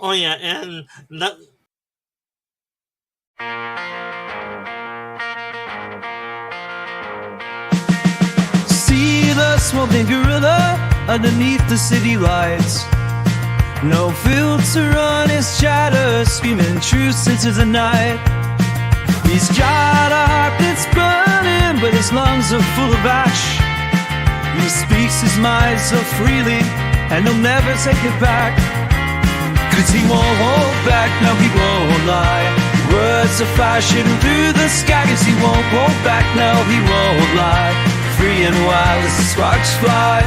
Oh yeah, and that See the smoking gorilla underneath the city lights. No filter on his chatter, screaming truths into the night. He's got a heart that's burning, but his lungs are full of ash. He speaks his mind so freely, and he'll never take it back. Cause he won't hold back, no he won't lie. Words are flashing through the sky. Cause he won't hold back, no he won't lie. Free and wild as the sparks fly.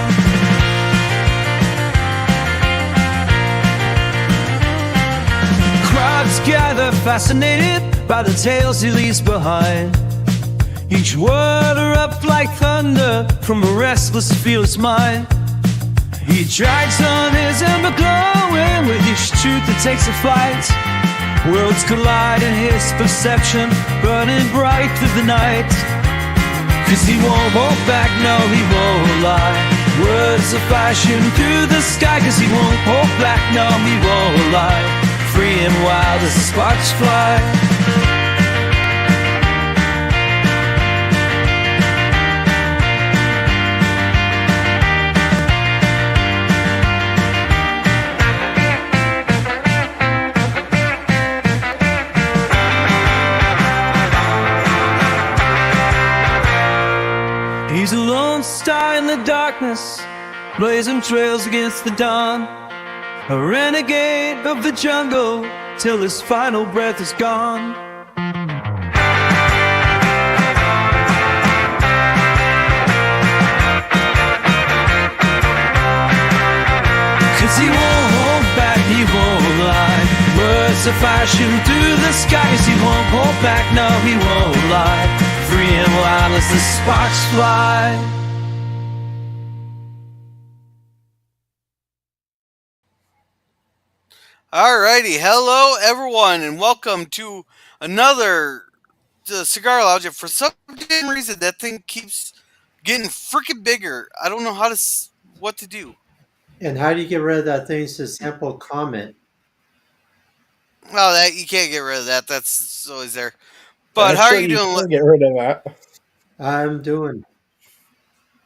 Crowds gather fascinated by the tales he leaves behind. Each word erupts like thunder from a restless, fearless mind. He drags on his ember glowing with each truth that takes a flight. Worlds collide in his perception, burning bright through the night. Cause he won't hold back, no he won't lie. Words are flashing through the sky. Cause he won't hold back, no he won't lie. Free and wild as the sparks fly. He's a lone star in the darkness, blazing trails against the dawn. A renegade of the jungle till his final breath is gone. Cause he won't hold back, he won't lie. Words are flashing through the sky. Cause he won't hold back, no he won't lie. Free and wild as the sparks fly. Alrighty, hello everyone, and welcome to another CIgar Lounge. And for some damn reason, that thing keeps getting freaking bigger. I don't know what to do. And how do you get rid of that thing? It's a sample comment. Well, that you can't get rid of that. That's always there. But how are you doing? Can't get rid of that. I'm doing.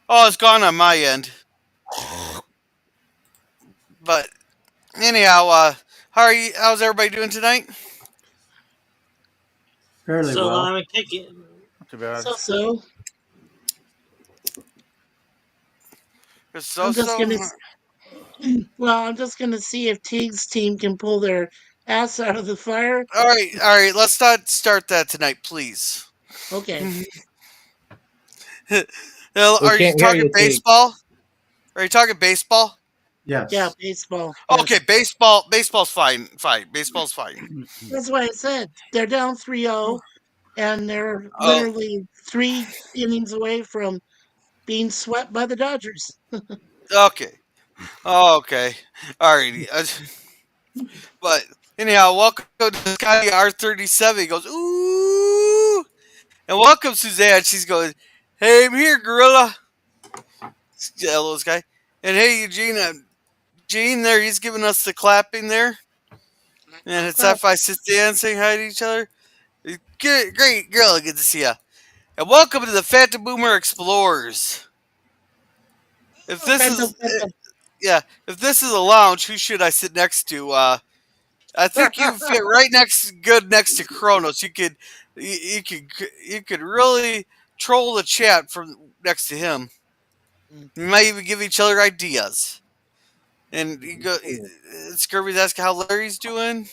Oh, it's gone on my end. But anyhow, how's everybody doing tonight? Fairly so well. I'm taking Too bad. So So I'm just gonna see if Teague's team can pull their ass out of the fire. All right. Let's not start that tonight, please. Okay. Are you talking baseball? Are you talking baseball? Yes. Yeah, baseball. Okay, baseball. Baseball's fine. Baseball's fine. That's what I said. They're down 3-0, and they're literally 3 innings away from being swept by the Dodgers. Okay. Okay. Alrighty. But anyhow, welcome to Scotty R37. He goes, ooh. And welcome Suzanne. She's going, hey, I'm here, gorilla. Hello, this guy. And hey, Eugene. Gene there, he's giving us the clapping there. And it's sci-fi sits down saying hi to each other. Good, great, girl, good to see ya. And welcome to the Phantom Boomer Explorers. If this is a lounge, who should I sit next to? I think you fit good next to Kronos. You could really troll the chat from next to him. You might even give each other ideas. And Scurvy's asking how Larry's doing.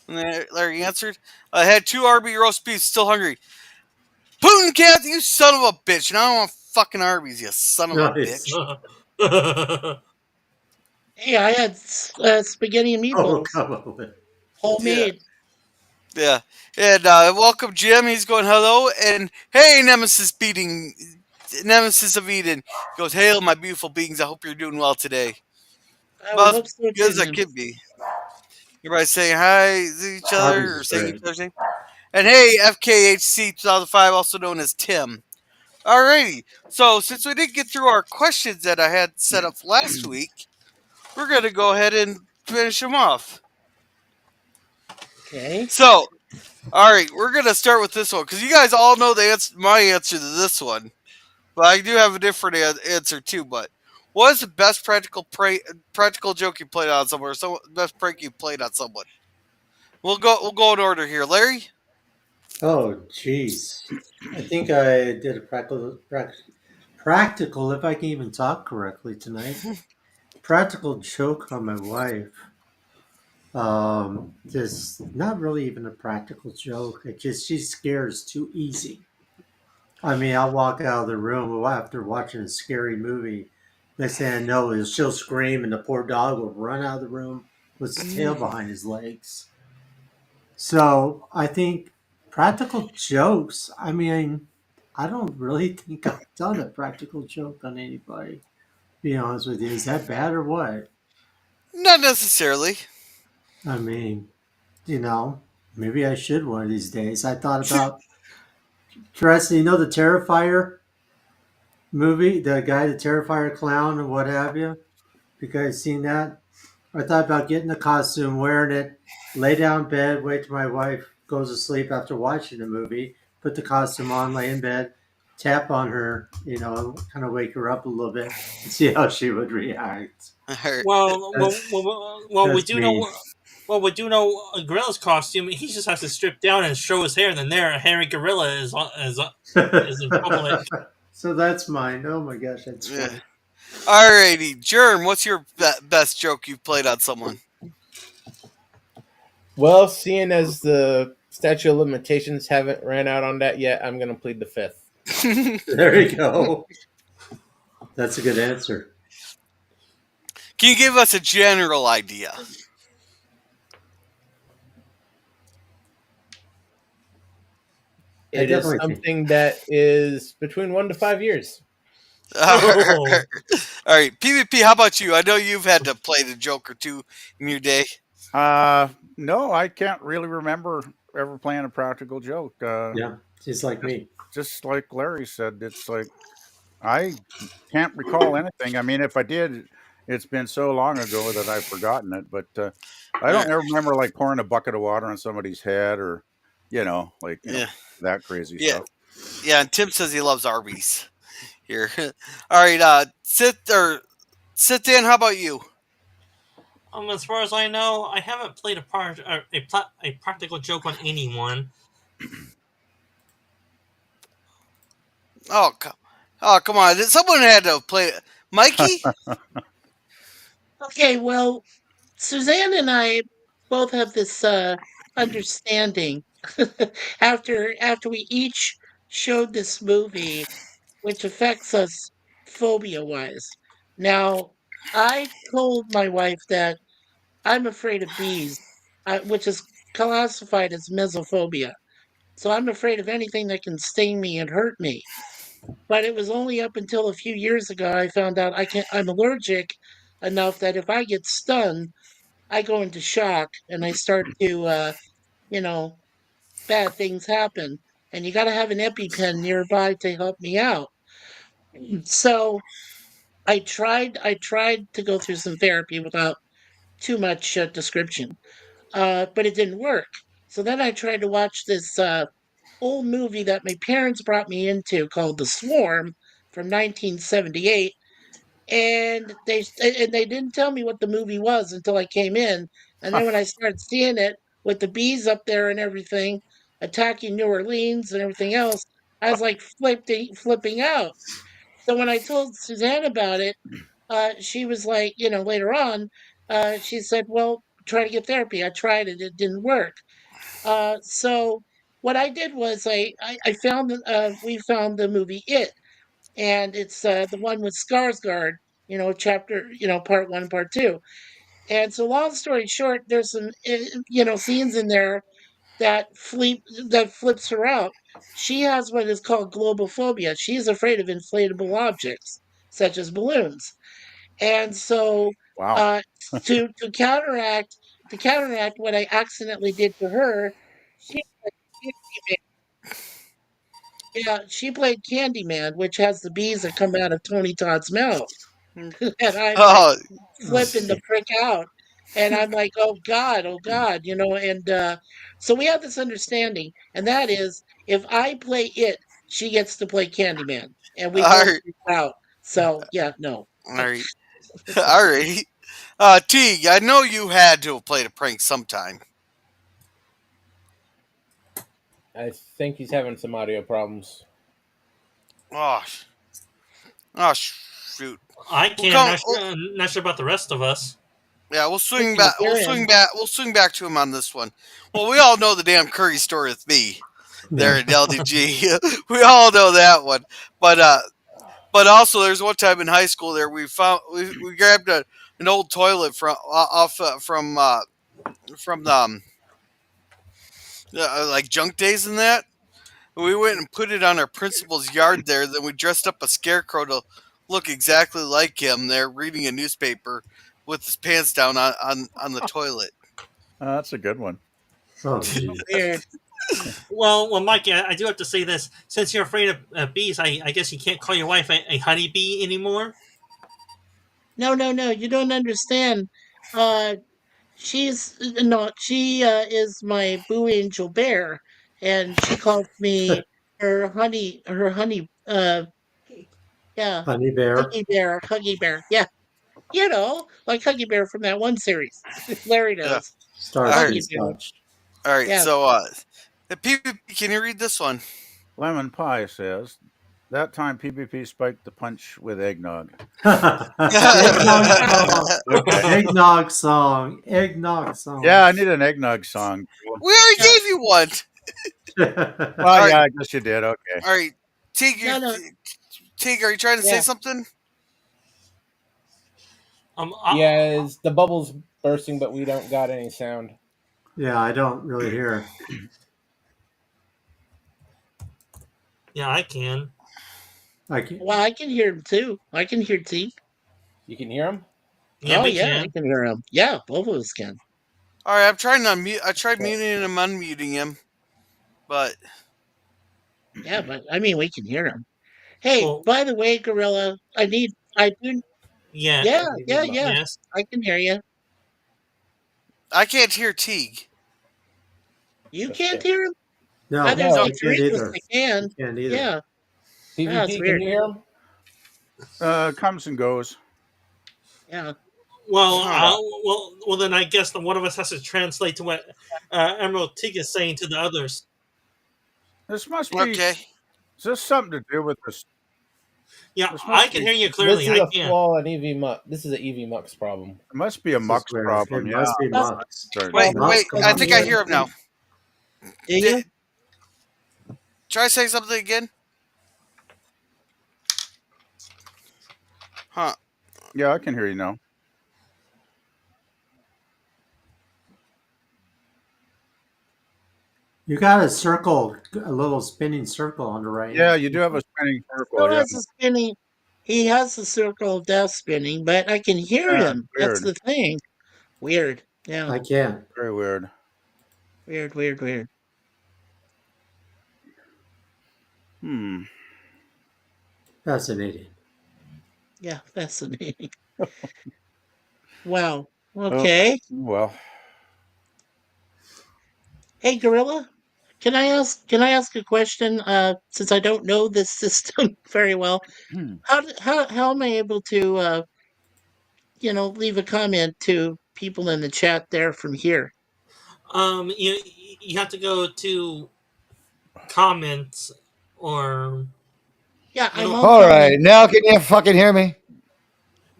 And Larry answered, I had 2 RB roast beef, still hungry. Putin cat, you son of a bitch. And I don't want fucking Arby's, you son of a bitch. Hey, I had spaghetti and meatballs. Oh, come on. Homemade. Yeah. And welcome, Jim. He's going, hello. And hey, Nemesis of Eden. He goes, hail, my beautiful beings. I hope you're doing well today. About as good as I could be. Everybody saying hi to each other or saying each other's name. And hey, FKHC 2005, also known as Tim. Alrighty. So since we didn't get through our questions that I had set up last week, we're going to go ahead and finish them off. Okay. So, all right, we're gonna start with this one because you guys all know my answer to this one, but I do have a different answer too. But what is the best practical joke you played on someone, or best prank you played on someone? We'll go in order here, Larry. Oh, jeez. I think I did a practical, if I can even talk correctly tonight, practical joke on my wife. Just not really even a practical joke. It just she scares too easy. I mean, I'll walk out of the room after watching a scary movie. Next thing I know, she'll scream, and the poor dog will run out of the room with his tail behind his legs. So I think practical jokes. I mean, I don't really think I've done a practical joke on anybody. Be honest with you, is that bad or what? Not necessarily. I mean, you know, maybe I should one of these days. I thought about dressing. You know, the Terrifier movie, the guy, the Terrifier clown, and what have you. You guys seen that? I thought about getting the costume, wearing it, lay down in bed, wait till my wife goes to sleep after watching the movie, put the costume on, lay in bed, tap on her, kind of wake her up a little bit and see how she would react. All right. Well, That's we that's do know. me. Well, we do know a gorilla's costume. He just has to strip down and show his hair. And then there, a hairy gorilla is in public. So that's mine. Oh my gosh, that's Yeah. funny. Alrighty, Germ, what's your best joke you've played on someone? Well, seeing as the statute of limitations haven't ran out on that yet, I'm going to plead the fifth. There you go. That's a good answer. Can you give us a general idea? I It is definitely think. something that is between 1 to 5 years. All Oh, right, PvP, how about you? I know you've had to play the joke or two in your day. No, I can't really remember ever playing a practical joke. Yeah, just like Just, me. just like Larry said, it's like I can't recall anything. I mean, if I did, it's been so long ago that I've forgotten it. But I Uh, don't ever remember like pouring a bucket of water on somebody's head or, yeah, that crazy yeah, stuff. yeah. And Tim says he loves Arby's. Here, all right. Sit in. How about you? as far as I know, I haven't played a practical joke on anyone. Oh, oh, come on! Someone had to play it. Mikey. Okay, well, Suzanne and I both have this understanding after we each showed this movie, which affects us phobia wise. Now, I told my wife that I'm afraid of bees, which is classified as mesophobia. So I'm afraid of anything that can sting me and hurt me. But it was only up until a few years ago I found out I'm allergic enough that if I get stung, I go into shock and I start to, you know, bad things happen. And you got to have an EpiPen nearby to help me out. So I tried to go through some therapy without too much description, but it didn't work. So then I tried to watch this old movie that my parents brought me into called The Swarm from 1978, and they didn't tell me what the movie was until I came in, and then when I started seeing it with the bees up there and everything attacking New Orleans and everything else, I was like flipping out. So when I told Suzanne about it, she was like, later on, she said, "Well, try to get therapy." I tried it; it didn't work. So what I did was I found we found the movie It, and it's the one with Skarsgård, chapter, part one, part two. And so, long story short, there's some scenes in there that flips her out. She has what is called global phobia. She's afraid of inflatable objects such as balloons, and so Wow. uh, to counteract what I accidentally did to her, she yeah, she played Candyman, which has the bees that come out of Tony Todd's mouth. And I'm like Oh, Oh, flipping the frick out. And I'm like, oh God, and so we have this understanding, and that is if I play it, she gets to play Candyman, and we All both right, freak out. So yeah, no. all right, all right. Teague, I know you had to have played a prank sometime. I think he's having some audio problems. Oh, oh shoot. I We'll can. come. Not sure about the rest of us. Yeah, we'll We swing can back. We'll hear swing him. back. We'll swing back to him on this one. Well, we all know the damn Curry story with me there Yeah. at LDG. We all know that one. But also there's one time in high school there we grabbed an old toilet from off from the like junk days and that. We went and put it on our principal's yard there. Then we dressed up a scarecrow to look exactly like him there, reading a newspaper with his pants down on the toilet. That's a good one. Oh, geez. Weird. Well, Mike, I do have to say this. Since you're afraid of bees, I guess you can't call your wife a honeybee anymore. No. You don't understand. Uh, she's no. She is my boo angel bear, and she calls me her honey. Her honey. Yeah, Honey Bear. Huggy Bear. Yeah, like Huggy Bear from that one series. Larry Yeah. knows. All Starsky right. Huggy and Bear. Hutch. All right. Yeah. So, the PvP, can you read this one? Lemon Pie says that time PvP spiked the punch with eggnog. Eggnog song. Okay. Eggnog song. Eggnog song. Yeah, I need an eggnog song. We already Yeah. gave you one. Well, right. yeah, I guess you did. Okay. All right, Tig, No. Tig, are you trying to say Yeah. something? Yeah, the bubbles bursting, but we don't got any sound. Yeah, I don't really hear. Yeah, I can. I can. Well, I can hear him too. I can hear T. You can hear him? Yeah, Oh we yeah, I can. can hear him. Yeah, both of us can. All right, I'm trying to unmute. I tried muting him, unmuting him, but Yeah, but I mean, we can hear him. Hey, Well, by the way, Gorilla, I do. yeah, Yeah, EV Mux. yes. I can hear you. I can't hear Teague. You That's can't it. hear him? No, There's No, I like can't three of us either. that can. I can't either. Yeah, that's PvP, weird. can you hear him? Comes and goes. Yeah. Well, Huh. well, then I guess the one of us has to translate to what Emerald Tig is saying to the others. This must be. Okay. Is this something to do with this? Yeah, This I must can be. hear you This clearly. is I a can. flaw in EV Mux. This is an EV Mux problem. It must be a This is mux weird. problem. It Yeah. must be Mux. Sorry. Wait, Mux I come think on. I hear him now. Do you? Try to say something again. Huh. Yeah, I can hear you now. You got a circle, a little spinning circle on the right. Yeah, you do have a spinning circle. Still Yeah. has a spinning. He has the circle of death spinning, but I can hear Yeah, him. That's weird. the thing. Weird. Yeah. I can't. Very weird. Weird. Hmm. Fascinating. Yeah, fascinating. Wow. Okay. Well, Hey, Gorilla, can I ask a question? Since I don't know this system very well, how am I able to leave a comment to people in the chat there from here? You have to go to comments or Yeah, I don't. I'm on All right, comment. now can you fucking hear me?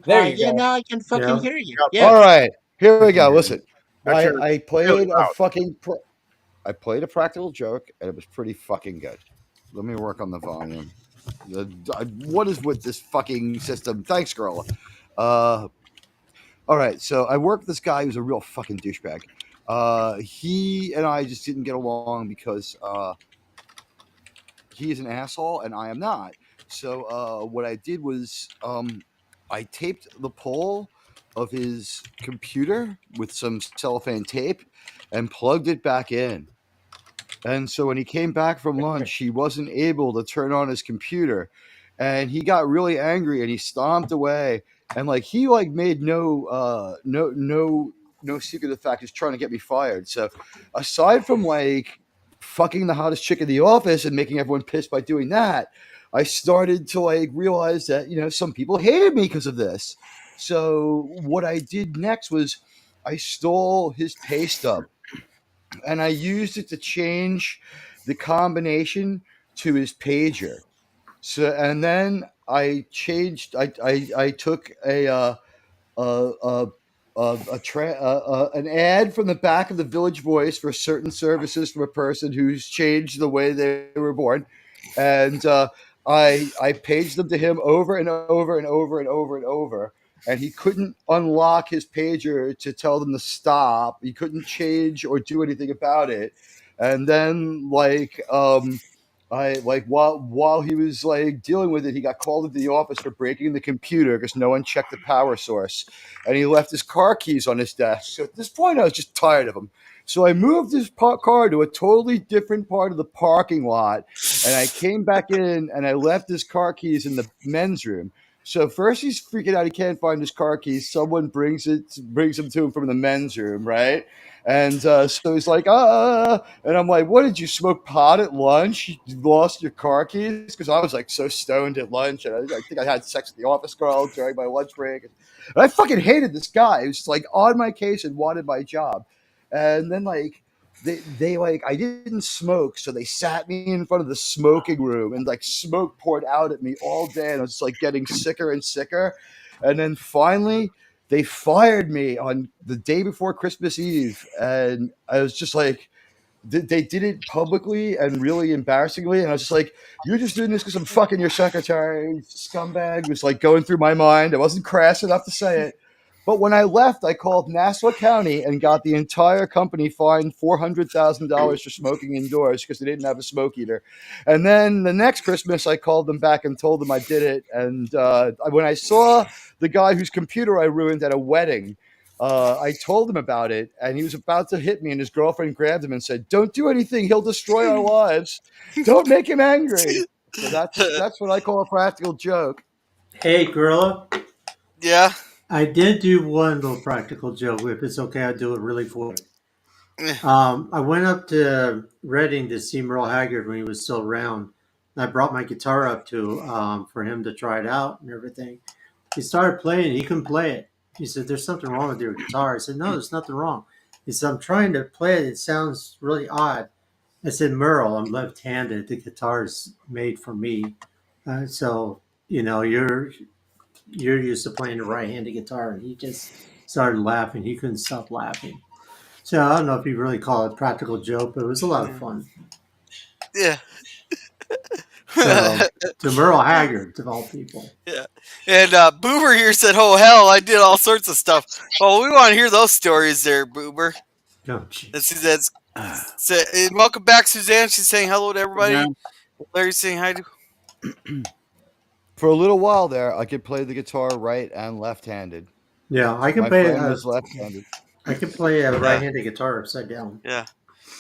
There you Yeah, go. now I can fucking Yeah. hear you. Yep. Yeah. All right, here we go. Listen, But I, you're I played really a loud. fucking. I played a practical joke, and it was pretty fucking good. Let me work on the volume. What is with this fucking system? Thanks, Gorilla. All right, so I worked with this guy who's a real fucking douchebag. He and I just didn't get along because he is an asshole and I am not. So what I did was I taped the pole of his computer with some cellophane tape and plugged it back in. And so when he came back from lunch, he wasn't able to turn on his computer, and he got really angry and he stomped away. And he made no no secret of the fact he's trying to get me fired. So aside from like fucking the hottest chick in the office and making everyone pissed by doing that, I started to like realize that, some people hated me because of this. So what I did next was I stole his pay stub and I used it to change the combination to his pager. So and then I changed. I took a, a, an ad from the back of the Village Voice for certain services from a person who's changed the way they were born, and I paged them to him over and over and over and over and over, and he couldn't unlock his pager to tell them to stop. He couldn't change or do anything about it, and then I like while he was like dealing with it, he got called into the office for breaking the computer because no one checked the power source, and he left his car keys on his desk. So at this point, I was just tired of him. So I moved his car to a totally different part of the parking lot, and I came back in and I left his car keys in the men's room. So first he's freaking out, he can't find his car keys. Someone brings them to him from the men's room, right? And so he's like, and I'm like, what did you smoke pot at lunch? You lost your car keys? Because I was like so stoned at lunch, and I think I had sex with the office girl during my lunch break. And I fucking hated this guy. He was like on my case and wanted my job. And then like they like I didn't smoke, so they sat me in front of the smoking room, and like smoke poured out at me all day, and I was like getting sicker and sicker. And then finally they fired me on the day before Christmas Eve, and I was just like, they did it publicly and really embarrassingly, and I was just like, "You're just doing this because I'm fucking your secretary, scumbag." It was like going through my mind. I wasn't crass enough to say it, but when I left, I called Nassau County and got the entire company fined $400,000 for smoking indoors because they didn't have a smoke eater. And then the next Christmas, I called them back and told them I did it. And when I saw the guy whose computer I ruined at a wedding, I told him about it, and he was about to hit me, and his girlfriend grabbed him and said, "Don't do anything. He'll destroy our lives. Don't make him angry." So that's what I call a practical joke. Hey, Gorilla. Yeah. I did do one little practical joke. If it's okay, I'll do it really quick. I went up to Reading to see Merle Haggard when he was still around. And I brought my guitar up to for him to try it out and everything. He started playing. He couldn't play it. He said, "There's something wrong with your guitar." I said, "No, there's nothing wrong." He said, "I'm trying to play it. It sounds really odd." I said, "Merle, I'm left-handed. The guitar's made for me. So, you're used to playing a right-handed guitar." And he just started laughing. He couldn't stop laughing. So I don't know if you really call it a practical joke, but it was a lot of fun. Yeah. So to Merle Haggard, of all people. Yeah. And Boober here said, "Oh hell, I did all sorts of stuff." Well, we want to hear those stories, there, Boober. Oh, jeez. And Suzanne's, and welcome back, Suzanne. She's saying hello to everybody. Larry's saying hi to. For a little while there, I could play the guitar right and left-handed. Yeah, I can My play. friend was left-handed. I can play a right-handed guitar upside down. Yeah.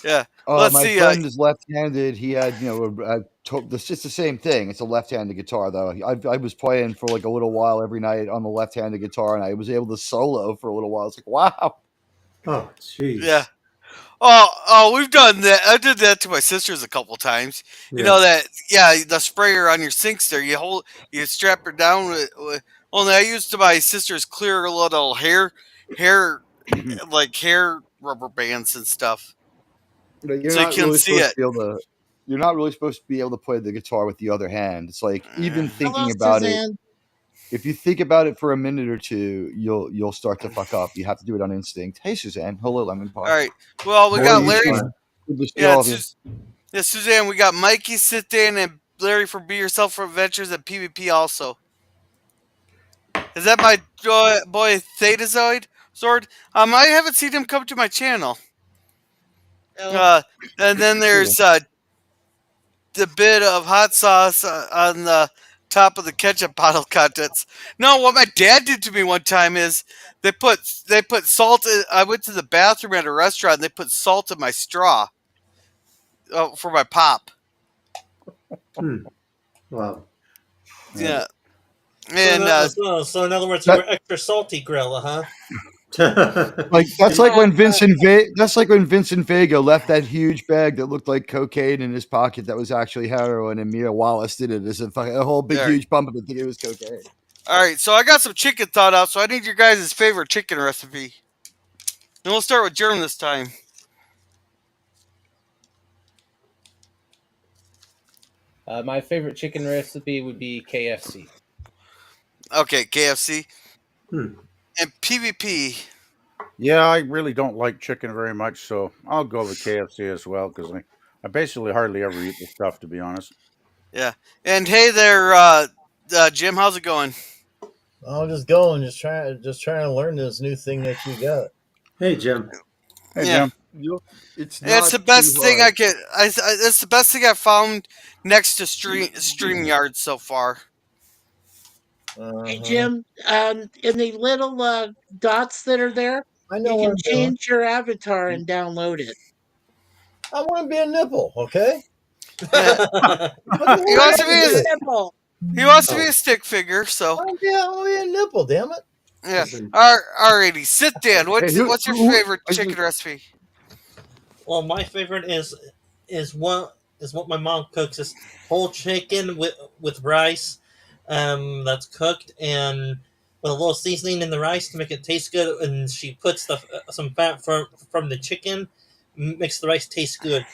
Yeah. Let's My see. friend is left-handed. He had, it's the same thing. It's a left-handed guitar, though. I was playing for like a little while every night on the left-handed guitar, and I was able to solo for a little while. It's like, wow. Oh, jeez. Yeah. Oh, we've done that. I did that to my sisters a couple times. Yeah. You know that? Yeah, the sprayer on your sinks there. You strap her down with. Only I used my sister's clear little hair rubber bands and stuff. You're So you not can really see supposed it. to be able to. You're not really supposed to be able to play the guitar with the other hand. It's like even thinking Hello, about it. Suzanne. If you think about it for a minute or two, you'll start to fuck up. You have to do it on instinct. Hey, Suzanne. Hello, Lemon Pie. All right. Well, we How got are you Larry. doing? Good to see Yeah, all of you. Suzanne. We got Mikey Sit Down and Larry from Be Yourself for Adventures and PvP also. Is that my boy Thetazoid Sword? I haven't seen him come to my channel. No. And then there's the bit of hot sauce on the top of the ketchup bottle contents. No, what my dad did to me one time is they put salt in, I went to the bathroom at a restaurant and they put salt in my straw for my pop. Wow. Yeah. And so in other words, you were extra salty, Gorilla, huh? Like that's like when Yeah, That's like when Vincent Vega left that huge bag that looked like cocaine in his pocket that was actually heroin, and Mia Wallace did it as a whole big All right. huge bump of it thinking it was cocaine. All right. So I got some chicken thought out. So I need your guys' favorite chicken recipe. And we'll start with Germ this time. My favorite chicken recipe would be KFC. Okay, KFC Hmm. and PvP. Yeah, I really don't like chicken very much, so I'll go with KFC as well because I basically hardly ever eat the stuff, to be honest. Yeah. And hey there, Jim. How's it going? I'm just going, just trying to learn this new thing that you got. Hey, Jim. Hey, Yeah. Jim. It's It's not the too best thing hard. I could. It's the best thing I found next to Streamyard so far. hey Uh-huh. Jim. In the little dots that are there, I know you what can I'm doing. change your avatar and download it. I want to be a nipple, okay? Yeah. What the He hell wants to do be I a, do? Nipple. he wants to be Oh, a stick figure. So I want to be a nipple, damn it. yeah. listen. Alrighty. Sit Dan. Hey, What's your favorite chicken recipe? Well, my favorite is what my mom cooks is whole chicken with rice, that's cooked and with a little seasoning in the rice to make it taste good. And she puts some fat from the chicken, makes the rice taste good.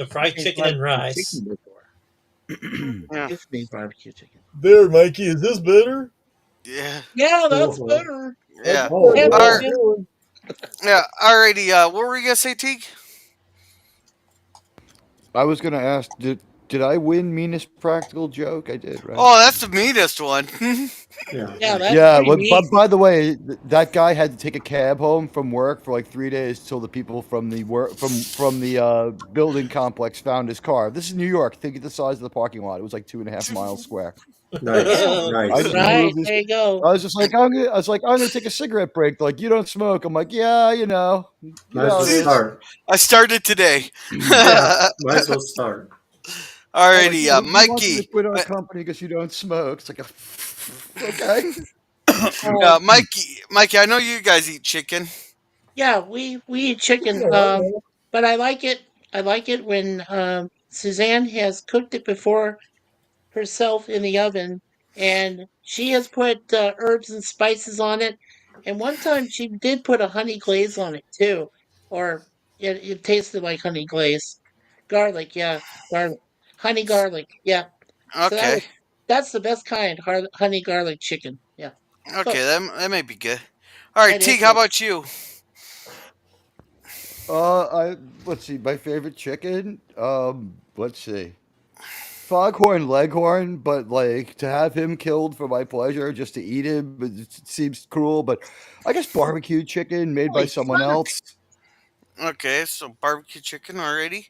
Fried Made chicken and barbecue rice. chicken before. Yeah. You've made barbecue chicken. There, Mikey, is this better? Yeah. Yeah, that's Oh, better. That's Yeah. good. oh, What Happy I'm All, Jim. doing. yeah. Alrighty. What were you gonna say, Teague? I was gonna ask, did I win meanest practical joke? I did, right? Oh, that's the meanest one. yeah. Yeah, Right. that's Yeah, pretty but neat. by the way, that guy had to take a cab home from work for like 3 days till the people from the building complex found his car. This is New York. Think of the size of the parking lot. It was like 2.5 miles square. Nice. Yeah. I Nice. just Right, moved this. there you go. I was just like, I'm gonna take a cigarette break. They're like, you don't smoke. I'm like, yeah, you Might as know how well it is. start. I started today. Yeah. Might as well start. They're like, Alrighty. yeah, we want you to Mikey. quit our company because you don't smoke. It's like, okay. Oh, Mikey. I know you guys eat chicken. yeah, we eat chicken. Yeah, right, man. But I like it. I like it when Suzanne has cooked it before herself in the oven, and she has put herbs and spices on it. And one time she did put a honey glaze on it too, or it tasted like honey glaze. Garlic, yeah, garlic, honey garlic, yeah. So Okay. that's the best kind, honey garlic chicken. Yeah, Okay. cooked. That may be good. All right, That is Teague. How good. about you? I let's see. My favorite chicken. Let's see. Foghorn Leghorn, but like to have him killed for my pleasure, just to eat him, it seems cruel. But I guess barbecue chicken made by Holy someone fuck! else. Okay, so barbecue chicken already.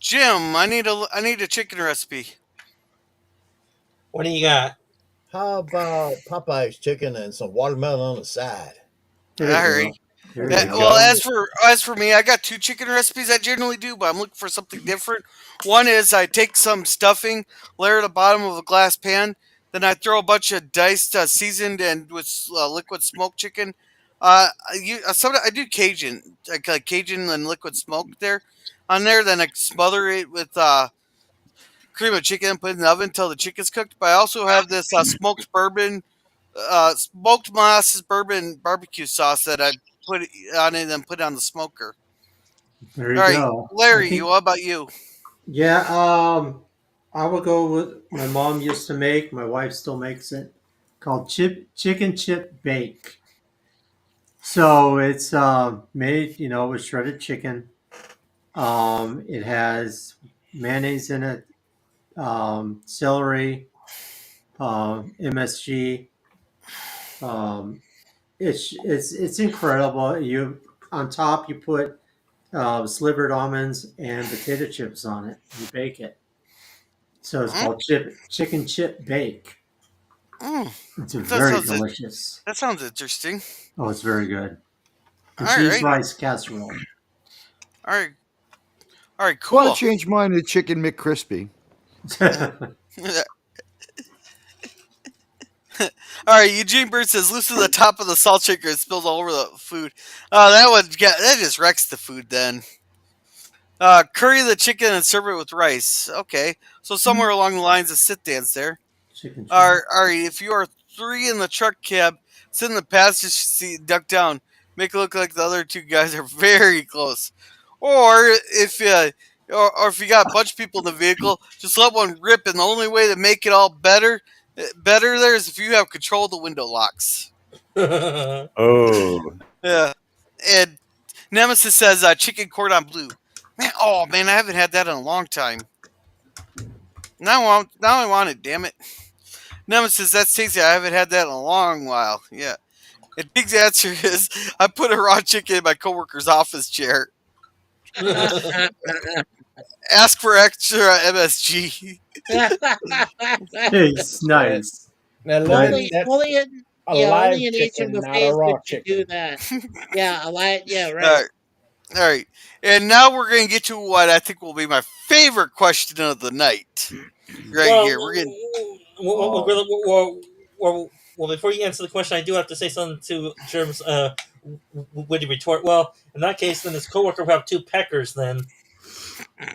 Jim, I need a chicken recipe. What do you got? How about Popeye's chicken and some watermelon on the side? There you Alright. go. There There you you Well, go. go. as for me, I got two chicken recipes I generally do, but I'm looking for something different. One is I take some stuffing, layer the bottom of a glass pan, then I throw a bunch of diced, seasoned and with liquid smoked chicken. I do Cajun, like Cajun and liquid smoke there on there. Then I smother it with cream of chicken and put it in the oven until the chicken's cooked. But I also have this smoked molasses bourbon barbecue sauce that I put on it and put it on the smoker. There All you right, go. I Larry, think. what about you? Yeah. I will go with my mom used to make. My wife still makes it. Called chicken chip bake. So it's made, with shredded chicken. It has mayonnaise in it, celery, MSG. Um, it's incredible. You on top you put slivered almonds and potato chips on it. You bake it. So it's Mm, called chicken chip bake. mm, It's that very sounds delicious. that sounds interesting. Oh, it's very good. And All cheese right, rice casserole. all right, all right, Want cool. to change mine to chicken McCrispy? all All right, Eugene Bird says, loosen the top of the salt shaker. It spills all over the food. That just wrecks the food then. Curry the chicken and serve it with rice. Okay, so somewhere along the lines of sit dance there. Chicken shack. All right, if you are three in the truck cab, sit in the passenger seat, duck down, make it look like the other two guys are very close. Or if you got a bunch of people in the vehicle, just let one rip. And the only way to make it all better there is if you have control of the window locks. Oh, Yeah. And Nemesis says chicken cordon bleu. Man, I haven't had that in a long time. Now I want it. Damn it. Nemesis, that's tasty. I haven't had that in a long while. Yeah. And Big's answer is I put a raw chicken in my coworker's office chair. Ask for extra MSG. It's That, nice. now, Nice. that's only in a yeah, live only in Asian chicken, not a buffets raw would you do chicken. that. Yeah, yeah, All right. right. All right. And now we're going to get to what I think will be my favorite question of the night. Right well, here. We're getting. well, before you answer the question, I do have to say something to Germ's witty retort. Well, in that case, then his coworker will have two peckers. Then Oh,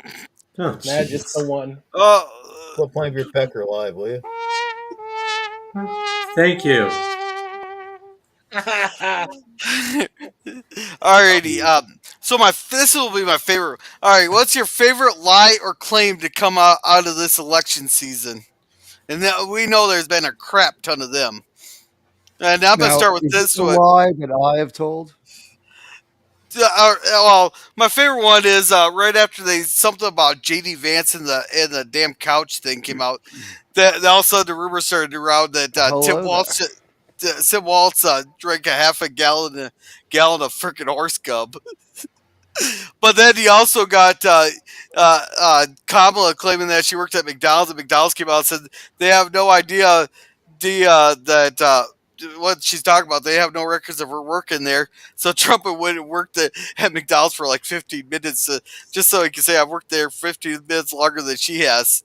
Not just the jeez. one. Oh. Quit playing your pecker live, will you? Thank you. Alrighty. So this will be my favorite. All right. What's your favorite lie or claim to come out of this election season? And we know there's been a crap ton of them. And I'm gonna Now, start with is this this a one. lie that I have told? Well, my favorite one is right after something about JD Vance and the damn couch thing came out. That all of a sudden the rumor started around that Hello there. Tim Waltz drank a half a gallon of freaking horse gum. But then he also got Kamala claiming that she worked at McDonald's, and McDonald's came out and said they have no idea that what she's talking about. They have no records of her working there. So Trump went and worked at McDonald's for like 15 minutes just so he can say I've worked there 15 minutes longer than she has.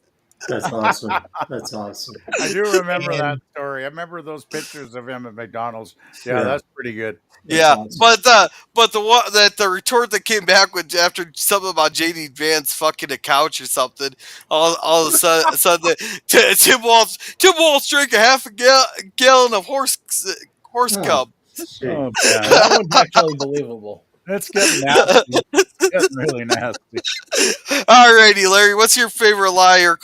That's awesome. That's awesome. I do remember that And story. I remember those pictures of him at McDonald's. Yeah, Yeah, that's pretty good. that's Yeah, awesome. but the one that the retort that came back with after something about JD Vance fucking a couch or something, all of a sudden Tim Waltz drank a half a gallon of horse Oh, cum. shit. Oh God, that one's actually believable. that's getting nasty. It's getting really nasty. Alrighty, Larry, what's your favorite lie or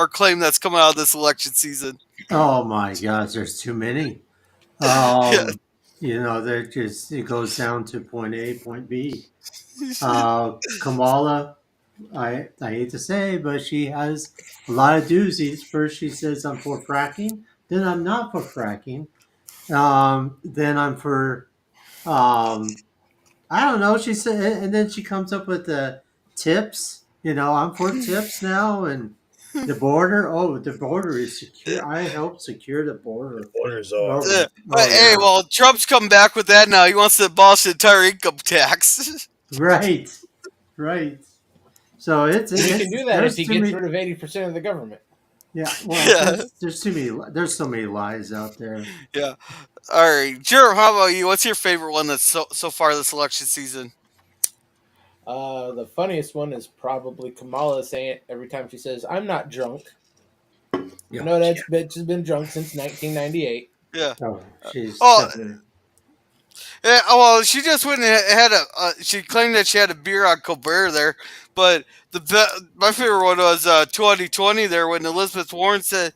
claim that's coming out of this election season? Oh my gosh, there's too many. Yeah. They're just it goes down to point A, point B. Kamala, I hate to say, but she has a lot of doozies. First, she says I'm for fracking. Then I'm not for fracking. Then I'm for I don't know. She said, and then she comes up with the tips. I'm for tips now, and the border. Oh, the border is secure. I help secure the border. Orders off. Hey, Yeah. well, Trump's come back with that now. He wants to abolish the entire income tax. Right, right. So He can do that if there's he too gets many. rid of 80% of the government. Yeah, well, Yeah, there's too many. There's so many lies out there. yeah. All right, Jerome, how about you? What's your favorite one that's so far this election season? The funniest one is probably Kamala saying it every time she says, "I'm not drunk." You know that bitch has been drunk since 1998. Yeah. Oh, she's Oh, definitely. well, she just went and had she claimed that she had a beer on Colbert there, but my favorite one was 2020 there when Elizabeth Warren said,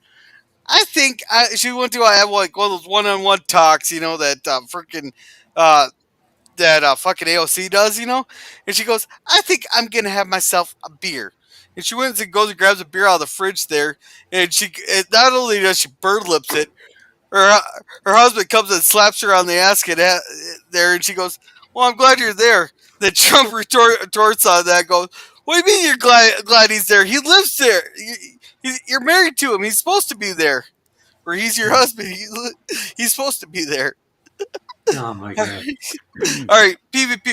"I think she went to have like one of those one-on-one talks, that freaking that fucking AOC does, and she goes, I think I'm gonna have myself a beer." And she went and goes and grabs a beer out of the fridge there, and not only does she bird lips it, her her husband comes and slaps her on the ass there, and she goes, "Well, I'm glad you're there." Then Trump retorts on that, goes, "What do you mean you're glad he's there? He lives there. You're married to him. He's supposed to be there, or he's your husband. He's supposed to be there." Oh my god. All right, PvP.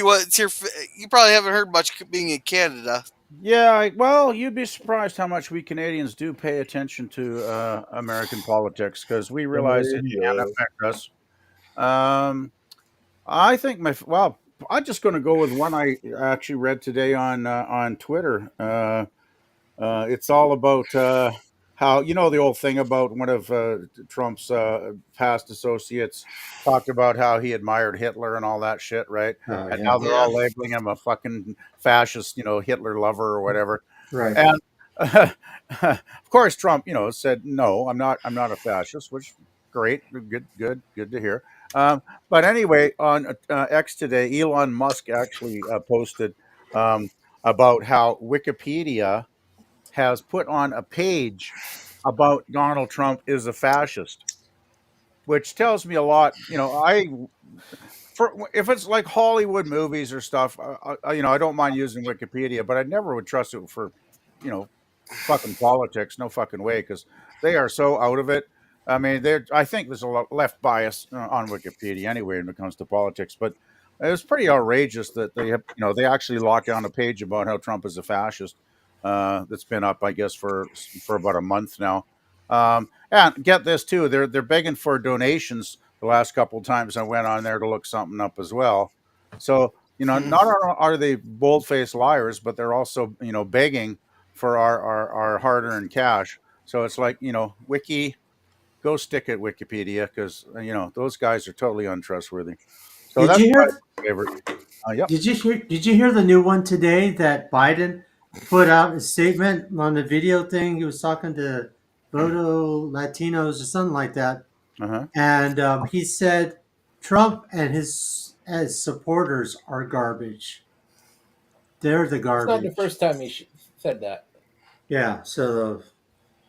You probably haven't heard much being in Canada. Yeah, well, you'd be surprised how much we Canadians do pay attention to American politics because we The realize it can radio. affect us. Um, I think well, I'm just going to go with one I actually read today on Twitter. It's all about how the old thing about one of Trump's past associates talked about how he admired Hitler and all that shit, right? Oh And yeah, now they're Yeah. all labeling him a fucking fascist, Hitler lover or whatever. right. And of course, Trump, said no, I'm not a fascist, which great, good to hear. But anyway, on X today, Elon Musk actually posted um, about how Wikipedia has put on a page about Donald Trump is a fascist, which tells me a lot. If it's like Hollywood movies or stuff, I don't mind using Wikipedia, but I never would trust it for, you know, fucking politics. No fucking way, because they are so out of it. I mean, I think there's a lot left bias on Wikipedia anyway when it comes to politics, but it was pretty outrageous that they actually locked down a page about how Trump is a fascist. That's been up, I guess, for about a month now. And get this too, they're begging for donations the last couple of times I went on there to look something up as well. So Hmm. not are they bold faced liars, but they're also begging for our hard earned cash. So it's like Wiki, go stick at Wikipedia because those guys are totally untrustworthy. So Did that's you my hear? favorite. Yep. Did you hear the new one today that Biden put out a statement on the video thing? He was talking to Voto Latinos or something like that, Uh huh. and he said Trump and his as supporters are garbage. They're the It's not the garbage. first time said that. Yeah. So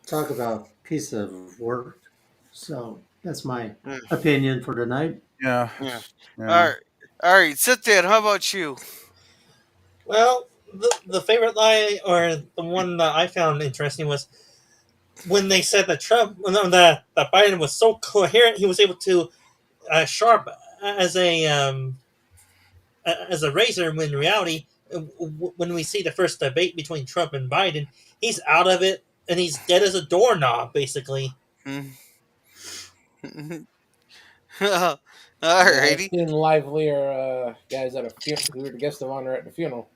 talk about piece of work. So that's my Yeah. opinion for tonight. Yeah. Yeah. All Yeah. right. All right. Sit there. How about you? Well, the favorite lie or the one that I found interesting was when they said that that Biden was so coherent, he was able to sharp as a razor. When in reality, when we see the first debate between Trump and Biden, he's out of it and he's dead as a doorknob, basically. Hmm. All Yeah, I've righty. seen livelier guys at a who were the guest of honor at the funeral.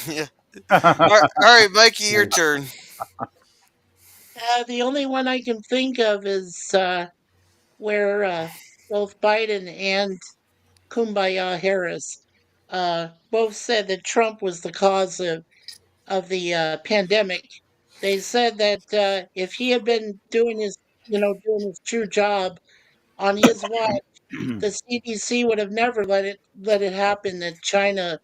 Yeah. All right, Mikey, your Nice. turn. The only one I can think of is where both Biden and Kumbaya Harris both said that Trump was the cause of the pandemic. They said that if he had been doing his true job on his watch, the CDC would have never let it happen that China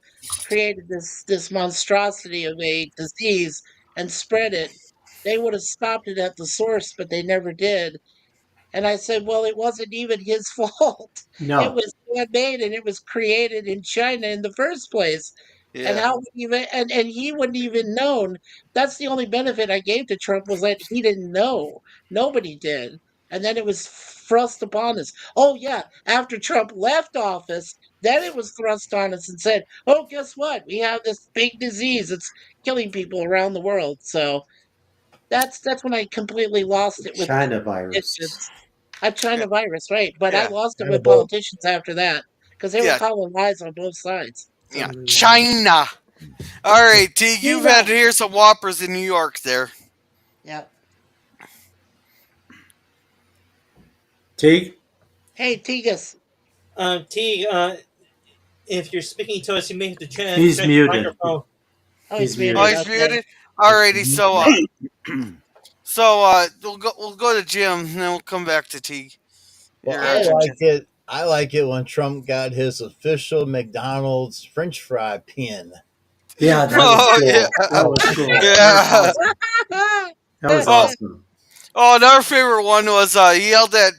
created this monstrosity of a disease and spread it. They would have stopped it at the source, but they never did. And I said, well, it wasn't even his fault. It No, was man-made and it was created in China in the first place. And Yeah. how would and he wouldn't even known. That's the only benefit I gave to Trump was that he didn't know. Nobody did. And then it was thrust upon us. Oh yeah, after Trump left office, then it was thrust on us and said, "Oh, guess what? We have this big disease. It's killing people around the world." So that's when I completely lost it with China virus. politicians. A China virus, right? But I Yeah. lost it with Hannibal. politicians after that because they were Yeah. calling lies on both sides. Yeah. Mm, China. All right, T. You've had Tina, to hear some whoppers in New York there. yeah. Teague, Hey, Tigas. T, if you're speaking to us, you may have to he's check your muted. microphone. Oh, He's he's Oh, muted. muted. he's Okay. muted. All righty. Mhm. So we'll go to Jim, and then we'll come back to T. Well, Here I after Yeah. like Jim. it. I like it when Trump got his official McDonald's French fry pin. Yeah, that was Oh yeah. cool. That was cool. That was Yeah. awesome. That was Oh, awesome. another favorite one was he yelled at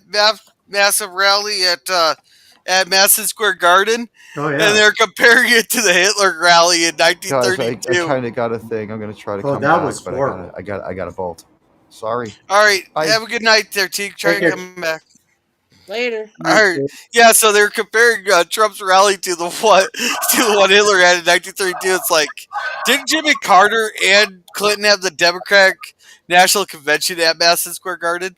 massive rally at Madison Square Garden, Oh and yeah. they're comparing it to the Hitler rally in Guys, I 1932. kind of got a thing. I'm gonna try to Oh, come that back, was but horrible. I got a bolt. Sorry. All right, Bye. have a good night there, T. Try Take to care. come back. Later. All Me right. too. Yeah, so they're comparing Trump's rally to the one to the one Hitler had in 1932. It's like, didn't Jimmy Carter and Clinton have the Democratic National Convention at Madison Square Garden?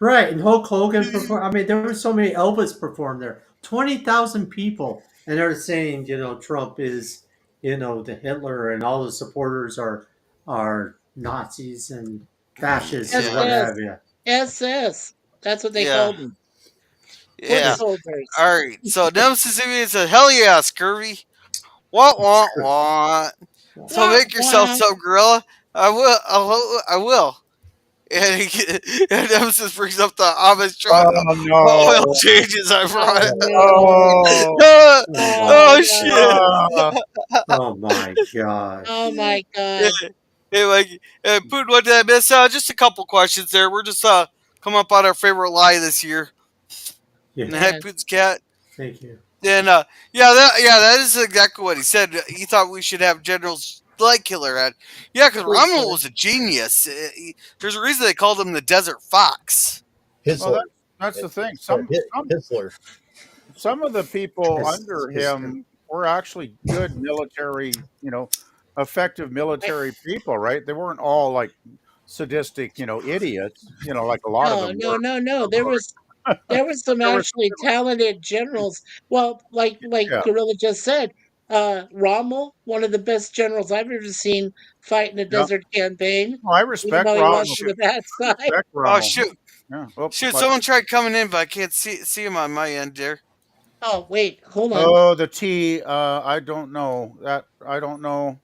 Right, and Hulk Hogan performed. I mean, there were so many. Elvis performed there. 20,000 people, and they're saying, Trump is, the Hitler, and all the supporters are Nazis and fascists and what Yeah, SS. have you. SS. That's what they yeah, called them. Foot yeah. soldiers. All right. So Nemesis Simeon said, "Hell yeah, scurvy. What, what, what? So Wah, make yourself wah. some gorilla. I will. I will." And, and Nemesis brings up the Amish Oh oil no! changes I brought. Oh, no. Oh, Oh, Oh my, Oh, oh shit. no. uh, oh my Oh, gosh. my Yeah, God. hey, like, Putin, what did I miss? Just a couple questions there. We're just come up on our favorite lie this year. Yeah, And heck, Man. Putin's cat. thank you. And that is exactly what he said. He thought we should have generals like Hitler had. Yeah, because Rommel Hitler. was a genius. There's a reason they called him the Desert Fox. well, Hitler. that's the thing. Or Hitler. Some of the people His, under his, him were actually good military, effective I, military people, right? They weren't all like sadistic, idiots, like a lot of no, them no, were. no, no. There was some There was, actually talented generals. Well, like yeah, Gorilla just said, Rommel, one of the best generals I've ever seen fight in a yeah. desert campaign, Well, I even respect though he Oh was Rommel. on shoot! the bad I side. respect Oh Rommel. shoot! Yeah. Oh, Shoot! what? Someone tried coming in, but I can't see him on my end there. Oh, wait, hold on. Oh, the T. I don't know that. I don't know.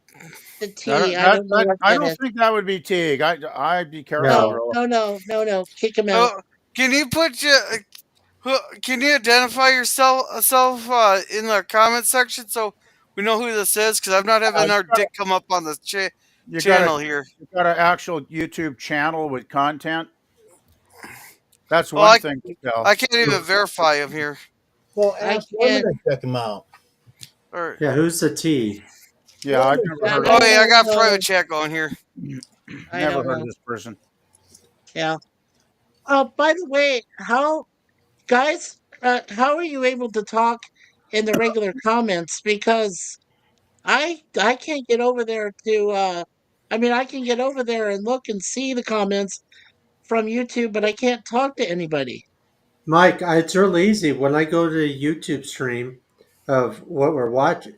The T, I don't know what I that don't is. think that would be Teague. I'd be careful, No, no, girl. no, no, no, no. Kick him out. Oh, can you put your can you identify yourself in the comment section so we know who this is? Because I'm not having You our gotta, dick come up on the you gotta, channel here. you got an actual YouTube channel with content. That's Well, one thing to tell. I can't even verify him here. Well, I ask women can't. to check him out. Or yeah. Who's the T? Yeah, I've Women never check I heard him of oh out. yeah, I don't got know. private chat going here. I never don't heard of know. this person. Yeah. By the way, how are you able to talk in the regular comments? Because I can't get over there to I mean I can get over there and look and see the comments from YouTube, but I can't talk to anybody. Mike, it's real easy. When I go to the YouTube stream of what we're watching,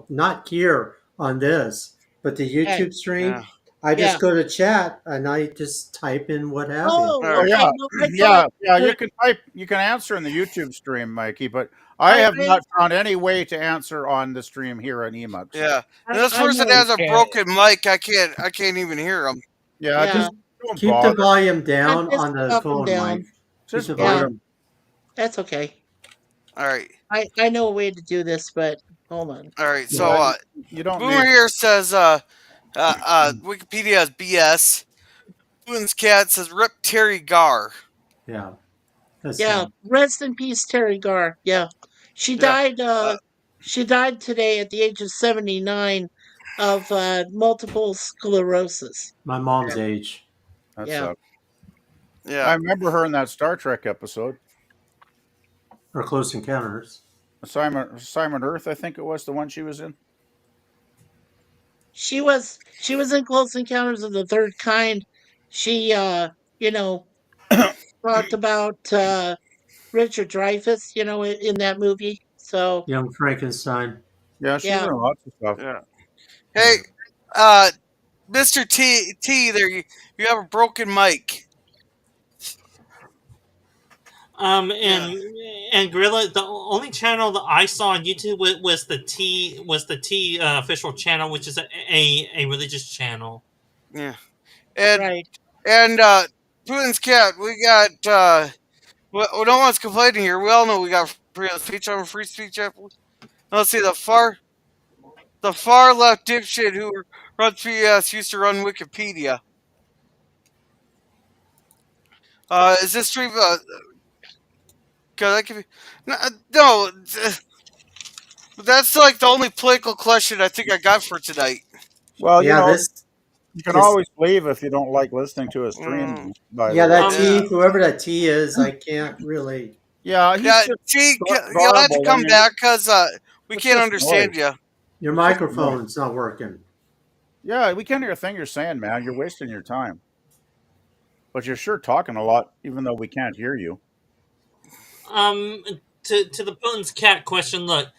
not here on this, but the Okay. YouTube stream, Yeah. I Yeah. just go to chat and I just type in what have you. All Oh, Oh right. okay. yeah, Well, I thought yeah. that You can answer in the YouTube stream, Mikey, but I have I not found any way to answer on the stream here on Emux. Yeah. And this I person know. has a can't. broken mic. I can't even hear him. Yeah, Yeah. just don't Keep the bother. volume I down just on the up and phone, down. Mike. Keep Just the mute Yeah, volume. him. that's okay. All right. I know a way to do this, but hold on. All right. So Yeah, you don't Boomer need. here says Wikipedia is BS. Boone's cat says rip Terry Gar. Yeah, that's Yeah, sad. rest in peace, Terry Garr. Yeah, she Yeah. died. Uh, She died today at the age of 79 of multiple sclerosis. My mom's age. That Yeah, sucks. I yeah. remember her in that Star Trek episode, Or Close Encounters. Simon Earth. I think it was the one she was in. she was in Close Encounters of the Third Kind. She you know talked about Richard Dreyfuss, in that movie. So Young Frankenstein. Yeah, she's yeah, in lots of stuff. Yeah. Yeah. Hey, Mr. T, there you have a broken mic. Yeah. And Gorilla, the only channel that I saw on YouTube was the T official channel, which is a religious channel. Yeah. And right. and Putin's cat, we got well, no one's complaining here. We all know we got freedom of speech over free speech. Let's see the far left dipshit who runs PS used to run Wikipedia. Is this stream? Cause I could be, no. That's like the only political question I think I got for tonight. Well, Yeah, you can this always leave if you don't like listening to a Mm, stream. By the yeah, way, that Um, yeah. T, whoever that T is, I can't really. Yeah, he's Yeah, just see, you'll have to garbled. I come mean, back because we it's can't just noise. understand you. Your It's just noise. microphone's not working. Yeah, we can't hear a thing you're saying, man. You're wasting your time. But you're sure talking a lot, even though we can't hear you. Um, to the Putin's cat question. Look,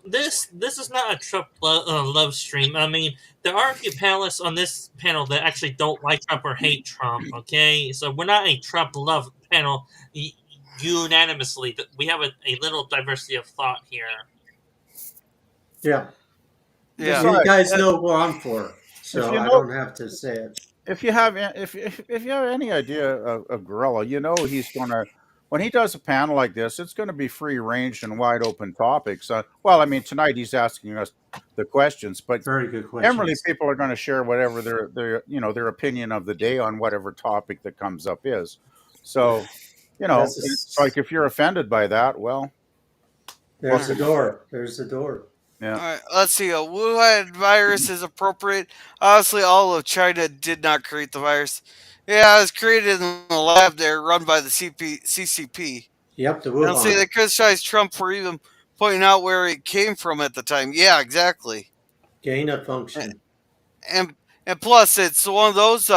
this is not a Trump love stream. I mean, there are a few panelists on this panel that actually don't like Trump or hate Trump. Okay, so we're not a Trump love panel unanimously. We have a little diversity of thought here. Yeah. Yeah. You Besides, guys know who I'm for, if so you I know, don't have to say it. if you have any idea of Gorilla, you know he's gonna when he does a panel like this, it's going to be free range and wide open topics. Well, I mean, tonight he's asking us the questions, but Very good generally questions. people are going to share whatever their opinion of the day on whatever topic that comes up is. So, That's it's like if you're offended by that, well, there's the welcome aboard. door. There's the door. Yeah. All right, let's see. A Wuhan virus is appropriate. Honestly, all of China did not create the virus. Yeah, it was created in the lab there, run by the CCP. Yep, the And see, Wuhan. they criticized Trump for even pointing out where it came from at the time. Yeah, exactly. Gain of And function. and plus, it's one of those.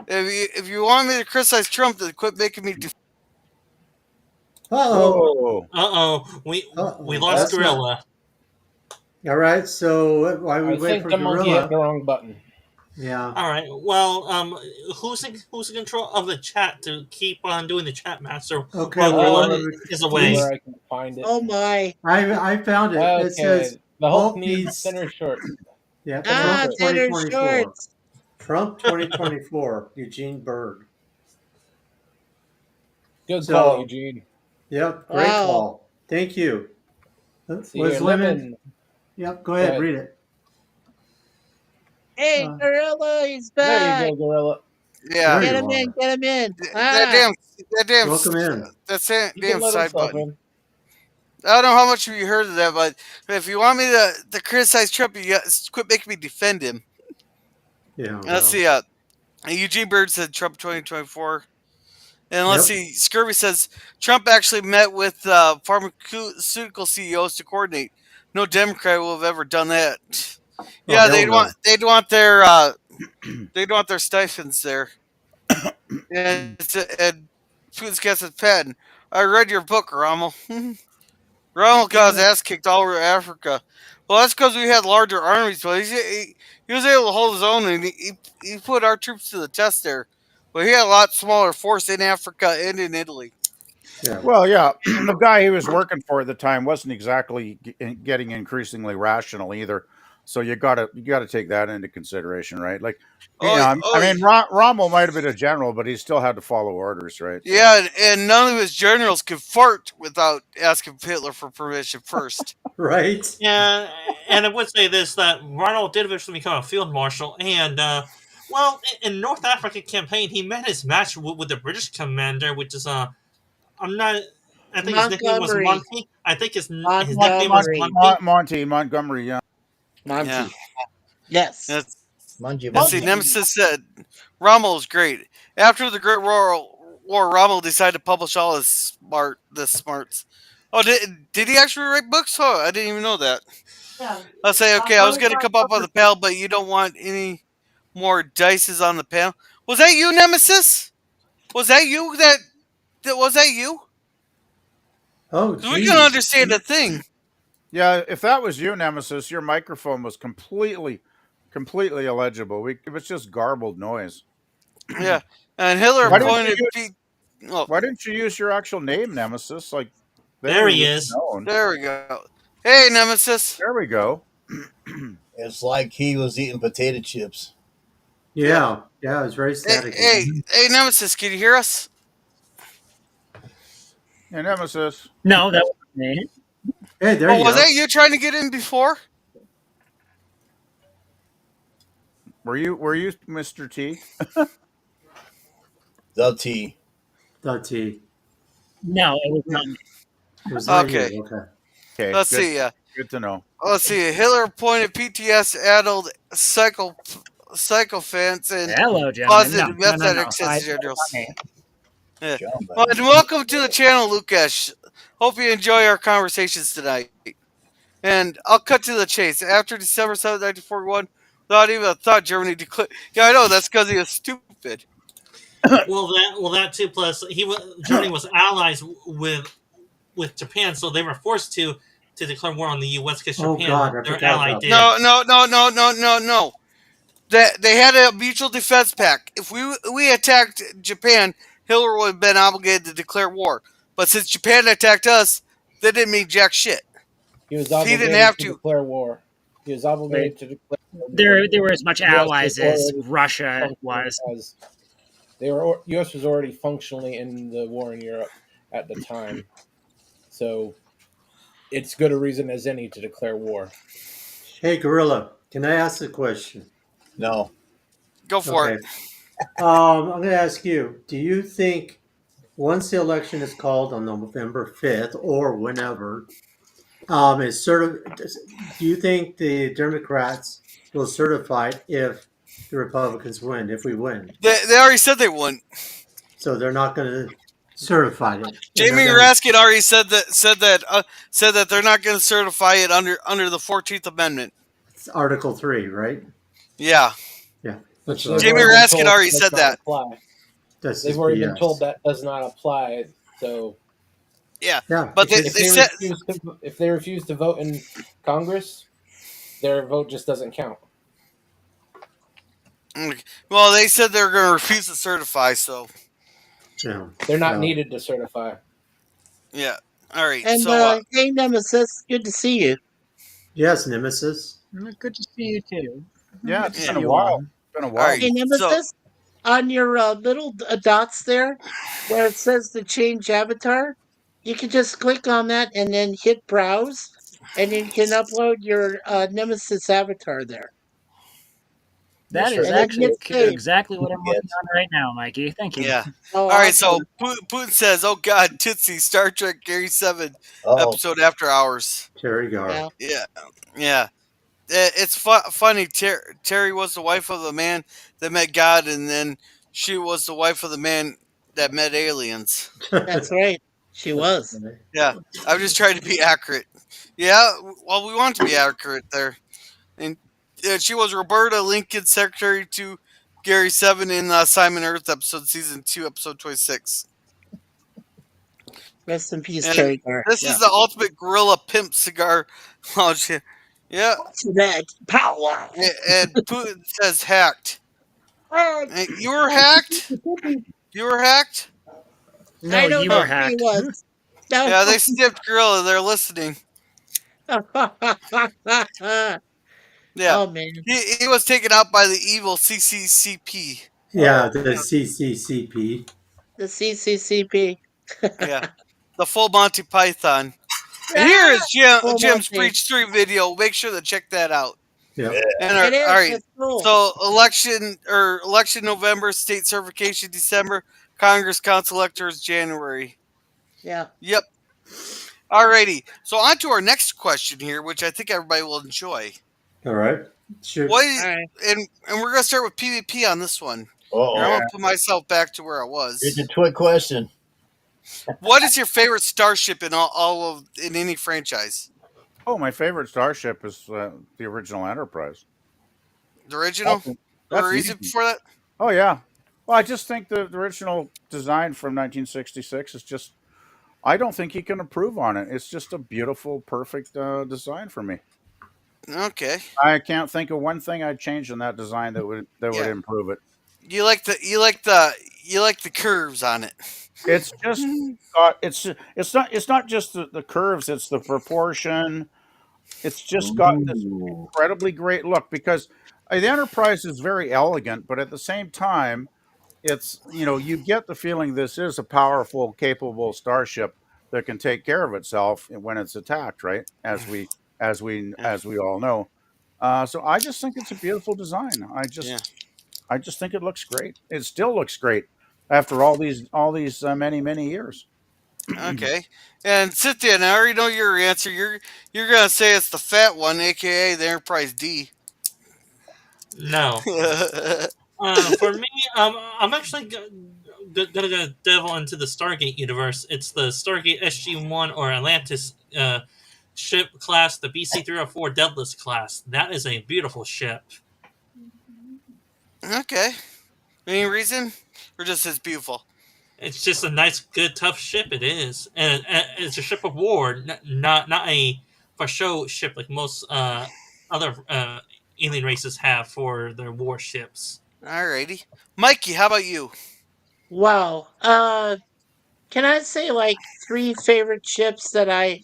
If you want me to criticize Trump, then quit making me. Uh-oh. Whoa. We Uh-oh. lost That's not. Gorilla. All right, so while we I wait think for the monkey hit the Gorilla. wrong button. Yeah. All right. Well, who's in control of the chat to keep on doing the chat master Okay, while well, Gorilla is See away? where I can find it. Oh my. I found it. It says Okay, the Hulk Hulk needs needs, thinner shorts. yeah, Thinner Ah, Trump shorts. thinner 2024. shorts. Trump 2024, Eugene Berg. Good call, So, Eugene. yep, great Wow. call. Thank you. See here, Was Lemon? Lemon. Yep, go Go ahead, ahead. read it. Hey, Uh, Gorilla, he's There you back. go, Gorilla. Yeah, there Get you him in, are. get him in. that Ah, damn, that damn, Welcome in. that He damn can let side himself button. in. I don't know how much of you heard of that, but if you want me to criticize Trump, you got quit making me defend him. Yeah, Let's well. see. Eugene Bird said Trump 2024. And let's Yep. see. Scurvy says Trump actually met with pharmaceutical CEOs to coordinate. No Democrat will have ever done that. Oh, Yeah, hell no. they'd want their stipends there. And Putin's got his pen. I read your book, Rommel. Rommel got his ass kicked all over Africa. Well, that's because we had larger armies, but he was able to hold his own, and he put our troops to the test there. But he had a lot smaller force in Africa and in Italy. Yeah. Well, yeah, the guy he was working for at the time wasn't exactly getting increasingly rational either. So you gotta take that into consideration, right? Like, Oh, I mean, Rommel might have been a general, but he still had to follow orders, right? So, yeah, and none of his generals could fart without asking Hitler for permission first. Right? Yeah, and I would say this that Ronald did eventually become a field marshal, and well, in North Africa campaign, he met his match with the British commander, which is I'm not. I think his nickname was Montgomery. Monty. I think his nickname was Montgomery. Monty. Montgomery, yeah. Monty. Yeah, Yes. that's Mungie, let's see. Mungie. Nemesis said Rommel is great. After the Great War, Rommel decided to publish all his smarts. Oh, did he actually write books? Oh, I didn't even know that. I'll say, okay, I was going to come up on the panel, but you don't want any more dices on the panel. Was that you, Nemesis? Was that you? Was that you? Oh, 'Cause we can geez. understand a thing. Yeah, if that was you, Nemesis, your microphone was completely illegible. It was just garbled noise. Yeah, and Hitler Why didn't you appointed use, Pete. Oh, why didn't you use your actual name, Nemesis? Like, then There we he would have is. known. there we go. Hey, Nemesis. There we go. It's like he was eating potato chips. Yeah. Yeah, it was very Hey, staticky. hey, Nemesis. Can you hear us? Yeah, Nemesis. No, that wasn't me. Hey, there Oh, you was go. that you trying to get in before? Were you Mr. T? The T. The T. No, it was not me. It was not Okay. you. Okay. Okay, Let's good. see. Good to know. Let's see. Hitler appointed PTS-addled sycophants and Hello, gentlemen. positive No, meth no, no, no. addicts as generals. Me. Yeah. John Well, might and be. welcome to the channel, Lucas. Hope you enjoy our conversations tonight. And I'll cut to the chase. After December 7th, 1941, without even a thought, Germany declared. Yeah, I know that's because he was stupid. Well, that too. Plus, Germany was allies with Japan, so they were forced to declare war on the U.S. because Oh Japan, God, I their forgot ally, about did. that. No. They had a mutual defense pact. If we attacked Japan, Hitler would have been obligated to declare war. But since Japan attacked us, that didn't mean jack shit. He was He didn't obligated have to to. declare war. He was Right. obligated to declare war because They were as much U.S. was allies as already Russia functioning was. as U.S. was already functionally in the war in Europe at the time. So it's good a reason as any to declare war. Hey, Gorilla, can I ask a question? No. Go for it. Okay. I'm going to ask you. Do you think once the election is called on November 5th or whenever, is do you think the Democrats will certify it if the Republicans win? If we win, They already said they wouldn't. so they're not going to certify it, and they're Jamie going to. Raskin already said that they're not going to certify it under the 14th Amendment. It's Article 3, right? Yeah, Yeah, that's Which what I they've Jamie already thought. been Raskin told already does said not that. apply. That's They've just already been told BS. that does not apply. So Yeah, Yeah, but they, if because they they said refuse to vote in Congress, their vote just doesn't count. well they said they're going to refuse to certify. So They're not well, needed to certify. yeah, all right. And So hey, Nemesis, good to see you. yes, Nemesis. Good to see you too. Yeah, Good it's to yeah, see been a you while. all. It's been a all while. right. Hey, So Nemesis, on your little dots there, where it says to change avatar, you can just click on that and then hit browse, and then you can upload your Nemesis avatar there, That Sure is and then can. actually hit save. exactly what I'm working Yes. on right now, Mikey. Thank you. yeah, Oh, all right. So awesome! Putin says, "Oh God, Tootsie, Star Trek Gary 7 Oh, episode After Hours." Terry Gar. Yeah, Yeah, yeah. It's funny. Terry was the wife of the man that met God, and then she was the wife of the man that met aliens. that's right. She That's was. funny. Yeah, I'm just trying to be accurate. Yeah, well, we want to be accurate there. And she was Roberta Lincoln, secretary to Gary Seven in Simon Earth episode season 2, episode 26. Rest in peace, And Terry Gar. this Yeah. is the ultimate gorilla pimp cigar lounge. Yeah, What's that power? and Putin says hacked. Oh, Hey, you were hacked. You were hacked. No, I don't you know were Huh. if he hacked. was. No. Yeah, they snipped gorilla. They're listening. Yeah, Oh man, he was taken out by the evil CCCP. Yeah, oh, the CCCP. the CCCP. Yeah, the full Monty Python. And here Ah, is full Jim's Monty. Preach 3 video. Make sure to check that out. Yep. And It all is. right. It's cool. So election November, state certification December, Congress council electors January. Yeah. Yep. Alrighty. So on to our next question here, which I think everybody will enjoy. All right. Shoot. What All right. and we're gonna start with PvP on this one. Here, I'm oh. gonna put myself back to where I Here's a was. twit question. What is your favorite starship in any franchise? Oh, my favorite starship is the original Enterprise. The original? That's Or is it easy. before that? Oh yeah. Well, I just think the original design from 1966 is just. I don't think you can improve on it. It's just a beautiful, perfect design for me. Okay. I can't think of one thing I'd change in that design that would Yeah. improve it. You like the curves on it. It's just got it's not just the curves. It's the proportion. It's just got this Ooh. incredibly great look because the Enterprise is very elegant, but at the same time, it's you get the feeling this is a powerful, capable starship that can take care of itself when it's attacked, right? As we all know. So I just think it's a beautiful design. Yeah. I just think it looks great. It still looks great after all these many years. Okay. And Cynthia, and I already know your answer. You're gonna say it's the fat one, aka the Enterprise D. No. For me, I'm actually gonna delve into the Stargate universe, it's the Stargate SG-1 or Atlantis ship class, the BC-304 Deadless class. That is a beautiful ship. Okay. Any reason? Or just it's beautiful? It's just a nice, good, tough ship. It is, and it's a ship of war, not a for show ship like most other alien races have for their warships. Alrighty. Mikey, how about you? Wow. Can I say like three favorite ships that I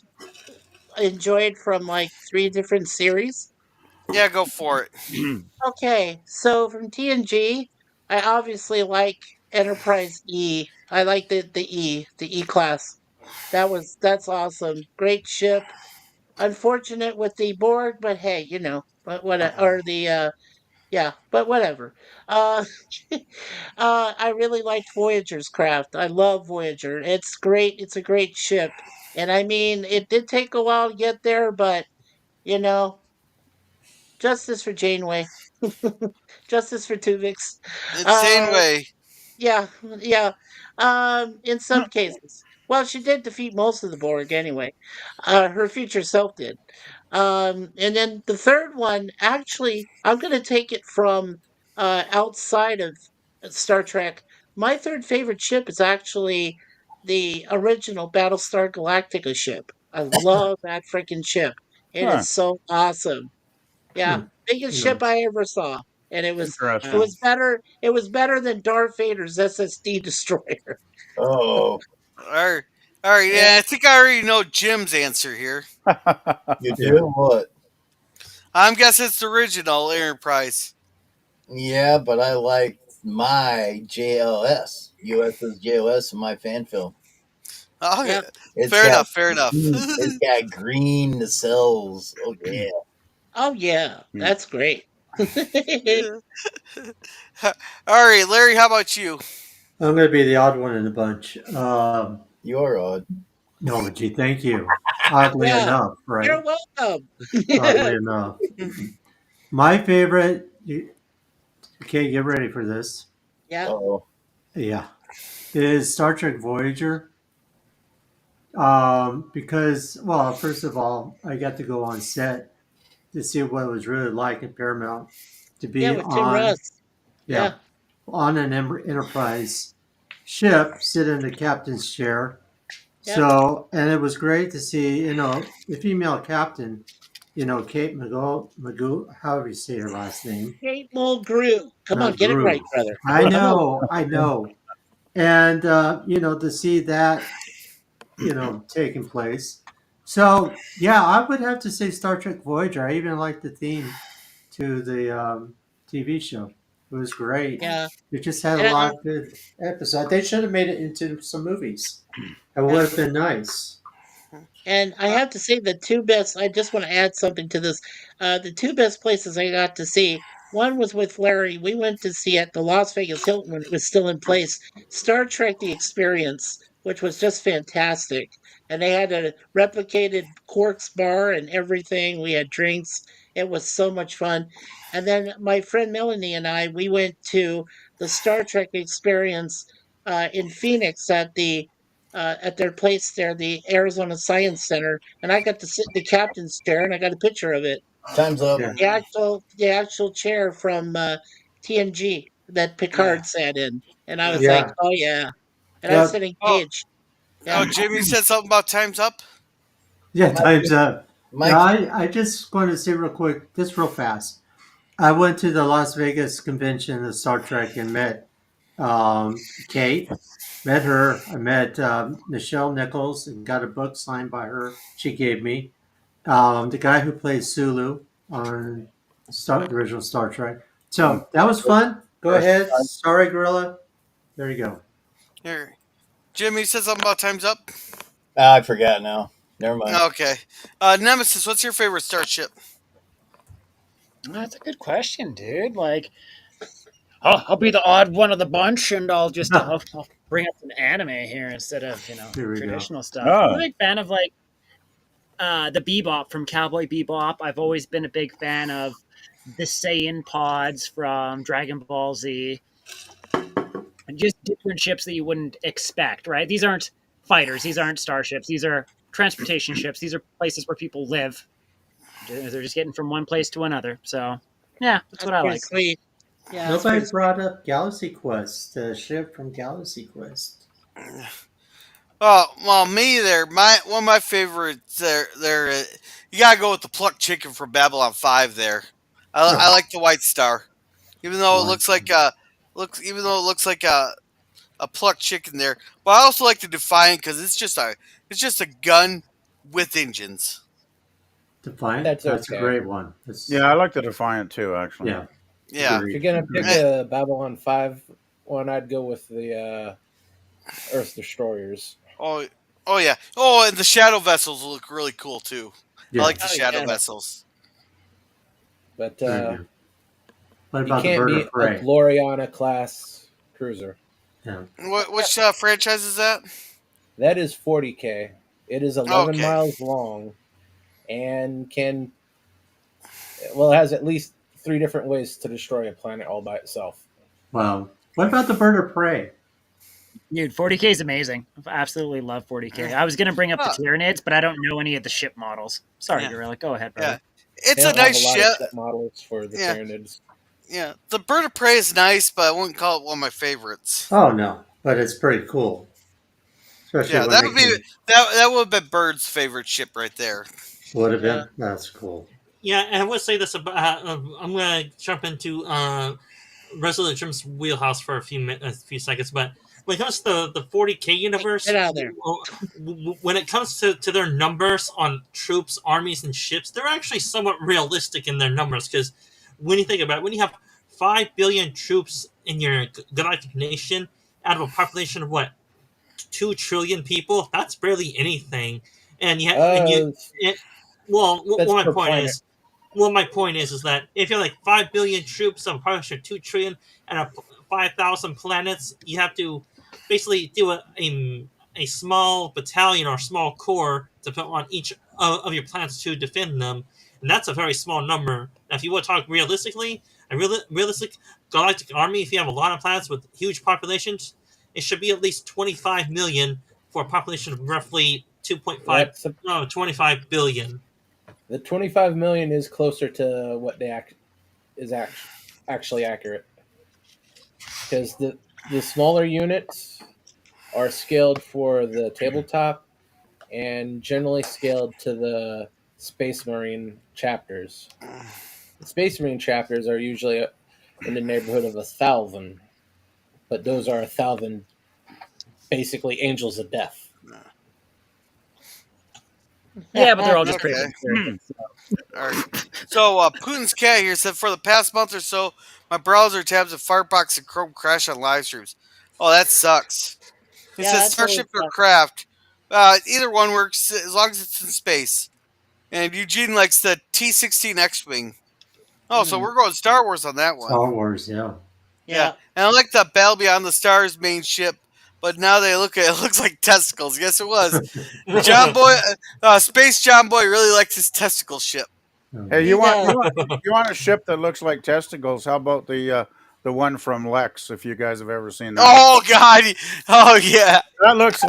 enjoyed from like three different series? Yeah, go for it. Okay, so from TNG, I obviously like Enterprise E. I like the E class. That's awesome. Great ship. Unfortunate with the Borg, but hey, but what or the yeah, but whatever. Uh I really liked Voyager's craft. I love Voyager. It's great. It's a great ship. And I mean, it did take a while to get there, but you know, justice for Janeway. Justice for Tuvix. Insane Uh, way. yeah, yeah. In some cases. Well, she did defeat most of the Borg anyway. Her future self did. And then the third one, actually, I'm going to take it from outside of Star Trek. My third favorite ship is actually the original Battlestar Galactica ship. I love that freaking ship. It Huh. is so awesome. Yeah, Hmm. biggest ship Nice. I ever saw, and it Interesting. was better. It was better than Darth Vader's SSD destroyer. Oh, Alright. Alright, Yeah, yeah, I think I already know Jim's answer here. you Yeah. do what? I'm guessing it's the original Enterprise. Yeah, but I like my JLS. US's JLS in my fan film. Oh, yeah. yeah, It's Fair got enough, fair enough. it's got green nacelles. Oh yeah. oh yeah, Hmm. that's great. Alright, Larry, how about you? I'm going to be the odd one in the bunch. You're odd. No, gee, thank you. Oddly Yeah, enough, you're right? welcome. Oddly enough. My favorite, okay, get ready for this. Yeah, Oh, Yeah. Is Star Trek Voyager. Because, well, first of all, I got to go on set to see what it was really like at Paramount to yeah, be with Tim on, Russ. yeah, Yeah, on an Enterprise ship, sit in the captain's chair. yeah. So, and it was great to see, the female captain, Kate Magoo, however you say her last name, Kate Mulgrew. Come on, get it right, Magoo. brother. I know. And, to see that, taking place. So, yeah, I would have to say Star Trek Voyager. I even like the theme to the TV show. It was great. Yeah, It just had a and lot of good episodes. They should have made it into some movies. It would yeah. have been nice. And I Uh, have to say the two best, I just want to add something to this. The two best places I got to see, one was with Larry. We went to see at the Las Vegas Hilton when it was still in place, Star Trek The Experience, which was just fantastic. And they had a replicated Quarks bar and everything. We had drinks. It was so much fun. And then my friend Melanie and I, we went to the Star Trek Experience in Phoenix at their place there, the Arizona Science Center, and I got to sit in the captain's chair, and I got a picture of it. time's up. Yeah. The actual chair from TNG that yeah. Picard sat in, and I was Uh, like, Yeah. oh yeah, and I was Yep. sitting oh, cage. oh, Yeah, Jim, you said something about time's up? Yeah, time's Mikey, up. Yeah, Mikey. I just want to say real quick, just real fast. I went to the Las Vegas convention of Star Trek and met Kate. Met her. I met Nichelle Nichols and got a book signed by her. She gave me the guy who plays Sulu on the original Star Trek. Um, So that was fun. Go first ahead. time. Sorry, Gorilla. There you go. Here. Jim, you said something about time's up? I forgot now. Never mind. Okay. Nemesis, what's your favorite starship? That's a good question, dude. Like, I'll be the odd one of the bunch, and I'll bring up some anime here instead of Here we go. traditional stuff. I'm a Oh, big fan of like the Bebop from Cowboy Bebop. I've always been a big fan of the Saiyan pods from Dragon Ball Z, just different ships that you wouldn't expect, right? These aren't fighters, these aren't starships, these are transportation ships. These are places where people live. They're just getting from one place to another. So, yeah, that's That's what I pretty like. sweet. Yeah, that's Nobody pretty sweet. brought up Galaxy Quest, the ship from Galaxy Quest. Well, me there. My one of my favorites there. You gotta go with the plucked chicken from Babylon 5. There, I like the White Star, even though it One. looks like even though it looks like a plucked chicken there. But I also like the Defiant because it's just a gun with engines. Defiant. That's That's a okay. great one. That's, Yeah, I like the Defiant too. Actually, yeah. Yeah. If you're gonna pick Eh, a Babylon 5 one, I'd go with the Earth Destroyers. oh, oh yeah. Oh, and the Shadow Vessels look really cool too. I Yeah. like the Oh Shadow yeah. Vessels. But Very good. What you about the can't Bird beat of a Prey? Gloriana class cruiser. Yeah. Which franchise is that? That is 40K. It is 11 Okay. miles long and it has at least 3 different ways to destroy a planet all by itself. Wow. What about the Bird of Prey? Dude, 40K is amazing. I absolutely love 40K. I was going to bring up the Oh, Tyranids, but I don't know any of the ship models. Sorry, yeah. Gorilla. Go ahead, Yeah. brother. They It's a don't have nice a lot of ship. set models for the Yeah. Tyranids. Yeah. The Bird of Prey is nice, but I wouldn't call it one of my favorites. Oh no, but it's pretty cool, especially Yeah, when that they would be can. that would have been Bird's favorite ship right there. Would have Yeah, been. That's cool. yeah. And I would say this about. I'm gonna jump into Resident Trim's wheelhouse for a few seconds, but when it comes to the 40K Get universe, out of there. when it comes to their numbers on troops, armies, and ships, they're actually somewhat realistic in their numbers because when you think about it, when you have 5 billion troops in your galactic nation out of a population of what 2 trillion people, that's barely anything. And Uh, it, well, that's my per point planet. is, my point is that if you're like 5 billion troops on a population of 2 trillion and 5,000 planets, you have to basically do a small battalion or small corps to put on each of your planets to defend them, and that's a very small number. Now, if you want to talk realistically, a realistic galactic army, if you have a lot of planets with huge populations, it should be at least 25 million for a population of roughly 2.5, That's a, no, 25 billion. the 25 million is closer to what is actually accurate because the smaller units are scaled for the tabletop and generally scaled to the Space Marine chapters. The Space Marine chapters are usually in the neighborhood of 1,000, but those are 1,000 basically angels of death. Yeah, but they're all just Okay. pretty. All right. So Putin's cat here said for the past month or so, my browser tabs of Firefox and Chrome crash on live streams. Oh, that sucks. He Yeah, says that's always Starship or tough. Craft. Either one works as long as it's in space. And Eugene likes the T-16 X-wing. Oh, so we're going Star Wars on that one. Star Wars, yeah. Yeah, Yeah. and I like the Battle Beyond the Stars main ship, but now they look at it looks like testicles. Yes, it was. John Boy, Space John Boy really likes his testicle ship. Hey, He does. you want a ship that looks like testicles? How about the one from Lex? If you guys have ever seen that, Oh God! Oh yeah! that looks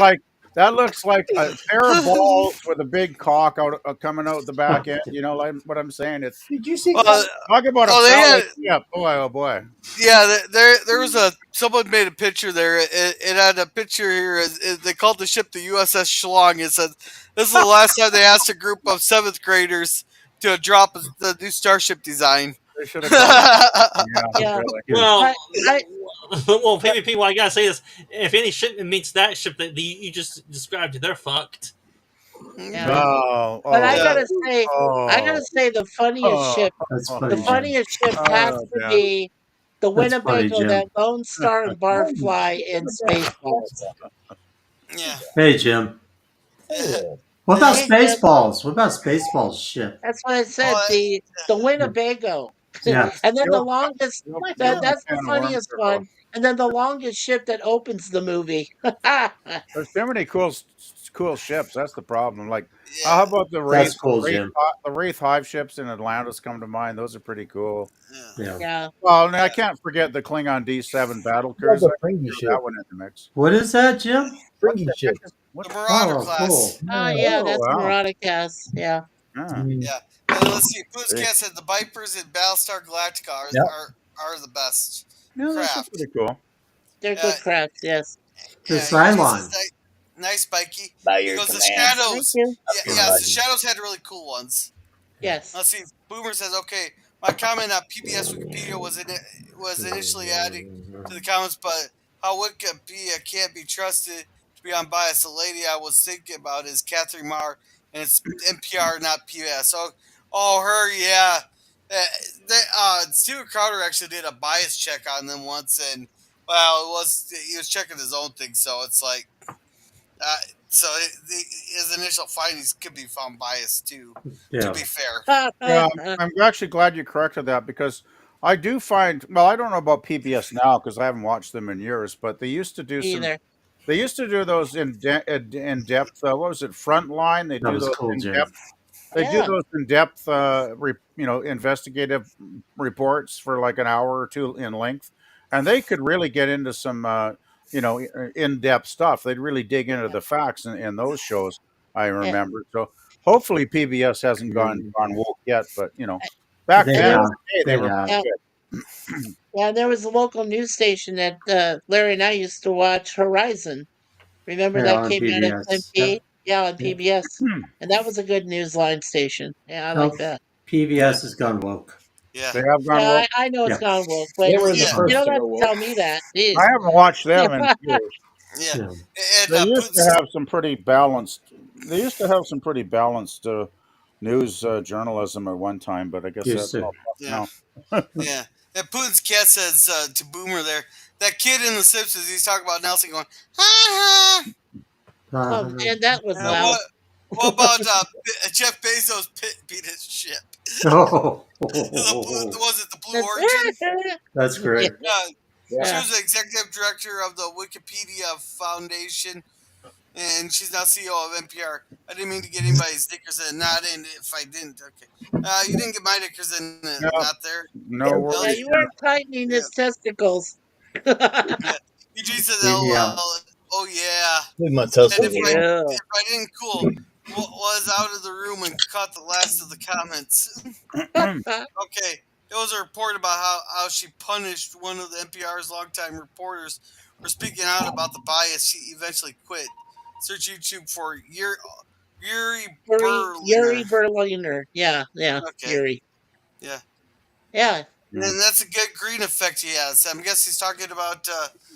like a pair of balls with a big cock out coming out the back end. You know, like what I'm saying. It's Did you see? Well, talk about a oh, they had phallic ship. Boy, oh boy. yeah. There was someone made a picture there. It had a picture here. They called the ship the USS Schlong. It said this is the last time they asked a group of 7th graders to drop the new starship design. They should have called it. Yeah, Yeah. really. Well, I well, PvP. What I gotta say is, if any ship meets that ship that you just described, they're fucked. yeah. Oh, But I Yeah. gotta say, oh, the funniest oh, ship, That's oh, funny, the Jim. funniest ship has oh, to yeah. be the That's funny, Winnebago Jim. that Lone Star and Barfly in Spaceballs. Yeah. Hey, Jim. Oh, What about Hey, Jim, Spaceballs? What about Spaceballs ship? that's what I said. Oh, The Winnebago, Yeah. and then the You'll, longest. you'll That's the can of worms funniest there, one. And then the longest ship that opens the movie. There's too many cool cool ships. That's the problem. Like, how Yeah, about the That's cool, Jim. Wraith Hive ships in Atlantis come to mind? Those are pretty cool. yeah, Yeah. Yeah. Well, and I yeah. can't forget the Klingon D7 battle Love cruiser. the I could Fringy throw that ship. one in the mix. What is that, Jim? What Fringy the heck ship. is what? The Marauder Oh, class. cool. Oh, Yeah. yeah, Oh that's wow! Marauder cast. Yeah. Yeah. Mm. Yeah, and let's see. Boots See. Cat said the Vipers in Battlestar Galactica Yep. are the best Yeah, those are craft. pretty cool. They're Uh, good crafts. Yes. The yeah, Eugene says Cylon. nice, Mikey. By He your goes the command. Thank Shadows. you. Yeah, Right. yes, the Shadows had really cool ones. Yes. Let's see. Boomer says, okay, my comment on PBS Wikipedia was initially adding to the comments, but how Wikipedia can't be trusted to be unbiased. The lady I was thinking about is Catherine Marr, and it's NPR, not PBS. So, oh, her, yeah. Steven Crowder actually did a bias check on them once, and well, he was checking his own thing, so it's like, uh, his initial findings could be found biased too. To Yeah. be fair, Yeah, I'm actually glad you corrected that because I do find, well, I don't know about PBS now because I haven't watched them in years, but they used to do some. Either. They used to do those in depth. What was it? Frontline. They That do was those cool, in depth. Jim. They do Yeah. those in depth, investigative reports for like an hour or two in length, and they could really get into some, in depth stuff. They'd really dig into Yeah. the facts in those shows. I Yeah. remember. So hopefully PBS hasn't Mm, gone woke yet, but back They And then there in have. was the day they They were have. yeah, pretty yeah, there was a local news station that Larry and I used to watch, Horizon. Remember Yeah, that on came out at PBS. 10p? Yep. Yeah, on Yep. PBS. good. And that was a good news line station. Yeah, I like No, that. yeah, PBS has gone woke. yeah, They have gone Yeah, woke. I know it's Yeah. gone woke, but They were the yeah, you first don't to have go to woke. tell me that. I Jeez. haven't watched them in years. yeah. Yeah. And They used to Putin's have some pretty balanced. They used to have some pretty balanced news journalism at one time, but I guess Used that's to. all yeah, fucked now. yeah. And Putin's cat says to Boomer there, that kid in The Simpsons, he's talking about Nelson going, ha ha. Oh man, that was And loud. what about Jeff Bezos beat his ship? Oh, Was it the Blue Origin? that's Yeah, great. She yeah, was the executive director of the Wikipedia Foundation, and she's now CEO of NPR. I didn't mean to get anybody's stickers in. Not in if I didn't. Okay. You didn't get my stickers in. No, Not there. no yeah. worries. You weren't tightening Yeah. his testicles. Yeah. Eugene says, Leave me "LOL." out. Oh yeah. Leave my And testicles alone. Yeah. if I didn't cool, was out of the room and caught the last of the comments. Okay. There was a report about how she punished one of the NPR's longtime reporters for speaking out about the bias. She eventually quit. Search YouTube for Yuri Yuri Berliner. Berliner. Yeah, yeah, Okay. Yuri. Yeah. Yeah, And that's a good green effect he has. I'm guessing he's talking about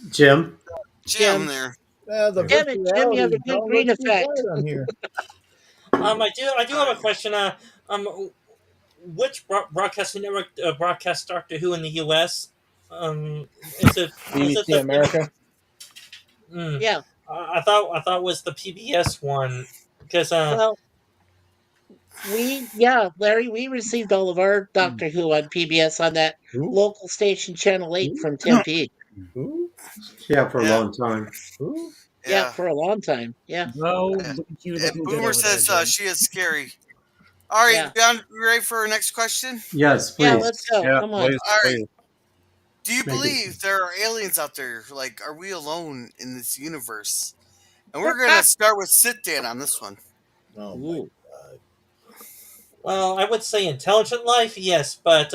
Jim? Jim Jim. there. The Damn it, virtual Jim, you have reality a is good all green looks too effect. bright on here. I do All have a right. question. Which broadcasting network broadcasts Doctor Who in the U.S.? Is it BBC the America. mm, Yeah. I thought it was the PBS one because Well, Larry, we received all of our Doctor Who on PBS on that Who? local station, Channel 8 Who? from Tempe. Who? Yeah, for a Yeah. long time. Who? Yeah, Yeah. for a long time. Yeah, No, Yeah. look at you And looking good Boomer over there, says Jim. she is scary. All right, yeah, we ready for our next question? Yes, yeah. please. Let's go. Yeah, Come on. please, All right. please. Do you Make it. believe there are aliens out there? Like, are we alone in this universe? And we're gonna start with Sit Dan on this one. Oh my Ooh. god. well, I would say intelligent life, yes, but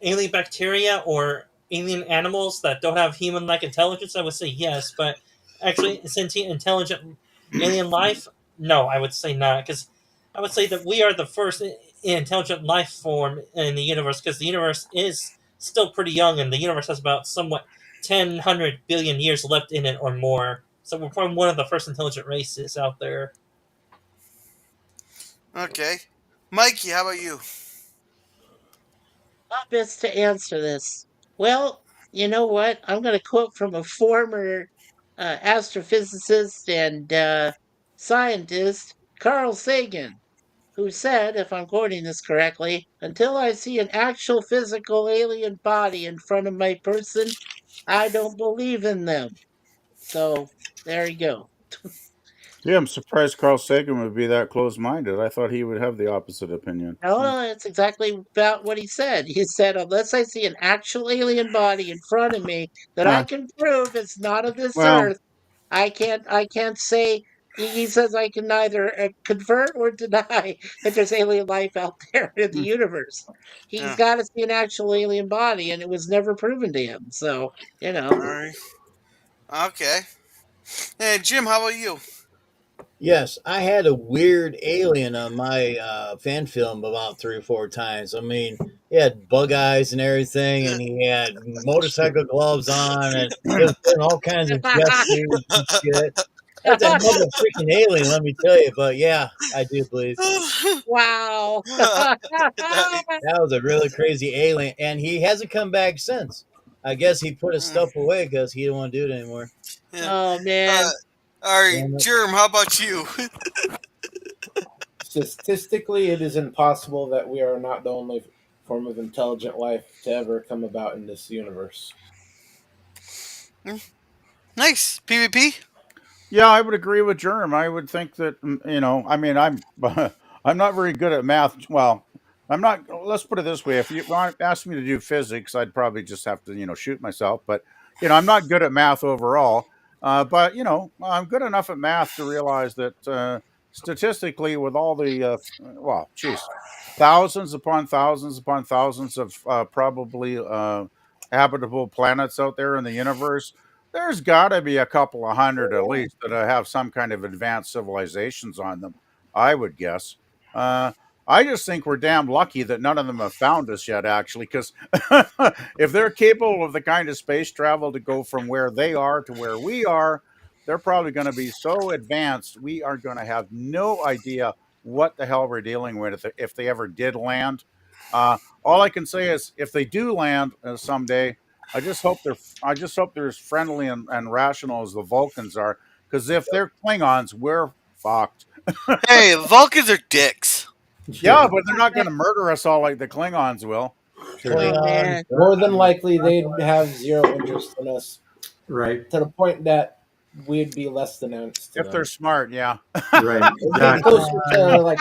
alien bacteria or alien animals that don't have human-like intelligence, I would say yes. But actually, sentient, intelligent alien life, no, I would say not, because I would say that we are the first intelligent life form in the universe, because the universe is still pretty young, and the universe has about somewhat 1,000 billion years left in it or more. So we're probably one of the first intelligent races out there. Okay, Mikey, how about you? How best to answer this? Well, you know what? I'm going to quote from a former astrophysicist and scientist, Carl Sagan, who said, if I'm quoting this correctly, until I see an actual physical alien body in front of my person, I don't believe in them. So there you go. Yeah, I'm surprised Carl Sagan would be that close-minded. I thought he would have the opposite opinion. No, it's exactly about what he said. He said, unless I see an actual alien body in front of me that I Uh, can prove it's not of this well, earth, I can't say. He says I can neither convert or deny that there's alien life out there in the hmm, universe. He's Yeah. got to see an actual alien body, and it was never proven to him. So, All right. Okay. And Jim, how about you? Yes, I had a weird alien on my fan film about 3 or 4 times. I mean, he had bug eyes and everything, and he had motorcycle gloves on, and it was doing all kinds of gestures and shit. That's a hell of a freaking alien, let me tell you. But yeah, I do believe wow. that was a really crazy alien, and he hasn't come back since. I guess he put his stuff away because he didn't want to do it anymore. Yeah. Oh Uh, man. all right, Damn it. Germ, how about you? Statistically, it is impossible that we are not the only form of intelligent life to ever come about in this universe. Nice. PvP? yeah, I would agree with Germ. I would think that I mean, I'm I'm not very good at math. Well, I'm not. Let's put it this way: if you asked me to do physics, I'd probably just have to shoot myself. But I'm not good at math overall. But I'm good enough at math to realize that statistically, with all the well, geez, thousands upon thousands of probably habitable planets out there in the universe, there's got to be a couple of hundred at least that have some kind of advanced civilizations on them, I would guess. Uh, I just think we're damn lucky that none of them have found us yet, actually, because if they're capable of the kind of space travel to go from where they are to where we are, they're probably going to be so advanced, we are going to have no idea what the hell we're dealing with if they ever did land. All I can say is if they do land someday, I just hope they're I just hope they're as friendly and rational as the Vulcans are. Because if they're Klingons, we're fucked. Hey, Vulcans are dicks. Yeah, Yeah, but they're not going to murder us all like the Klingons will. sure. Oh Klingons. man. More than likely, they'd have zero interest in us Right, to the point that we'd be less than ants to If they're them. smart, yeah. right, It'd be exactly. closer to like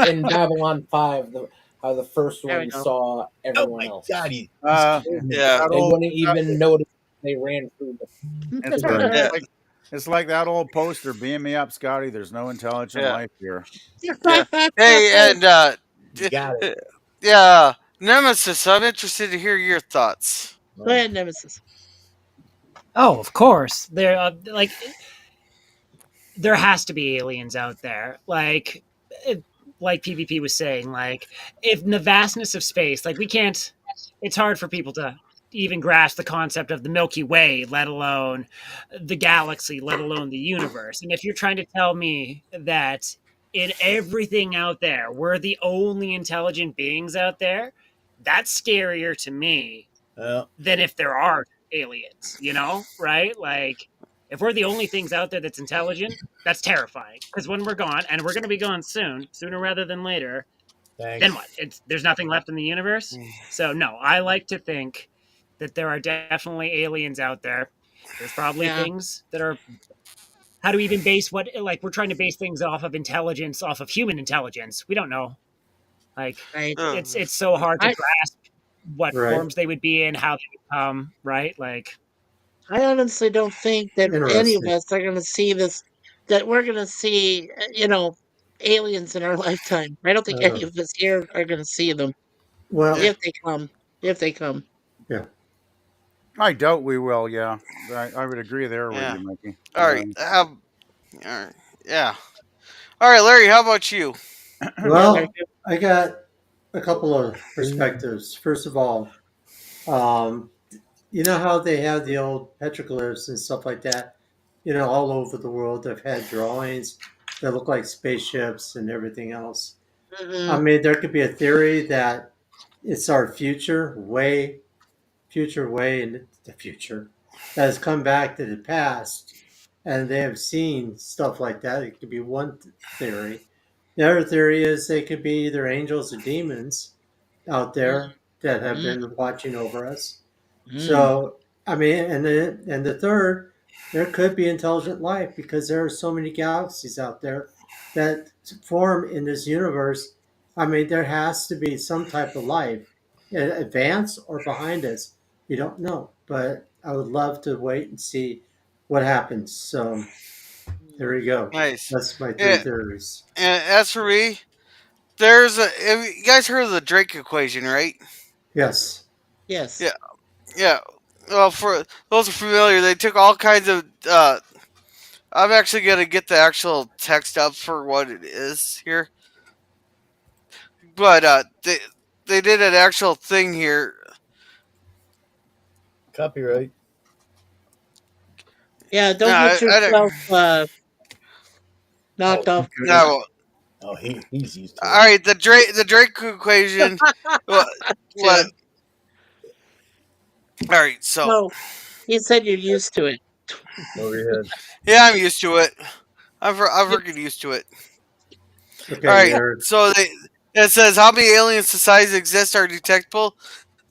in Babylon 5, how the first There we one go. saw Oh everyone my god, else. he's uh, killing me. Yeah. that They old wouldn't even notice they ran through them. it's like Right. it's Yeah. like it's like that old poster, "Beam me up, Scotty. There's no intelligent Yeah. life here." Yeah. Hey, and You got it. yeah, Nemesis, I'm interested to hear your thoughts. Go ahead, Nemesis. Oh, of course. There has to be aliens out there. Like PvP was saying, like if the vastness of space, like we can't. It's hard for people to even grasp the concept of the Milky Way, let alone the galaxy, let alone the universe. And if you're trying to tell me that in everything out there, we're the only intelligent beings out there, that's scarier to me Well, than if there are aliens, right? Like, if we're the only things out there that's intelligent, that's terrifying. Because when we're gone, and we're going to be gone soon, sooner rather than later, then thanks. what? There's nothing left in the universe. So no, I like to think that there are definitely aliens out there. There's probably Yeah. things that are how do we even base what like we're trying to base things off of intelligence, off of human intelligence. We don't know. Like Right. it's so hard to I grasp what Right. forms they would be in, how they become, right? Like I honestly don't think that any of Interesting. us are going to see this. That we're going to see, aliens in our lifetime. I don't think any Uh, of us here are going to see them Yeah. well, if they come. If they come. yeah. I doubt we will. Yeah, I would agree there with Yeah. you, Mikey. All right. All right. Yeah. All right, Larry, how about you? Yeah, Larry. Well, I got a couple of perspectives. First of all, um, you know how they have the old petroglyphs and stuff like that, all over the world. They've had drawings that look like spaceships and everything else. I Hmm. mean, there could be a theory that it's our future way in the future, that has come back to the past, and they have seen stuff like that. It could be one theory. The other theory is they could be either angels or demons out there that have Mm, been watching over us. mm, So, I mean, and the third there could be intelligent life because there are so many galaxies out there that form in this universe. I mean, there has to be some type of life, advance or behind us. You don't know, but I would love to wait and see what happens. So there you go. Nice. That's my three Yeah, theories. and as for me, there's a. Have you guys heard of the Drake equation, right? Yes. Yeah, Yes. yeah. Well, for those who are familiar, they took all kinds of. I'm actually gonna get the actual text up for what it is here, but they did an actual thing here. Copyright. Yeah, No, don't get I don't. yourself Oh, knocked off course. No. oh, he's used to All it. right, the Drake equation. What? What? Jim. All right, so No, he said you're used to it. Over your head. yeah, I'm used to it. I'm freaking used to it. All Okay, right, you're so it says how many alien societies exist are detectable.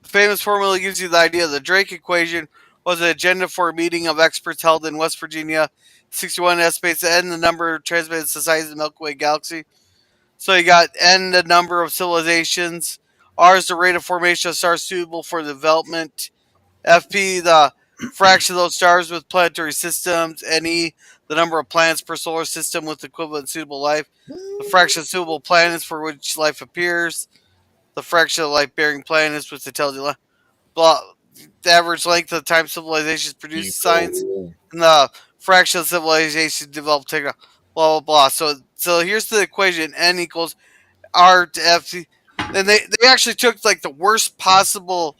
The famous formula gives you the idea. The Drake equation was an agenda for a meeting of experts held in West Virginia. 61 estimates n the number of transmitted societies in the Milky Way galaxy. So you got n the number of civilizations. R is the rate of formation of stars suitable for development. FP the fraction of those stars with planetary systems. NE the number of planets per solar system with equivalent suitable life. The fraction of suitable planets for which life appears. The fraction of life bearing planets with intelligent life. Blah, the average length of the time civilizations produce science, Evil. and the fraction of civilizations develop technology. Blah blah blah. So here's the equation: n equals r to f. And they actually took like the worst possible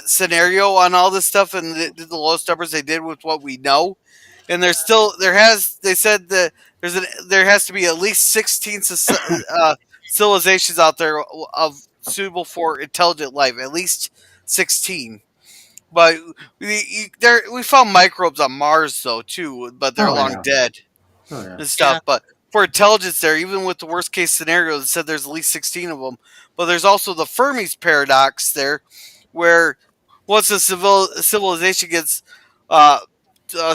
scenario on all this stuff and did the lowest numbers they did with what we know. And there's still they said that there has to be at least 16 civilizations out there of suitable for intelligent life, at least 16. But we found microbes on Mars though too, but they're oh long yeah. dead Oh yeah. and Yeah. stuff. But for intelligence, there, even with the worst case scenario, it said there's at least 16 of them. But there's also the Fermi's paradox there, where once a civilization gets uh,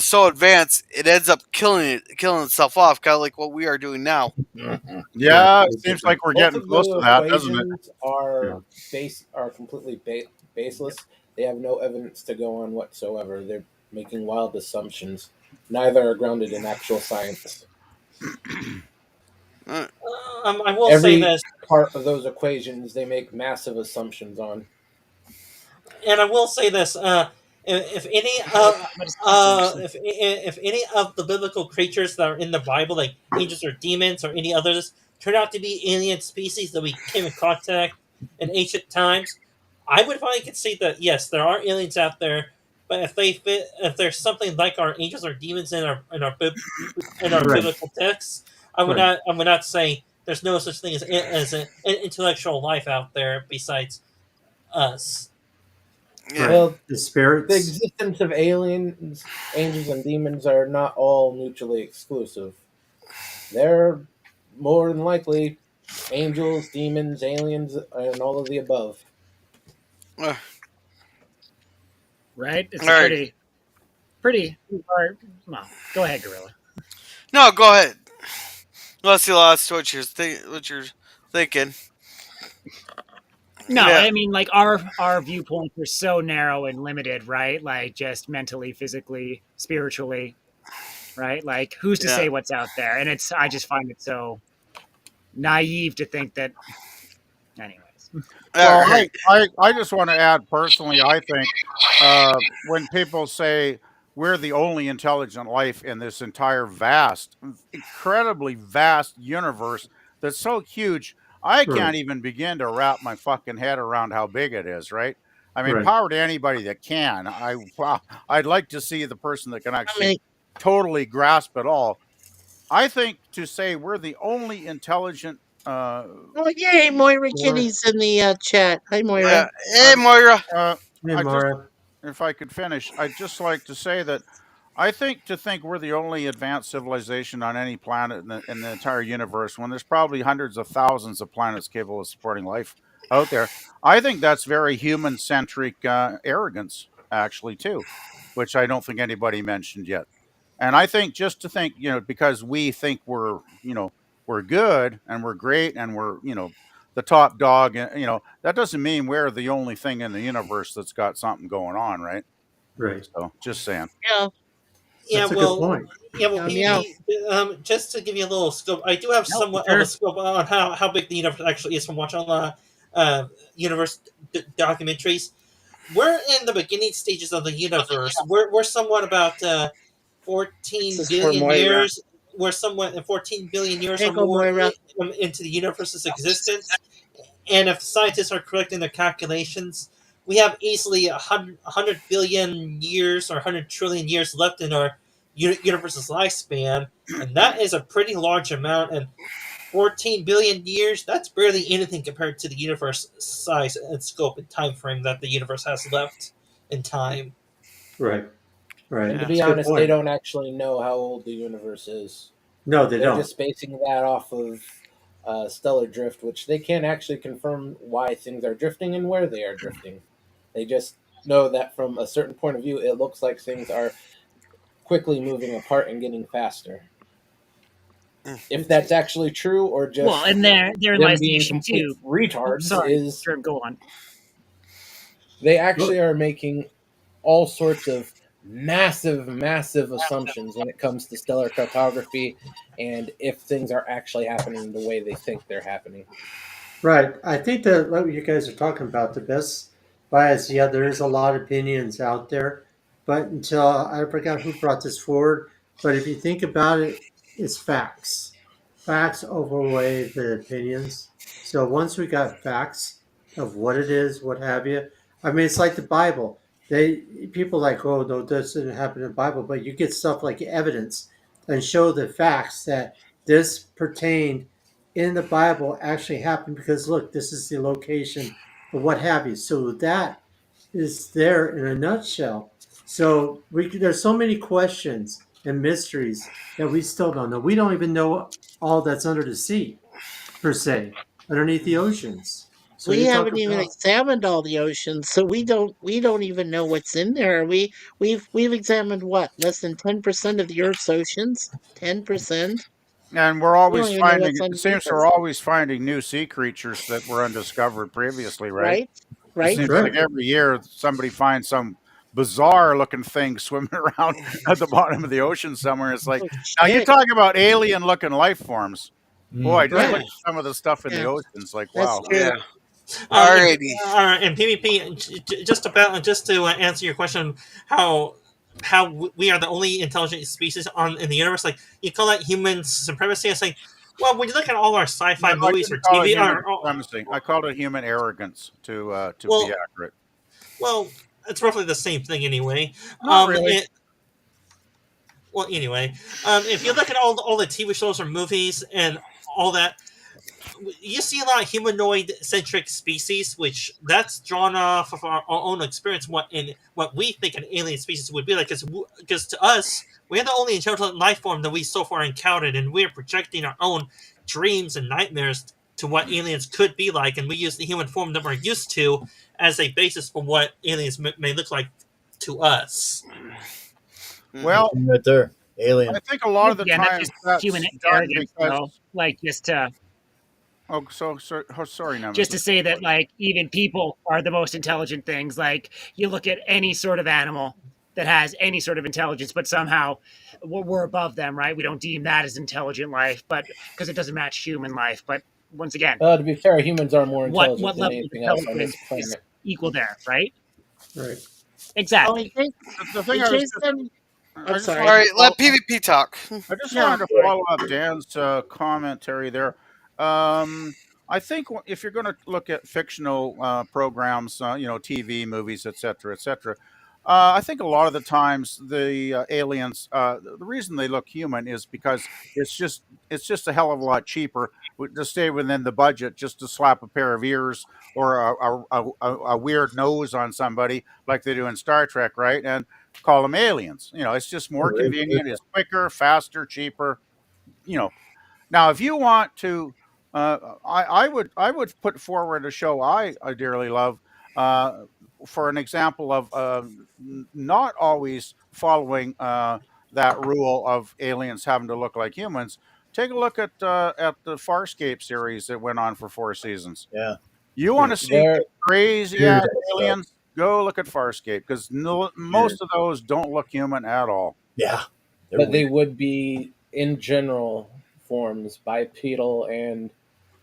so advanced, it ends up killing itself off, kind of like what we are doing now. Yeah, Yeah, it seems basically. like we're Both getting of close the to that, doesn't it? equations Yeah. are completely baseless. They have no evidence to go on whatsoever. They're making wild assumptions. Neither are grounded in actual science. Uh, I will say Every this, part of those equations they make massive assumptions on. and I will say this: if any What is assumption? if any of the biblical creatures that are in the Bible, like angels or demons or any others, turn out to be alien species that we came in contact in ancient times, I would finally concede that yes, there are aliens out there. But if there's something like our angels or demons in our Right. biblical texts, Right. I would not say there's no such thing as an intellectual life out there besides us. yeah, Right. Well, The the spirits. existence of aliens, angels, and demons are not all mutually exclusive. They're more than likely angels, demons, aliens, and all of the above. uh, Right? all It's a right. pretty hard. Well, go ahead, Gorilla. No, go ahead. Let's see, lost what you're thinking. No, Yeah, I mean like our viewpoints are so narrow and limited, right? Like just mentally, physically, spiritually, right? Like who's to yeah. say what's out there? And it's I just find it so naive to think that. Anyways, All Well, right. I just want to add personally, I think when people say we're the only intelligent life in this entire vast, incredibly vast universe that's so huge, I Right. can't even begin to wrap my fucking head around how big it is, right? I mean, Right. power to anybody that can. Wow, I'd like to see the person that can I actually mean, totally grasp it all. I think to say we're the only intelligent uh, oh yay, Moira Or Kitty's in the chat. Hi, Yeah. Moira. Hey, I'm Moira. hey, I just Mara. if I could finish, I'd just like to say that I think to think we're the only advanced civilization on any planet in the entire universe, when there's probably hundreds of thousands of planets capable of supporting life out there, I think that's very human centric arrogance, actually, too. which I don't think anybody mentioned yet. And I think just to think, because we think we're good and we're great and we're, the top dog, and that doesn't mean we're the only thing in the universe that's got something going on, right? Right. So just saying. Yeah, Yeah, That's a good well, point. yeah, well, yeah, meow. PvP. Just to give you a little scope, I do have No, for somewhat of a sure. scope on how big the universe actually is from watching all the universe documentaries. We're in the beginning stages of the universe. We're somewhat about This 14 is for billion Moira. years. We're somewhat 14 billion years Hey, or go more Moira. into the universe's existence. And if scientists are correct in their calculations, we have easily 100 billion years or 100 trillion years left in our universe's lifespan. And that is a pretty large amount. And 14 billion years, that's barely anything compared to the universe size and scope and time frame that the universe has left in time. Right. Right. And to Yeah. be That's a good honest, they point. don't actually know how old the universe is. No, they They're don't. just basing that off of stellar drift, which they can't actually confirm why things are drifting and where they are drifting. They just know that from a certain point of view, it looks like things are quickly moving apart and getting faster. If that's actually true or Well, just and therein them lies the being issue complete too. Oh, retards sorry, is Trim, go on. they Well, actually are making all sorts of massive, massive assumptions when it comes to stellar cartography and if things are actually happening the way they think they're happening. right. I think that what you guys are talking about, the best bias, yeah, there is a lot of opinions out there, but until I forgot who brought this forward, but if you think about it, it's facts. Facts overweigh the opinions. So once we got facts of what it is, what have you, I mean, it's like the Bible. They people like, oh no, this didn't happen in the Bible, but you get stuff like evidence and show the facts that this pertained in the Bible actually happened because look, this is the location of what have you. So that is there in a nutshell. So there's so many questions and mysteries that we still don't know. We don't even know all that's under the sea per se, underneath the oceans. So We you talk haven't even about examined all the oceans, so we don't even know what's in there. We've examined what, less than 10% of the Earth's oceans? 10%? And we're We don't always even know finding, what's it underneath seems we're us. always finding new sea creatures that were undiscovered previously, right? Right? It Right? seems that's like right. every year somebody finds some bizarre looking thing swimming around at the bottom of the ocean somewhere. It's like, Oh now you shit. talk about alien looking life forms. Boy, just Yeah, look Right. at some of the stuff in the yeah, oceans. Like, that's wow. true. Yeah. And, Alrighty. and PvP, just to answer your question, how we are the only intelligent species on in the universe, like you call that human supremacy. I say, well, when you look at all our No, sci-fi I movies or didn't call it TV, human supremacy. I called it human arrogance to be well, accurate. well, it's roughly the same thing anyway. Not really. Anyway, if you look at all the TV shows or movies and all that, you see a lot of humanoid centric species, which that's drawn off of our own experience. What we think an alien species would be like, because to us, we're the only intelligent life form that we so far encountered, and we're projecting our own dreams and nightmares to what aliens could be like, and we use the human form that we're used to as a basis for what aliens may look like to us. Mhm. Well, Right there, I alien. think a lot Once of the again, that's times just human that's done arrogance, because. though. Like Oh, sorry, just Nemesis. to say that like even people are the most intelligent things. Like you look at any sort of animal that has any sort of intelligence, but somehow we're above them, right? We don't deem that as intelligent life, but because it doesn't match human life. But once again, To be fair, humans are more what intelligent than level of anything else on intelligence this is planet. equal there, right? Right. Oh, Exactly. The thing hey, I was just Jason. I'm I just sorry. All wanted to right. follow. Let PvP talk. I just No, wanted to sorry. follow up Dan's commentary there. Um, I think if you're going to look at fictional programs, TV, movies, etc., etc., I think a lot of the times the aliens, the reason they look human is because it's just a hell of a lot cheaper to stay within the budget just to slap a pair of ears or a weird nose on somebody like they do in Star Trek, right? And call them aliens. It's just more convenient. It's quicker, faster, cheaper. You know. Now, if you want to, I would put forward a show I dearly love. for an example of not always following that rule of aliens having to look like humans, take a look at the Farscape series that went on for 4 seasons. Yeah. You want to see They're crazy Dude, ass that's aliens? Go look at Farscape because no, Weird. most of those don't look human at all. Yeah. They're but they weird. would be in general forms bipedal and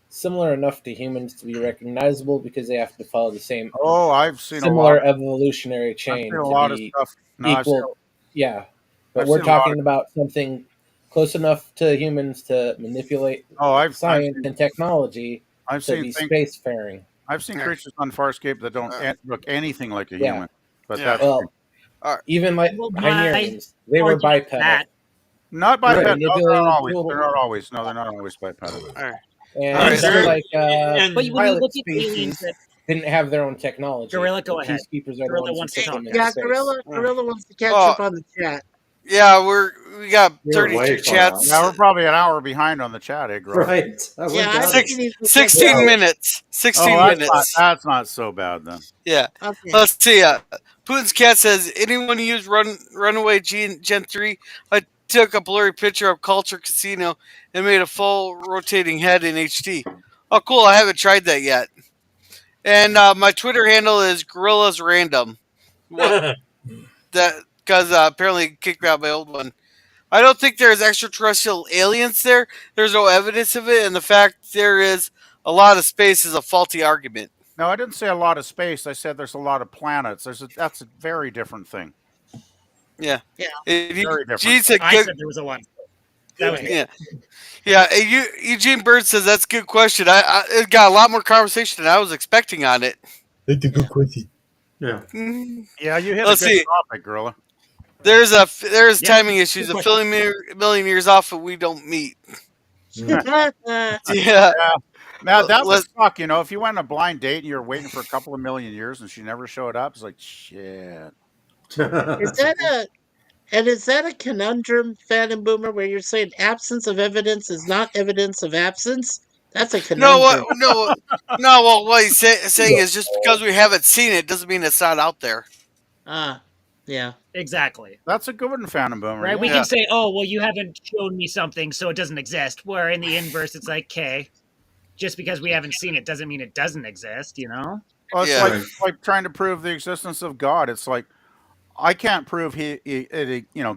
similar enough to humans to be recognizable because they have to follow the same Oh, I've seen a lot. similar evolutionary I've seen chain a to lot of be stuff. No, equal. Yeah, but I've we're seen a lot of. talking about something close enough to humans to manipulate Oh, science and technology I've to seen be things. spacefaring. I've seen Yeah. creatures on Farscape that don't look anything like a Yeah. human. But Yeah. that's Well, All right. even like Well, my Hynerians, they were argument for bipedal. that, not They bipedal. Right. No, they're not manipulated always. They're total, not always. No, they're not always bipedal. All right. and All right. Is just there There, like and but when you pilot look at aliens species that didn't have their own technology. Gorilla, The go ahead. peacekeepers are the Gorilla ones who wants to took Hey, talk them into yeah, next. space. Gorilla wants to catch oh, up on the chat. yeah, we got You're way 32 far chats. Yeah, off. we're probably an hour behind on the chat, eh, Gorilla? Right. I Yeah, wouldn't I doubt think it. he Six, needs to catch 16 up. minutes. Oh, 16 minutes. that's not so bad then. Yeah. Okay. Let's see. Putin's cat says, anyone use Runaway Gen 3? I took a blurry picture of Culture Casino and made a full rotating head in HD. Oh, cool. I haven't tried that yet. And my Twitter handle is Gorillas Random. What that? Because apparently it kicked me out my old one. I don't think there's extraterrestrial aliens there. There's no evidence of it, and the fact there is a lot of space is a faulty argument. No, I didn't say a lot of space. I said there's a lot of planets. That's a very different thing. Yeah. Yeah. Very different. Gene's a I good. said there was a lot. That was me. Yeah. Yeah. Eugene Bird says that's a good question. It got a lot more conversation than I was expecting on it. That's a good question. Yeah. Yeah, you hit Let's a good see. topic, Gorilla. There's Yeah, timing issues. good A question. million years off, and we don't meet. Yeah. Yeah. Yeah. Now that would Let- suck, if you went on a blind date and you were waiting for a couple of million years and she never showed up, it's like shit. Is that a conundrum, Phantom Boomer, where you're saying absence of evidence is not evidence of absence? That's a No, conundrum. no. Well, what he's saying is just because we haven't seen it doesn't mean it's not out there. Ah, yeah. Exactly. That's a good one, Phantom Boomer. Right? We Yeah. can say, oh, well, you haven't shown me something, so it doesn't exist. Where in the inverse, it's like, okay, just because we haven't seen it doesn't mean it doesn't exist, you know? Well, it's Yeah. like trying to prove the existence of God. It's like I can't prove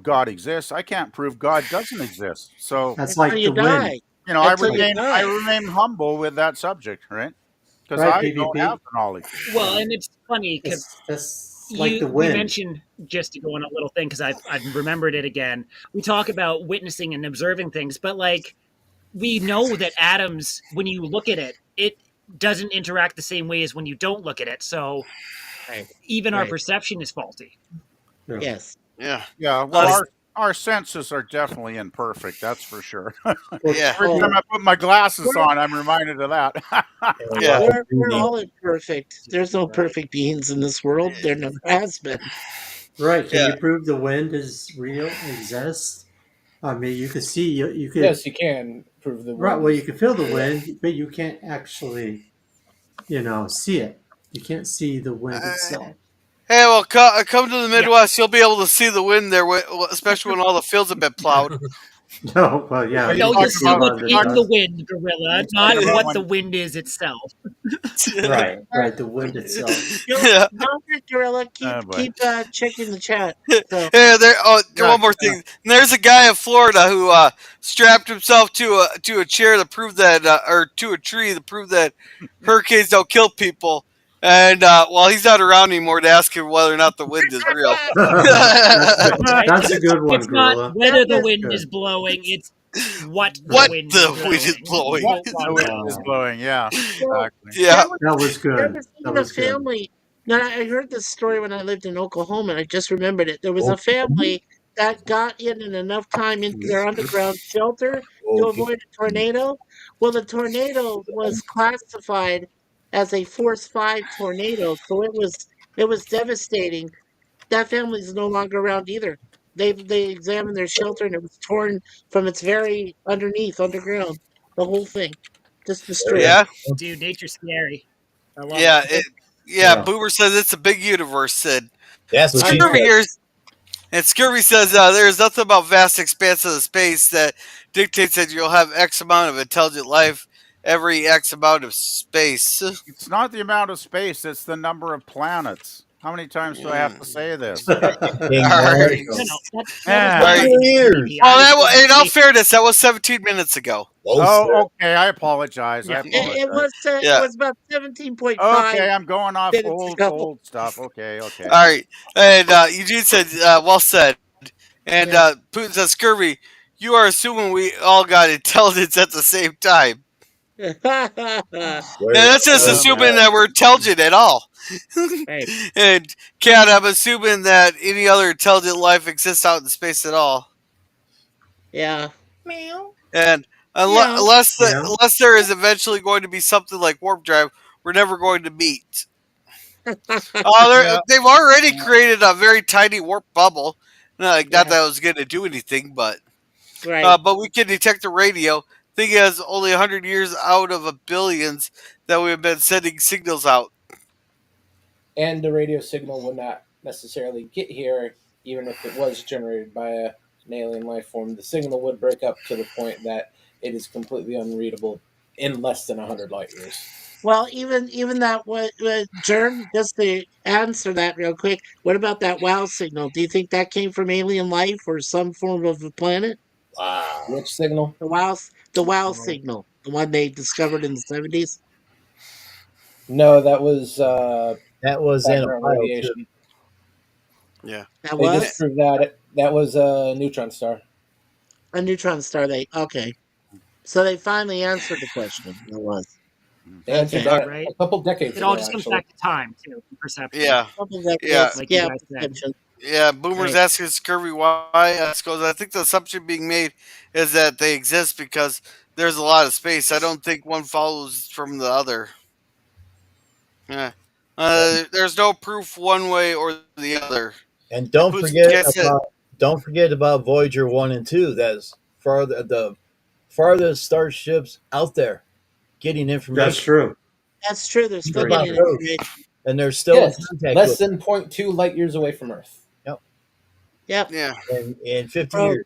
God exists. I can't prove God doesn't exist. So That's That's how like you the wind. die. I That's how you remain die. humble with that subject, right? Because Right, I don't PvP. have the knowledge. Well, and it's funny because That's like the we wind. mentioned, just to go on a little thing because I've remembered it again. We talk about witnessing and observing things, but like we know that atoms, when you look at it, it doesn't interact the same way as when you don't look at it. So Right. even our Right. perception is faulty. Yeah. Yes. Yeah. Yeah, well, Uh, our senses are definitely imperfect. That's for sure. Yeah. Every time I put my glasses on, I'm reminded of that. Yeah. We're all imperfect. There's no perfect beings in this world. There never has been. Right. Can Yeah. you prove the wind is real, exists? I mean, you could see, you could. Yes, you can prove the Right. wind. Well, you can feel the wind, but you can't actually, see it. You can't see the wind itself. Hey, well, come to the Midwest. You'll be able to see the wind there, especially when all the fields have been plowed. No. Well, yeah. Are you No, talking you'll see about- what's are in you the wind, Gorilla, not about what when- the wind is itself. Right. Right. The wind itself. Yeah. Don't get Gorilla. Oh, boy. Keep checking the chat. So Yeah, Yeah, one more thing. There's a guy in Florida who strapped himself to a chair to prove that, or to a tree to prove that hurricanes don't kill people. And while he's not around anymore, to ask him whether or not the wind is real. That's good. Right? That's a good one, It's not Gorilla. whether the That's wind good. is blowing, it's what What wind the is wind is blowing. What The wind is blowing. Yeah, exactly. Yeah. That was I good. was That thinking of was good. family. Now, I heard this story when I lived in Oklahoma, and I just remembered it. There was a family that got in enough time into their underground shelter to avoid a tornado. Well, the tornado was classified as a Force 5 tornado, so it was devastating. That family is no longer around either. They examined their shelter, and it was torn from its very underground. The whole thing just destroyed. Yeah. Dude, nature's scary. I love Yeah. it. Yeah, Yeah. Boomer says it's a big universe, Sid. That's what I she Scurvy said. know. here, and Scurvy says there's nothing about vast expanses of space that dictates that you'll have X amount of intelligent life every X amount of space. It's not the amount of space; it's the number of planets. How many times do I have to Mm. say this? King All right. No, Marshall. no, that was All not Yeah. right. Couple of PvP. years. I was In all basically fairness, that was 17 minutes ago. Oh, Oh, sir. okay. I apologize. I yeah. apologize. It Yeah. was about 17.5 Okay, I'm going off minutes old ago. old stuff. Okay, okay. All right. And Eugene said, well said. And Yeah. Putin says, Scurvy, you are assuming we all got intelligence at the same time. And Where that's just Oh assuming man. that we're intelligent at all. Right. And Cat, I'm assuming that any other intelligent life exists out in space at all. Yeah. And Yeah. Yeah. unless there is eventually going to be something like warp drive, we're never going to meet. Yeah. They've already created a very tiny warp bubble. Like, not Yeah. that it was going to do anything, Right. but we can detect the radio. Thing is, only 100 years out of a billions that we've been sending signals out. And the radio signal would not necessarily get here, even if it was generated by an alien life form. The signal would break up to the point that it is completely unreadable in less than 100 light years. Well, even that what Germ, just to answer that real quick, what about that wow signal? Do you think that came from alien life or some form of a planet? wow. Which signal? The wow signal, the one they discovered in the 70s. No, that was That was in background Ohio too. radiation. Yeah. That They was disproved that. That was a neutron star. a neutron star. They okay. So they finally answered the question. It was They answered okay. Yeah, that right. a couple decades It all ago, just comes actually. back to time too, and perception, Yeah. Couple Yeah. decades. like you Yeah, guys said. perception. Yeah, Boomer's Right. asking Scurvy why. Goes, I think the assumption being made is that they exist because there's a lot of space. I don't think one follows from the other. Yeah. There's no proof one way or the other. And don't Putin forget gets it. about Voyager 1 and 2. That's the farthest starships out there getting That's information. true. That's true. They're Think still about getting those. information. And they're still Yes, in contact less with than 0.2 light years away from Earth. Yep. Yep. Yeah. In 50 Oh, years.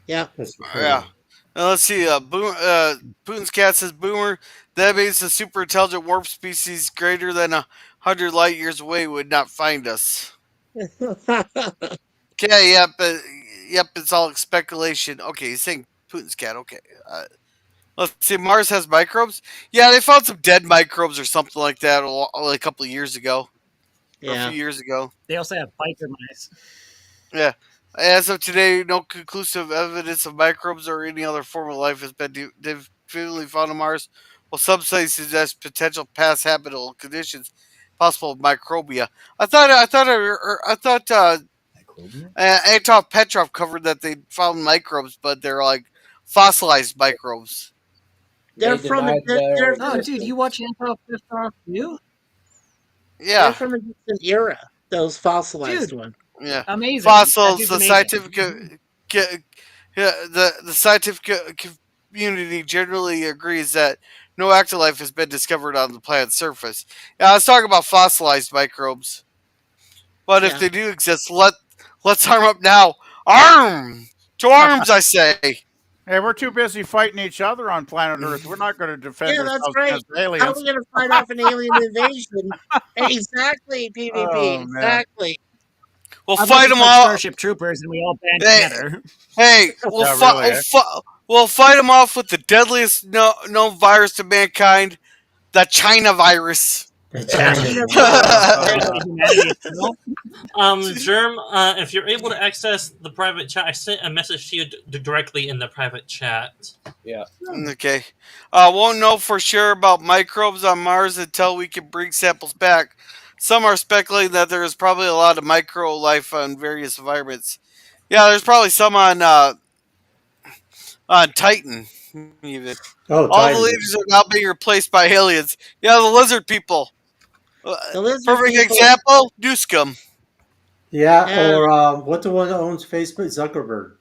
yep. That's Yeah. incredible. Let's see. Putin's cat says, Boomer, that means the super intelligent warp species greater than 100 light years away would not find us. Okay, yep, it's all speculation. Okay, he's saying Putin's cat. Okay. Let's see. Mars has microbes. Yeah, they found some dead microbes or something like that a couple of years ago, or a few Yeah. years ago. They also have biker mice. Yeah. As of today, no conclusive evidence of microbes or any other form of life has been definitively found on Mars. While some studies suggest potential past habitable conditions, possible microbia. I thought Microbial? Antov Petrov covered that they found microbes, but they're like fossilized microbes. They're They from a denied they're their Oh, dude, existence. you watch Anton Fistoff too? they're Yeah, from a different era. Those fossilized Dude, ones. yeah. amazing. That Fossils. dude's The amazing. scientific, yeah, the scientific community generally agrees that no active life has been discovered on the planet's surface. Yeah, I was talking about fossilized microbes, but if Yeah. they do exist, let's arm up now. Arm to arms, I say. Hey, we're too busy fighting each other on planet Earth. We're not going to defend Yeah, that's ourselves right. against How are we aliens. gonna fight off an alien invasion? Exactly, PvP. Oh man. Exactly. We'll How about fight just them like all. Starship Troopers and we all band Hey, together? hey, Yeah, really. Eh? we'll fight them off with the deadliest known virus to mankind, the China virus. The China China. Seriously, humanity itself. Germ, if you're able to access the private chat, I sent a message to you directly in the private chat. Yeah. Okay. Won't know for sure about microbes on Mars until we can bring samples back. Some are speculating that there is probably a lot of micro life on various environments. Yeah, there's probably some on Titan. Even Oh, all the Titan. leaders are now being replaced by aliens. Yeah, the lizard people. The lizard Perfect people. example, Newscum. Yeah, Yeah. or what the one that owns Facebook? Zuckerberg.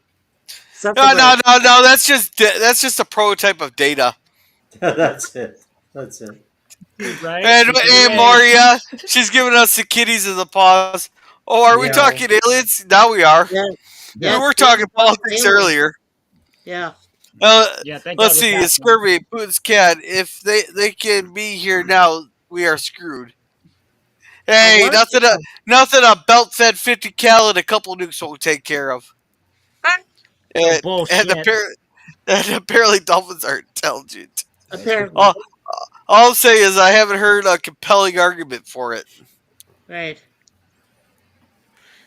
Zuckerberg. No. That's just a prototype of data. That's it. That's it. right? And Right. Moria, she's giving us the kitties and the paws. Oh, are we Meow. talking aliens? Now we are. Yeah. We Yeah. Yes. were talking Speaking of politics aliens. earlier. Yeah. Yeah, thank Let's God we're see. past that. Scurvy, Putin's cat. If they can be here now, we are screwed. A Hey, what? nothing a belt fed 50 cal and a couple nukes won't take care of. Oh, And bullshit. and apparently dolphins are intelligent. Apparently. All, all I'll say is I haven't heard a compelling argument for it. Right.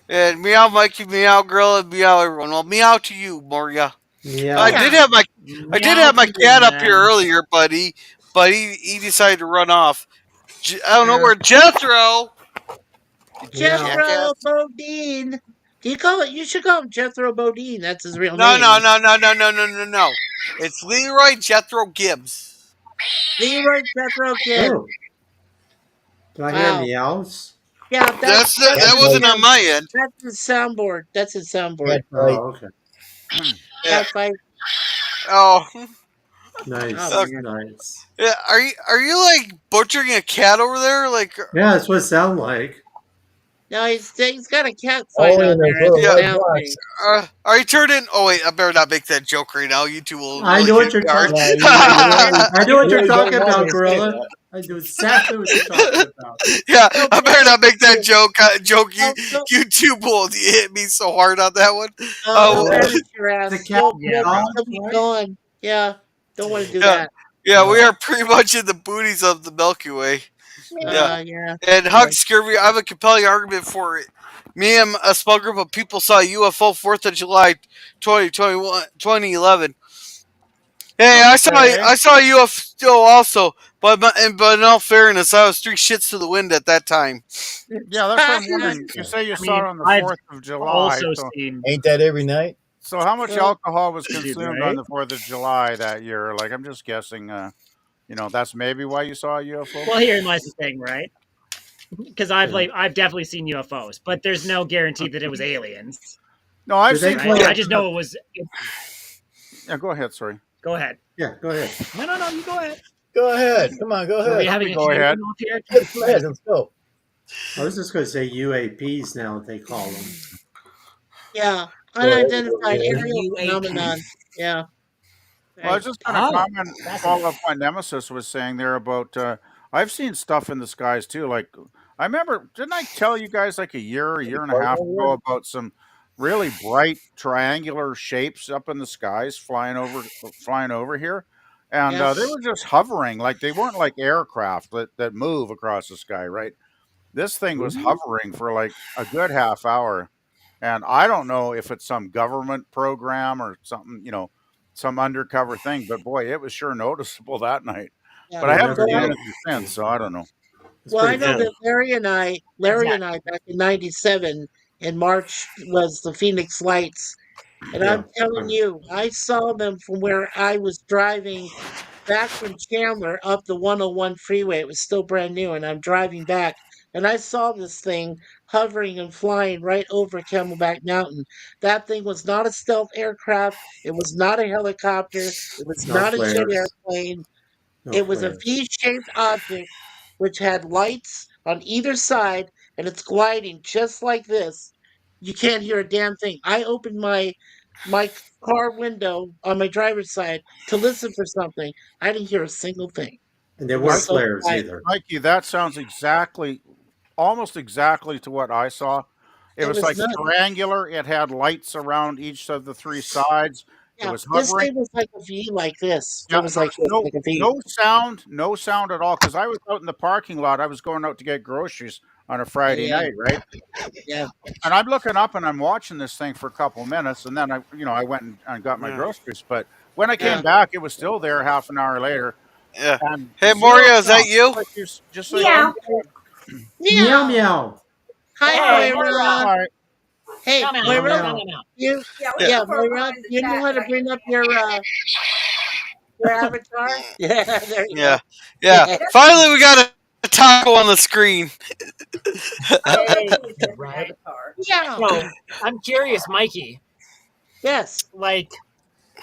And meow Mikey, meow girl, and meow everyone. Well, meow to you, Moria. I Meow. did Yeah. have my I did Meow have my to you, cat up here man. earlier, buddy, but he decided to run off. I don't know Yeah. where Jethro. You Meow. jackass. Jethro Bodine. Do you call it? You should call him Jethro Bodine. That's his real No, name. no, no, no, no, no, no, no, no. It's Leroy Jethro Gibbs. Leroy Jethro Kid. Oh, do I hear Wow. meows? Yeah, that's That That's his right. wasn't on my end. that's his soundboard. That's his soundboard. That's right. Oh, okay. Yeah. Cat fight. Oh, Oh Nice. okay. man. Nice. Yeah. Are you like butchering a cat over there? Like, Yeah, that's what it sounds like. No, he's got a cat fight Only in on those there as little a yeah. red sound thing. box. Are you turning? Oh wait, I better not make that joke right now. You two will I really know hit what you're me hard. talking. Yeah, you really, I know you what you're really don't talking want me about, to say Gorilla. that. I know exactly what you're talking about. Yeah, Don't I better worry. not make that joke. Joke you Don't YouTube will hit me so hard on that one. don't Uh, Yeah. hurt your The ass. cat Yeah, bro. You'll be dog. gone. Yeah. Don't want to do yeah, that. yeah, we No. are pretty much in the booties of the Milky Way. Yeah, Yeah. and Yeah. Hug Scurvy, I have a compelling argument for it. Me and a small group of people saw a UFO 4th of July 2021, 2011. Hey, Okay. I saw a UFO also, but in all fairness, I was three shits to the wind at that time. Yeah, that's what I'm wondering. You say you I saw mean, it on the I've 4th of July. also So, seen, Ain't that every night? so how much Well, alcohol was dude, consumed on right? the 4th of July that year? Like, I'm just guessing. That's maybe why you saw a UFO. Well, herein lies the thing, right? Because Yeah. I've definitely seen UFOs, but there's no guarantee that it was aliens, No, I've Did they seen. right? claim? I just know it was. Yeah, go ahead. Sorry. Go ahead. Yeah, go ahead. No, you go ahead. Go ahead. Come on, go Are we ahead. having a Go ahead. off here? Yes, go ahead. Let's go. I was just going to say UAPs now. They call them. yeah. Go ahead. Unidentified aerial UAP. phenomenon. Yeah. Well, I was Right. just going to Oh, comment, fascinating. follow up what Nemesis was saying there about. I've seen stuff in the skies too. Like, I remember, didn't I tell you guys like a year and a half ago about some really bright triangular shapes up in the skies flying over here? And Yeah. they were just hovering, like they weren't like aircraft that move across the sky, right? This thing was Ooh. hovering for like a good half hour. And I don't know if it's some government program or something, some undercover thing, but boy, it was sure noticeable that night. Yeah. But I You haven't never seen know. anything since, so I don't know. It's Well, I pretty know Yeah. that cool. Larry and I back in '97 in March was the Phoenix Lights, and Yeah. I'm telling you, I saw them from where I was driving back from Chandler up the 101 freeway. It was still brand new, and I'm driving back, and I saw this thing hovering and flying right over Camelback Mountain. That thing was not a stealth aircraft. It was not a helicopter. It was No not a jet flares. airplane. No It was a flares. V-shaped object which had lights on either side, and it's gliding just like this. You can't hear a damn thing. I opened my car window on my driver's side to listen for something. I didn't hear a single thing. And they It was weren't so flares quiet. either. Mikey, that sounds almost exactly to what I saw. It It was was like nuts. triangular. It had lights around each of the three sides. It Yeah, was this hovering. thing was like a V like this. It Yeah, was there like was this, like a V. no sound at all. Because I was out in the parking lot. I was going out to get groceries on a Friday Yeah, night, right? yeah, And I'm looking up and I'm watching this thing for a couple of minutes, and then I went and got my Yeah. groceries. But when I came yeah. back, it was still there half an hour later, Yeah. and Hey, zero Moria, is that sound. you? Just like you Yeah. said. Meow Meow. meow. Hi, Hey, Moira. All right. Hey, meow, Meow Moira. meow, meow. meow. You, Yeah. yeah, Moira. You know how to bring up your avatar? Yeah, there you Yeah. go. Yeah. Finally, we got a taco on the screen. Hey, right. Yeah. So I'm curious, Mikey. Yes. Like,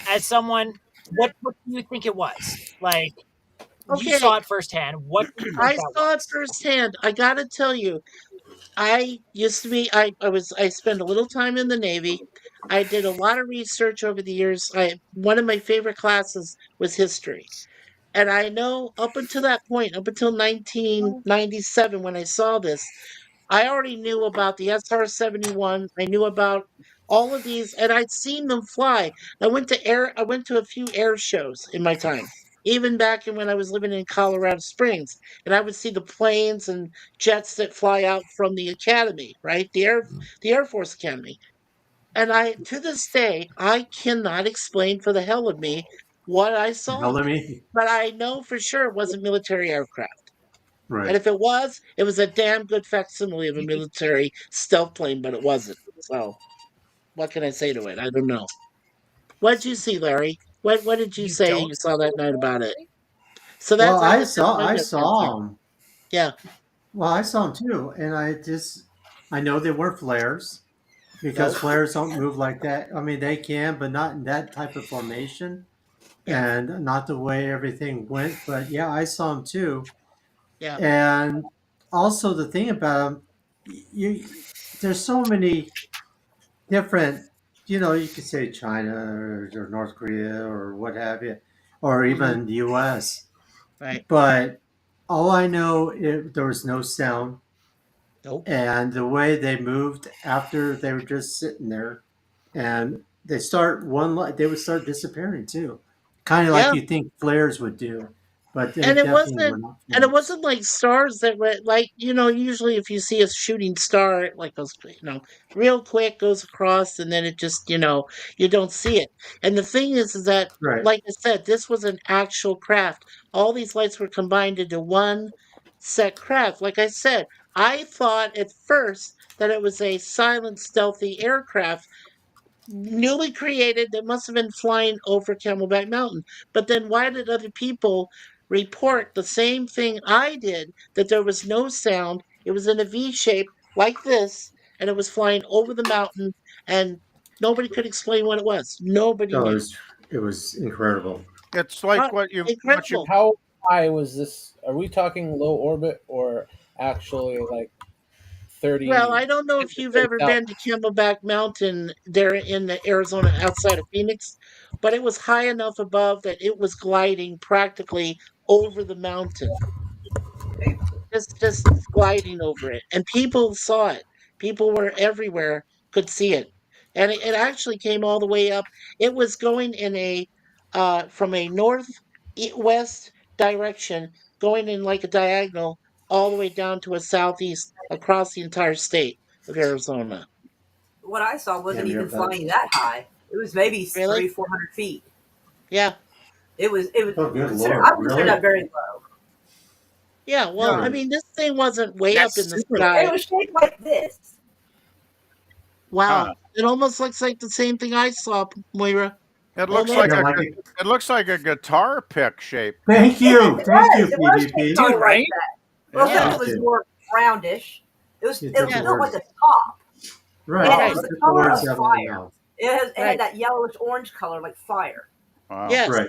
as someone, what do you think it was? Like, you saw Okay, it firsthand. What do you think I that saw it was? firsthand. I gotta tell you, I used to be I spent a little time in the Navy. I did a lot of research over the years. I One of my favorite classes was history. And I know up until that point, up until 1997 when I saw this, I already knew about the SR-71. I knew about all of these and I'd seen them fly. I went to a few air shows in my time. Even back in when I was living in Colorado Springs, and I would see the planes and jets that fly out from the academy, right? The Air Force Academy. And I to this day, I cannot explain for the hell of me what I Now saw. let me. But I know for sure it wasn't military aircraft. And Right. if it was a damn good facsimile of a military stealth plane, but it wasn't. So what can I say to it? I don't know. What did you see, Larry? What did you You say don't you saw that night about it? So Well, that's I guess that's my I best answer. saw them. Yeah. Well, I saw them too, and I know they weren't flares because No. flares don't move like that. I mean, they can, but not in that type of formation, Yeah. and not the way everything went. But yeah, I saw them too, Yeah. and also the thing about them, there's so many different. You could say China or North Korea or what have you, or Hmm. even the U.S. Right. But all I know, there was no sound, Nope. and the way they moved after they were just sitting there, and they would start disappearing too, kind of like Yeah. you think flares would do, but they And it definitely were wasn't not and it flares. wasn't like stars that were like, usually if you see a shooting star, it like goes, real quick, goes across, and then it just, you don't see it. And the thing is that, Right. like I said, this was an actual craft. All these lights were combined into one set craft. Like I said, I thought at first that it was a silent, stealthy aircraft newly created that must have been flying over Camelback Mountain. But then why did other people report the same thing I did, that there was no sound? It was in a V shape like this, and it was flying over the mountain, and nobody could explain what it was. Nobody So knew. it was incredible. It's Uh, like what you Incredible. How high was this? Are we talking low orbit or actually like Well, 30, I don't know if you've ever 30,000? been to Camelback Mountain there in the Arizona outside of Phoenix, but it was high enough above that it was gliding practically over the mountain, just gliding over it, and people saw it. People were everywhere, could see it, and it actually came all the way up. It was going in a from a west direction, going in like a diagonal all the way down to a southeast across the entire state of Arizona. What I saw Yeah, wasn't near even about. flying that high. It was maybe Really? 300, 400 feet. Yeah, It was Oh, good consider I lord! would consider that Really? very low. yeah. Well, I yeah, Right. mean, this thing wasn't way up That's in the super It sky. was shaped like this. Wow, huh. it almost looks like the same thing I saw, Moira. It looks like Yeah, Almost. a like gu- it. it looks like a guitar pick shape. Thank you, It was shaped PvP. kind dude, of like right? that. Well, Yeah. except Me it Yeah, was too. more roundish. You It took was the yeah, built like words a top, and right. it right, was You the took the color words of out of my fire. mouth. It had right. that yellowish orange color like fire. Wow. Yes, Right.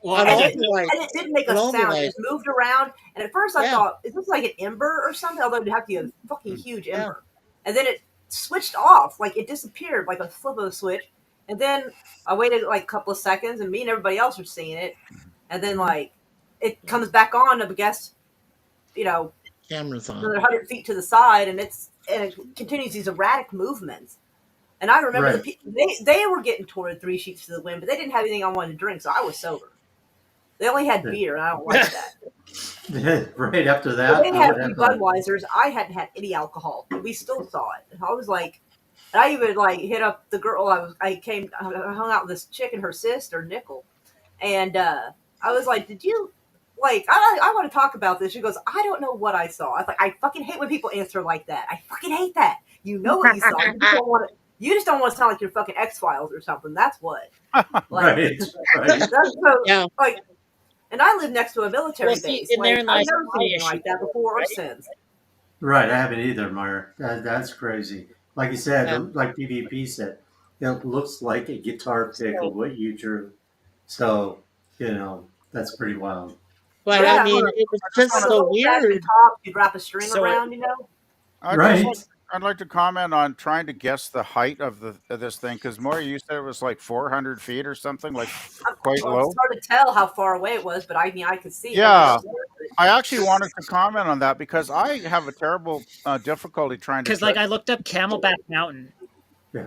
Well, on I and all just it the and it lights, didn't make on a all the sound. It lights. just moved around, and at first I Yeah, thought, "Is this like an ember or something?" Although it'd have to be a fucking Hmm. huge yeah, ember, and then it switched off, like it disappeared, like a flip of a switch. And then I waited like a couple of seconds, and me and everybody else were seeing it, and then mhm, like it comes back on. I guess you know cameras on. another 100 feet to the side, and it continues these erratic movements. And I remember Right. they were getting toward three sheets to the wind, but they didn't have anything I wanted to drink, so I was sober. They only had beer, and I don't like that. Right after But that, they I had would a few have a. Budweisers. I hadn't had any alcohol, but we still saw it. And I was like, and I even like hit up the girl. I hung out with this chick and her sister Nickel, and I was like, "Did you like? I want to talk about this." She goes, "I don't know what I saw." I was like, "I fucking hate when people answer like that. I fucking hate that. You know what you saw. You just don't want to. You just don't want to sound like you're fucking X Files or something. That's what. Like Right. Right. that's so Yeah. like." And I live next to a well, military see, base. and Like therein I've lies never seen my anything issue like that with it, before or right? since. Right. I haven't either, Meyer. That's crazy. Like you said, Yeah. like PvP said, it looks like a guitar pick of So what you drew. So, that's pretty wild. But I Yeah, So mean, it was I just just like want those so old fashioned weird. tops you'd wrap a string So it, around, you know? I just like Right. I'd like to comment on trying to guess the height of the of this thing because Maury, you said it was like 400 feet or something, like quite Well, it's low. hard to tell how far away it was, but I mean, I could see heaven Yeah, knows where. I actually wanted to comment on that because I have a terrible difficulty trying to because like judge. I looked up Camelback Mountain. Yeah.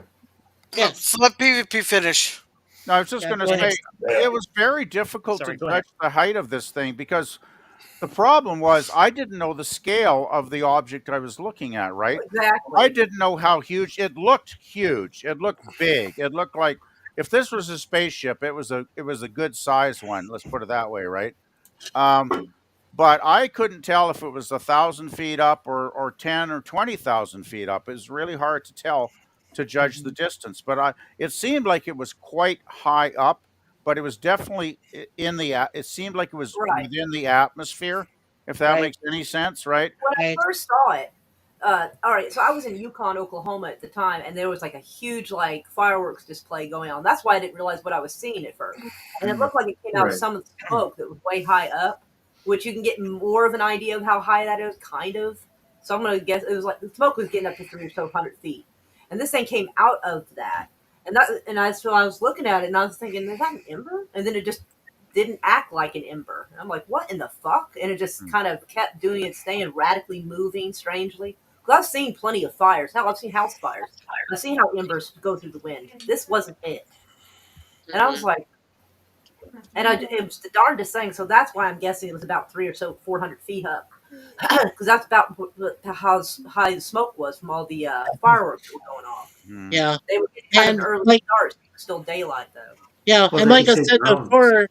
Yes. So let PvP finish. No, I was just Yeah. going to Go And ahead. say it's it was very difficult to sorry, go ahead. judge the height of this thing because the problem was I didn't know the scale of the object I was looking at, right? I Exactly. didn't know how huge it looked. Huge. It looked big. It looked like if this was a spaceship, it was a good size one. Let's put it that way, right? Um, but I couldn't tell if it was 1,000 feet up or 10 or 20,000 feet up. It was really hard to tell to judge the Mhm. distance. But it seemed like it was quite high up, but it was definitely in the. It seemed like it was Right. within the atmosphere. If that Right. makes any sense, right? When Right. I first saw it, all right, so I was in Yukon, Oklahoma at the time, and there was like a huge like fireworks display going on. That's why I didn't realize what I was seeing at first, and it Mm. looked like it came out of Right. some of the smoke that was way high up, which you can get more of an idea of how high that is, kind of. So I'm gonna guess it was like the smoke was getting up to 3 or so 100 feet, and this thing came out of that, so I was looking at it and I was thinking, is that an ember? And then it just didn't act like an ember. And I'm like, what in the fuck? And it just Mm. kind of kept doing its thing and radically moving strangely. Because I've seen plenty of fires. Hell, I've seen house fires. I've seen how embers go through the wind. This wasn't it. And I was like, it was the darndest thing. So that's why I'm guessing it was about 3 or so 400 feet up. Because that's about how high the smoke was from all the fireworks that were going off. Mm. Yeah. They were getting kind of an And early like, start. So it was still daylight, though. yeah. Well, And they like could I say said drones. before,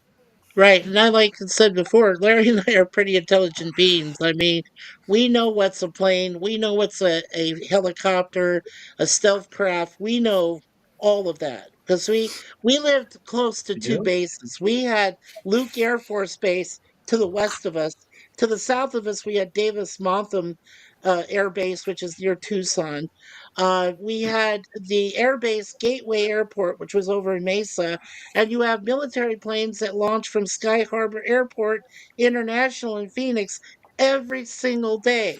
right, and I like I said before, Larry and I are pretty intelligent beings. I mean, we know what's a plane, we know what's a helicopter, a stealth craft. We know all of that because we lived close to You two do? bases. We had Luke Air Force Base to the west of us. To the south of us, we had Davis Monthan Air Base, which is near Tucson. We had the Air Base Gateway Airport, which was over in Mesa, and you have military planes that launch from Sky Harbor Airport International in Phoenix every single day.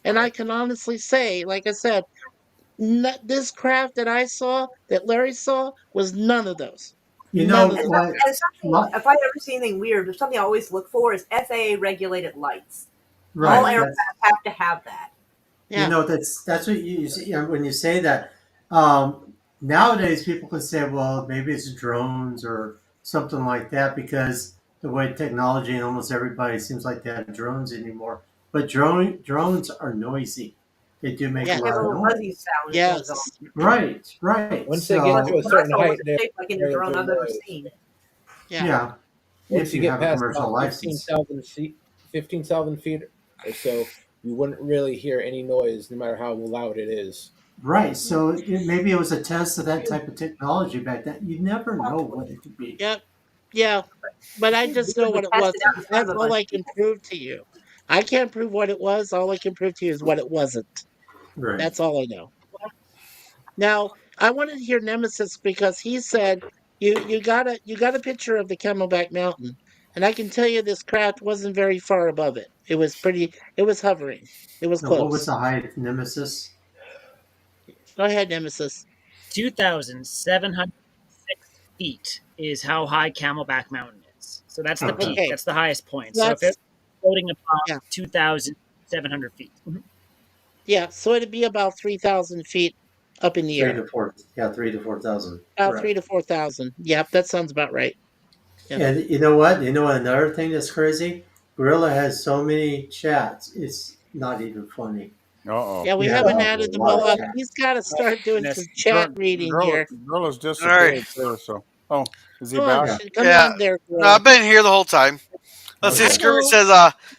And I can honestly say, like I said, this craft that I saw, that Larry saw, was none of those. You None know of And, those. some, what? and something, My, if I ever see anything weird, there's something I always look for is FAA regulated lights. All right. Hmm. aircraft That's have to have that. Yeah, that's what you see when you say that. Nowadays, people can say, well, maybe it's drones or something like that because the way technology and almost everybody seems like they have drones anymore. But drones are noisy. They do make a yeah, They have lot a of little noise. buzzy sound that goes on. yes, Right, right. Once they get But to a So what I certain saw height, wasn't they shaped like any very drone little I've ever noise. seen. yeah, yeah, Once if you you get have a past commercial about license. 15,000 feet or so, you wouldn't really hear any noise, no matter how loud it is. Right. So maybe it was a test of that type of technology back then. You never know Possibly. what it could be. yeah, yeah. But It I seems just know weird to what it test it wasn't. out in front That's of a all bunch I of can people. prove to you. I can't prove what it was. All I can prove to you is what it wasn't. Right. That's all I know. Now, I wanted to hear Nemesis because he said you got a picture of the Camelback Mountain, and I can tell you this craft wasn't very far above it. It was hovering. It was Now, what was close. the height of Nemesis? Go ahead, Nemesis. 2,706 feet is how high Camelback Mountain is. So that's the Okay. peak. Okay, That's the highest point. so So if that's it's floating above yeah, 2,700 feet. yeah. So it'd be about 3,000 feet up in the Three air. to four. Yeah, 3 to 4 thousand. About three Correct. to 4,000. Yep, that sounds about right. Yep. And you know what? You know what? Another thing that's crazy. Gorilla has so many chats. It's not even funny. Uh-oh. Yeah, we He has haven't a added them lot all of up. chats. He's got to start doing some Goodness. chat reading here. Gorilla's All right. disappeared too, so. Oh, is he Come on, back? Yeah. come Yeah. on there, No, Gorilla. I've been here the whole time. Let's see. I Okay. Scurvy know. says,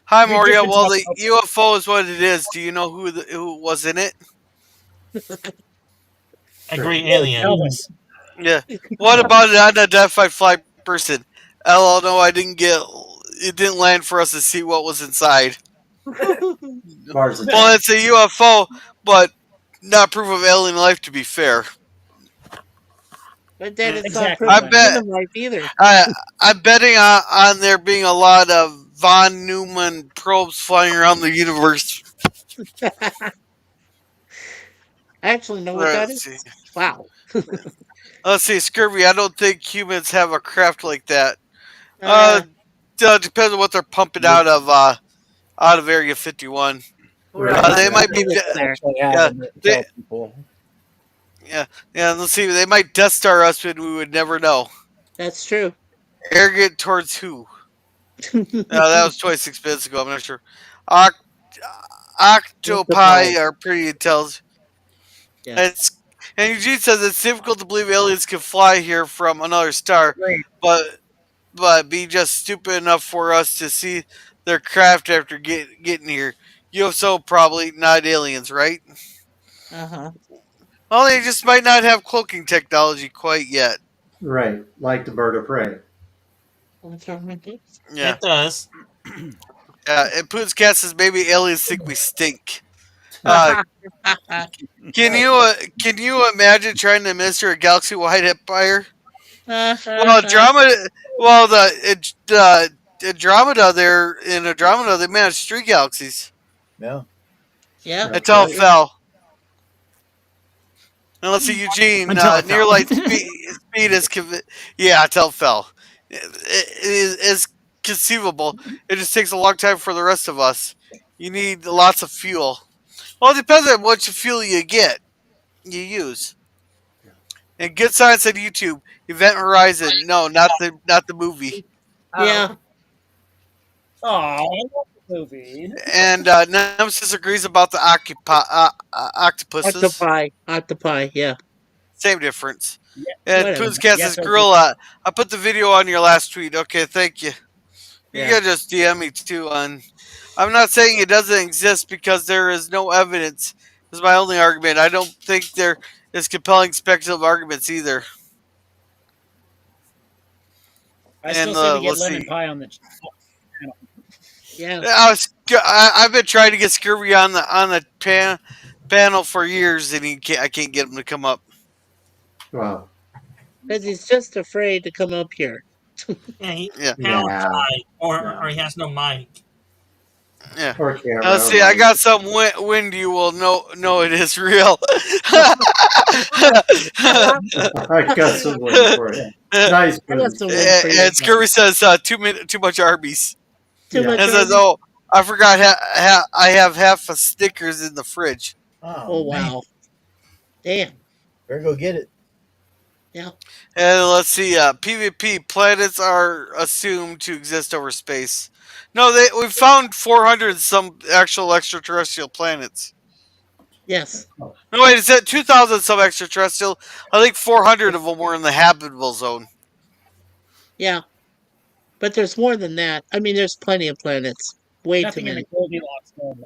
"Hi, You've just Moria. been Well, talking the about UFO is what it is. Do you know who was in it? Agree, Alvin. aliens. Yeah. What about an unidentified flight person? LL, no, I didn't get. It didn't land for us to see what was inside. Mars Well, attack. it's a UFO, but not proof of alien life. To be fair, But then it's not Exactly, proof I of Glenn. bet human life either. I I'm betting on there being a lot of von Neumann probes flying around the universe. I actually know what that Let's see. is. Wow. Let's see, Scurvy. I don't think humans have a craft like that. Uh, Uh, depends on what they're pumping out of Area 51. Right. right. They I might be. know it's there. Actually have Yeah, them that they, tell people. yeah, yeah. Let's see. They might Death Star us, and we would never know. That's true. Arrogant towards who? That was 26 minutes ago. I'm not sure. Oct- Octopi Octopi. are pretty intelligent. Yeah. It's and Eugene says it's difficult to believe aliens can fly here from another star, Great. but be just stupid enough for us to see their craft after getting here. UFO probably not aliens, right? Uh huh. Well, they just might not have cloaking technology quite yet. Right, like the bird of prey. What's wrong with this? Yeah, It does. and Poon's cat says maybe aliens think we stink. Uh, can you imagine trying to administer a galaxy-wide empire? Well, Andromeda. Well, the Andromeda there in Andromeda they managed 3 galaxies No. Yeah. That's until it right. fell. And let's see, Eugene, Until it near fell. light speed is yeah, until it fell. It's conceivable. It just takes a long time for the rest of us. You need lots of fuel. Well, it depends on what fuel you use. And Good Science on YouTube, Event Horizon. No, not the movie. Yeah. Oh. Oh, I love the movie. And Nemesis agrees about the octopuses. Octopi. Octopi. Yeah. Same difference. Yeah, And Whatever. Poonscast yes, says, I do. Gorilla, I put the video on your last tweet. Okay, thank you. You Yeah. can just DM me too. I'm not saying it doesn't exist because there is no evidence. This is my only argument. I don't think there is compelling speculative arguments either. I still And say we get let's lemon see. pie on the channel. Yeah. I've been trying to get Scurvy on the panel for years, and I can't get him to come up. Well, Because he's just afraid to come up here. Yeah, he Yeah, pound yeah, shy, yeah. or he has no mic. yeah. Or Let's camera, see. I right? got some wind. You will know it is real. I got some wind for it. Nice I got boost. some wind for you. And Scurvy says too much Arby's. Too Yeah. much And says, Arby's? "Oh, I forgot. I have half a Snickers in the fridge." Oh, wow. Damn. Better go get it. Yeah. And let's see. PvP planets are assumed to exist over space. No, we found 400 some actual extraterrestrial planets. Yes. No, wait, is it 2,000 some extraterrestrial? I think 400 of them were in the habitable zone. Yeah. But there's more than that. I mean, there's plenty of planets. Way too Nothing in many. the Goldilocks zone.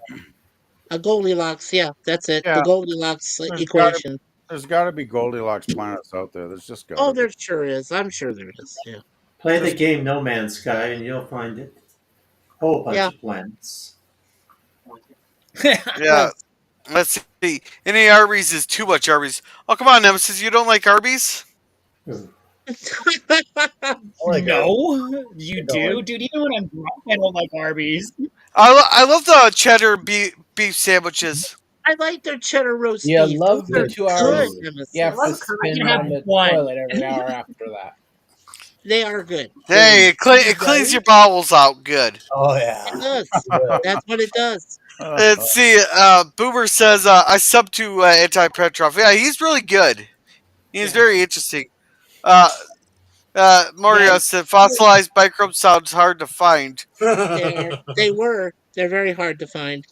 A Goldilocks. Yeah, that's it. The Yeah, Goldilocks there's got to equation. there's got to be Goldilocks planets out there. There's just got Oh, to be. there sure is. I'm sure there is. Yeah. Play the Just game No Man's Sky and you'll find it. Whole bunch Yeah. of planets. Yeah. Yes. Let's see. Any Arby's is too much Arby's. Oh, come on, Nemesis. You don't like Arby's? Ooh. I like No, you I don't do, dude. Even when I'm drunk, I don't like Arby's. I love the cheddar beef sandwiches. I like their cheddar roast You beef. love Those the are 2 hours good, Nemesis. you have to love curry. spend You have on the one. toilet every hour after that. They are good. Hey, it cleans your bowels out good. Oh It yeah. does. That's what it does. Let's see. Boomer says I sub to Anti Petrov. Yeah, he's really good. He's Yeah. very interesting. Uh, Mario Yeah. said fossilized microbes sounds hard to find. They're very hard to find.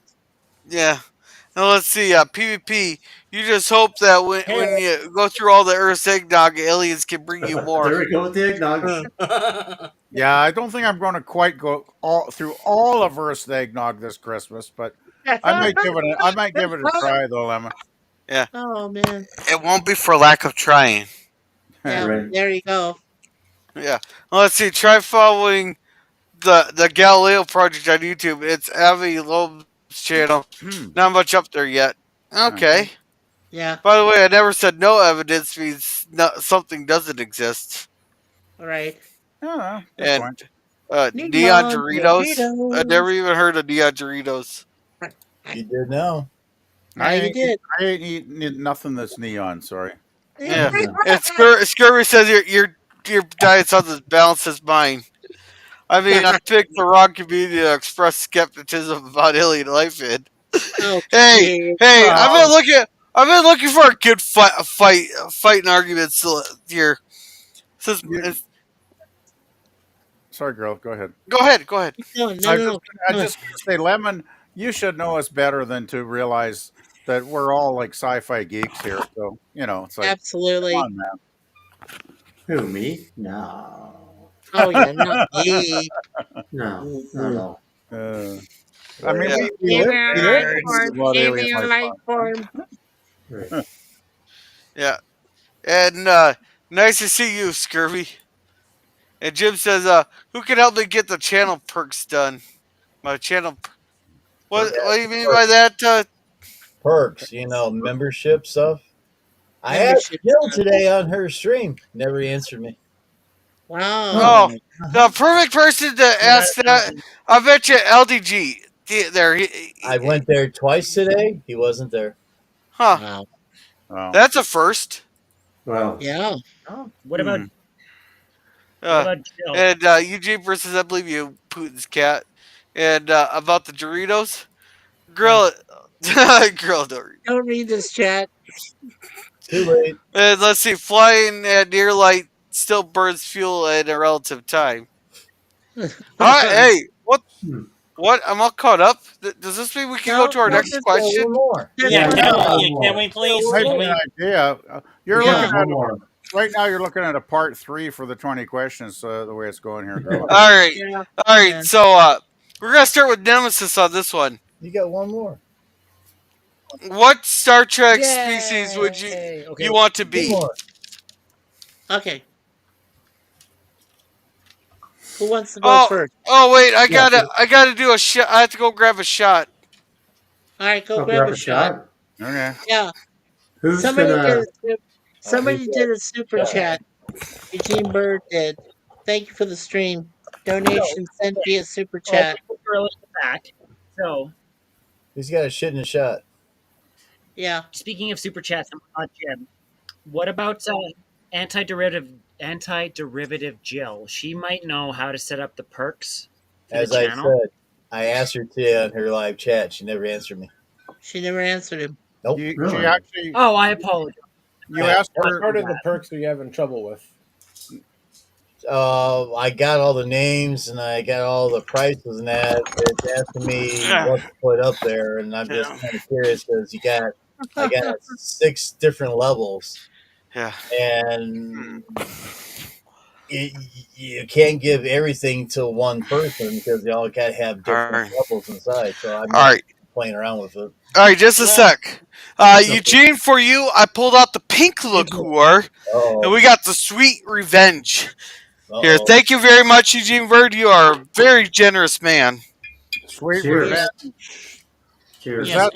Yeah. Now let's see. PvP. You just hope that when you go through all the Earth's eggnog, aliens can bring you more. There we go with the eggnog. Yeah, I don't think I'm going to quite go through all of Earth's eggnog this Christmas, but I might give it a try though, Lemon. Oh man. It won't be for lack of trying. Yeah. Right. There you go. Yeah. Well, let's see. Try following the Galileo project on YouTube. It's Avi Loeb's channel. Not much up there yet. Okay. Yeah. By the way, I never said no evidence means something doesn't exist. All right. Good And point. Neon Neon Doritos. I Doritos. never even heard of Neon Doritos. You did know. Now you did. I ain't eating nothing that's neon. Sorry. Yeah, Yeah. and Scurvy says your diet sounds as balanced as mine. I mean, I picked the wrong community to express skepticism about alien life in. Hey, Okay. hey, Well, I've been looking for a good fighting arguments here. Since, you, sorry, girl. Go ahead. go ahead, go ahead. No, no, no, no. I Come on. just gonna say, Lemon. You should know us better than to realize that we're all like sci-fi geeks here. So it's like, come Absolutely. on, man. Who, me? No. Oh yeah, not me. No, not at all. Uh, I mean, Yeah, we live to read about alien Alien life life forms. form. Right. yeah, and nice to see you, Scurvy. And Jim says, who can help me get the channel perks done? My channel. What do you mean by that? Perks, membership stuff. I asked Membership Jill stuff. today on her stream. Never answered me. Wow. Oh, the perfect person to ask that. I bet you LDG there. I went there twice today. He wasn't there. Huh? Wow. Oh, That's a first. Well, Yeah. Oh, what Uh, about Jill? and Eugene versus I believe you, Putin's cat. And about the Doritos, Yeah. grill it, grill Doritos. Don't read this chat. Too late. And let's see, flying at near light still burns fuel at a relative time. Hey, what? hmm. What? I'm all caught up. Does this mean we can go No, to our no, next just question? One more. just Yeah, one Yeah, more. one can more. we please? I have Can an we? idea. You're Yeah, looking one at more. right now. You're looking at a part 3 for the 20 questions. The way it's going here, girl. All right, Yeah. all right. Yeah. So we're gonna start with Nemesis on this one. You got one more. What Star Trek species would Yay! Okay. you want to Two be? more. Okay. Who wants to go Oh, first? oh wait, Yeah. I gotta do a shot. I have to go grab a shot. All right, go I'll grab grab a a shot. shot. Okay. Yeah. Who's Somebody did gonna? somebody did a super chat. Eugene Bird did. Thank you for the stream. Donation sent via super Well, chat. girl in the back. So, He's got a shit in a shot. Yeah. speaking of super chats, Jim, what about anti-derivative Jill? She might know how to set up the perks for As the I channel. said, I asked her today on her live chat. She never answered me. She never answered him. Nope. She Really? actually Oh, I apologize. you asked What her. part of the perks are you having trouble with? I got all the names and I got all the prices and that. It's asking me what to put up there, and I'm just kind of curious because I got 6 different levels, Yeah. and you can't give everything to one person because they all got to have different Alright. levels inside. So I'm All right. playing around with it. All right, just a sec. Eugene, for you, I pulled out the pink liqueur, and we got the sweet revenge. Here, Uh-oh. thank you very much, Eugene Bird. You are a very generous man. Sweet Cheers. revenge. Cheers. Yes,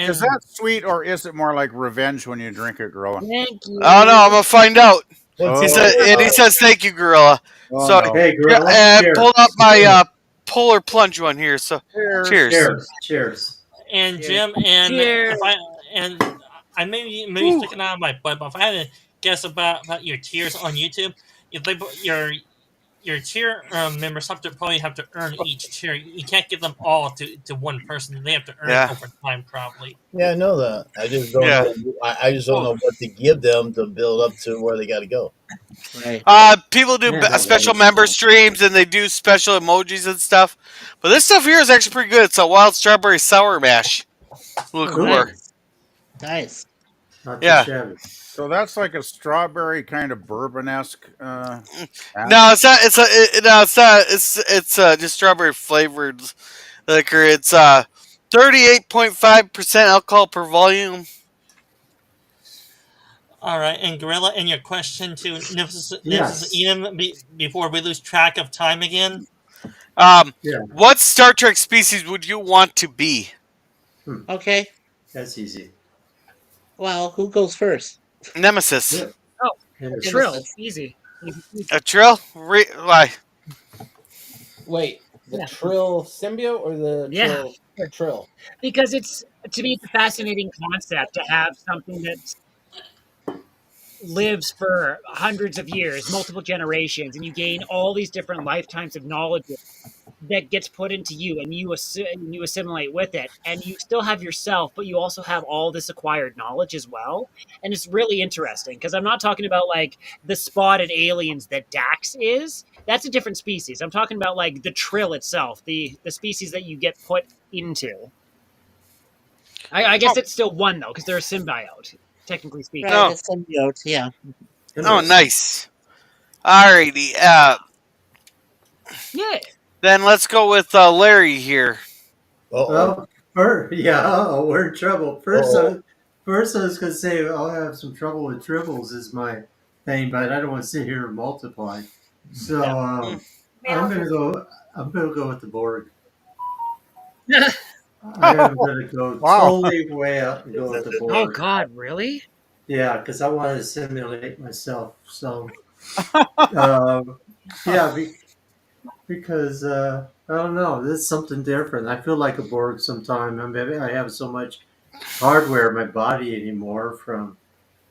Is that sweet or is it more like revenge when you drink it, girl? Thank you. I don't know. I'm gonna find out. What's He Oh, said, and he says, "Thank you, Gorilla." oh So, no. Hey, yeah, gorilla. and I Cheers. pulled up my polar plunge one here. So, Cheers. cheers. Cheers. Cheers. and Jim, and Cheers. I maybe sticking out of my butt, but if I had to guess about your tiers on YouTube, if they your tier members probably have to earn each tier. You can't give them all to one person. They have to earn it over time, probably. Yeah, I know that. I just don't know. I just don't know what to give them to build up to where they got to go. Right. People do Yeah, special member streams and they do special emojis and stuff. But this stuff here is actually pretty good. It's a wild strawberry sour mash liqueur. Nice. Not too Yeah. shabby. So that's like a strawberry kind of bourbon-esque. No, it's not. It's not. It's just strawberry flavored liquor. It's 38.5% alcohol per volume. All right, and Gorilla, and your question to Nimbus Yes. Eden before we lose track of time again. Yeah. What Star Trek species would you want to be? Okay. That's easy. Well, who goes first? Nemesis. Yeah. Oh, And it's Trill. Easy. A trill? Why? Wait, the Yeah. Trill symbiote or the Yeah. Trill? Because it's to me it's a fascinating concept to have something that lives for hundreds of years, multiple generations, and you gain all these different lifetimes of knowledge that gets put into you, and you assimilate with it, and you still have yourself, but you also have all this acquired knowledge as well, and it's really interesting because I'm not talking about like the spotted aliens that Dax is. That's a different species. I'm talking about like the Trill itself, the species that you get put into. I guess Oh, it's still one though because they're a symbiote, technically speaking. Right, oh, a symbiote. Yeah. oh, Interesting. nice. Alrighty. Yeah. Then let's go with Larry here. Uh-oh. Well, yeah, we're in trouble. Uh-oh. First I was going to say I'll have some trouble with triples is my thing, but I don't want to sit here and multiply. Yeah. So Mm. Man, I'm I'll going to take go. I'm going to go with the Borg. Oh I am going to go Wow. totally way up and go with the Borg. God, really? Yeah, because I want to simulate myself. So um, yeah, because I don't know, this is something different. I feel like a Borg sometime. I mean, I have so much hardware in my body anymore from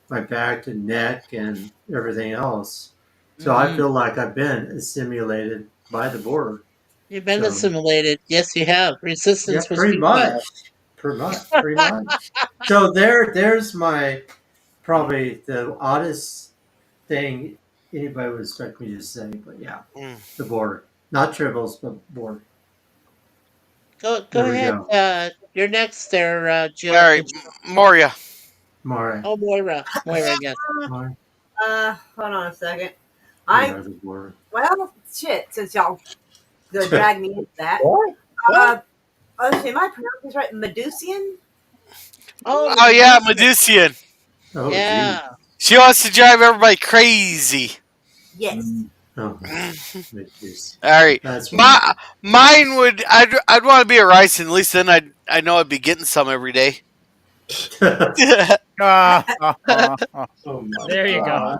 my back to neck and everything else. So I Mm-hmm. feel like I've been assimilated by the Borg. You've been So assimilated. Yes, you have. yeah, Resistance was pretty futile. much, pretty much. So there's my probably the oddest thing anybody would expect me to say, but yeah, Mm. the Borg, not tribbles, but Borg. Go There we ahead. go. You're next there, All Jill. right, Moria. Mara, Oh, Moira. Moira, yes. Mara, hold on a second. we I are the Borg. well, shit. Since y'all gonna drag me into that, What? uh, What? let's see, am I pronouncing this right? Medusian? Oh, the Oh yeah, Medusa. Medusian. Oh, gee. Yeah. She wants to drive everybody crazy. Yes. Oh, All Mickey's. right, That's what. mine would. I'd want to be a rice, and at least then I know I'd be getting some every day. Oh my There you go. God.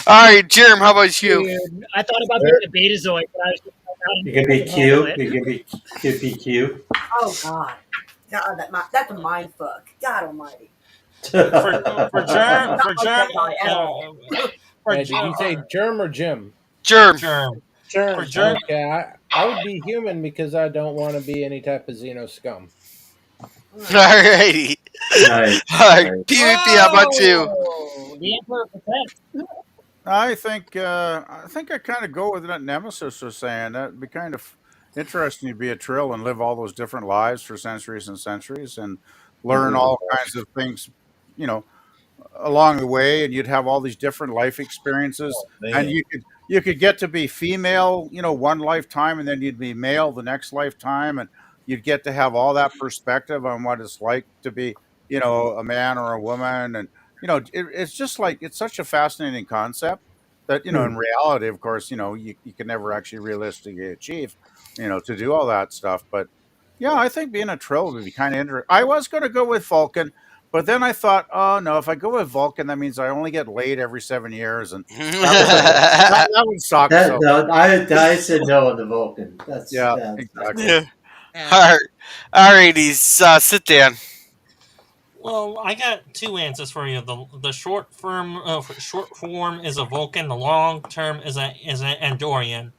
All right, Jerm, how about you? Dude, I thought about being There- a Betazoid, but I was just like, I You don't can think I be can handle Q. it. You can be Q. Oh God. God, that's a mind fuck. God Almighty. For germ, Not for like germ, that guy at all. for Did you say germ or Jim? Germ. germ, for Germ. germ. Okay, I would be human because I don't want to be any type of xeno scum. All righty. Nice. All right, Nice. PvP, how about you? Oh, the Emperor Protect. I think I kind of go with what Nemesis was saying. That'd be kind of interesting to be a Trill and live all those different lives for centuries and centuries and learn Oh, all kinds of things, you know, along the way, and you'd have all these different life experiences, Oh, and man. you could get to be female, one lifetime, and then you'd be male the next lifetime, and you'd get to have all that perspective on what it's like to be, a man or a woman, and it's just like it's such a fascinating concept that hmm. in reality, of course, you can never actually realistically achieve, to do all that stuff, but yeah, I think being a Trill would be kind of interesting. I was going to go with Vulcan, but then I thought, oh no, if I go with Vulcan, that means I only get laid every 7 years, and that would suck. That So no, I said no on the Vulcan. yeah, That's exactly. Yeah. Yeah. All right, all righties, sit down. Well, I got two answers for you. The short form is a Vulcan. The long term is an Andorian.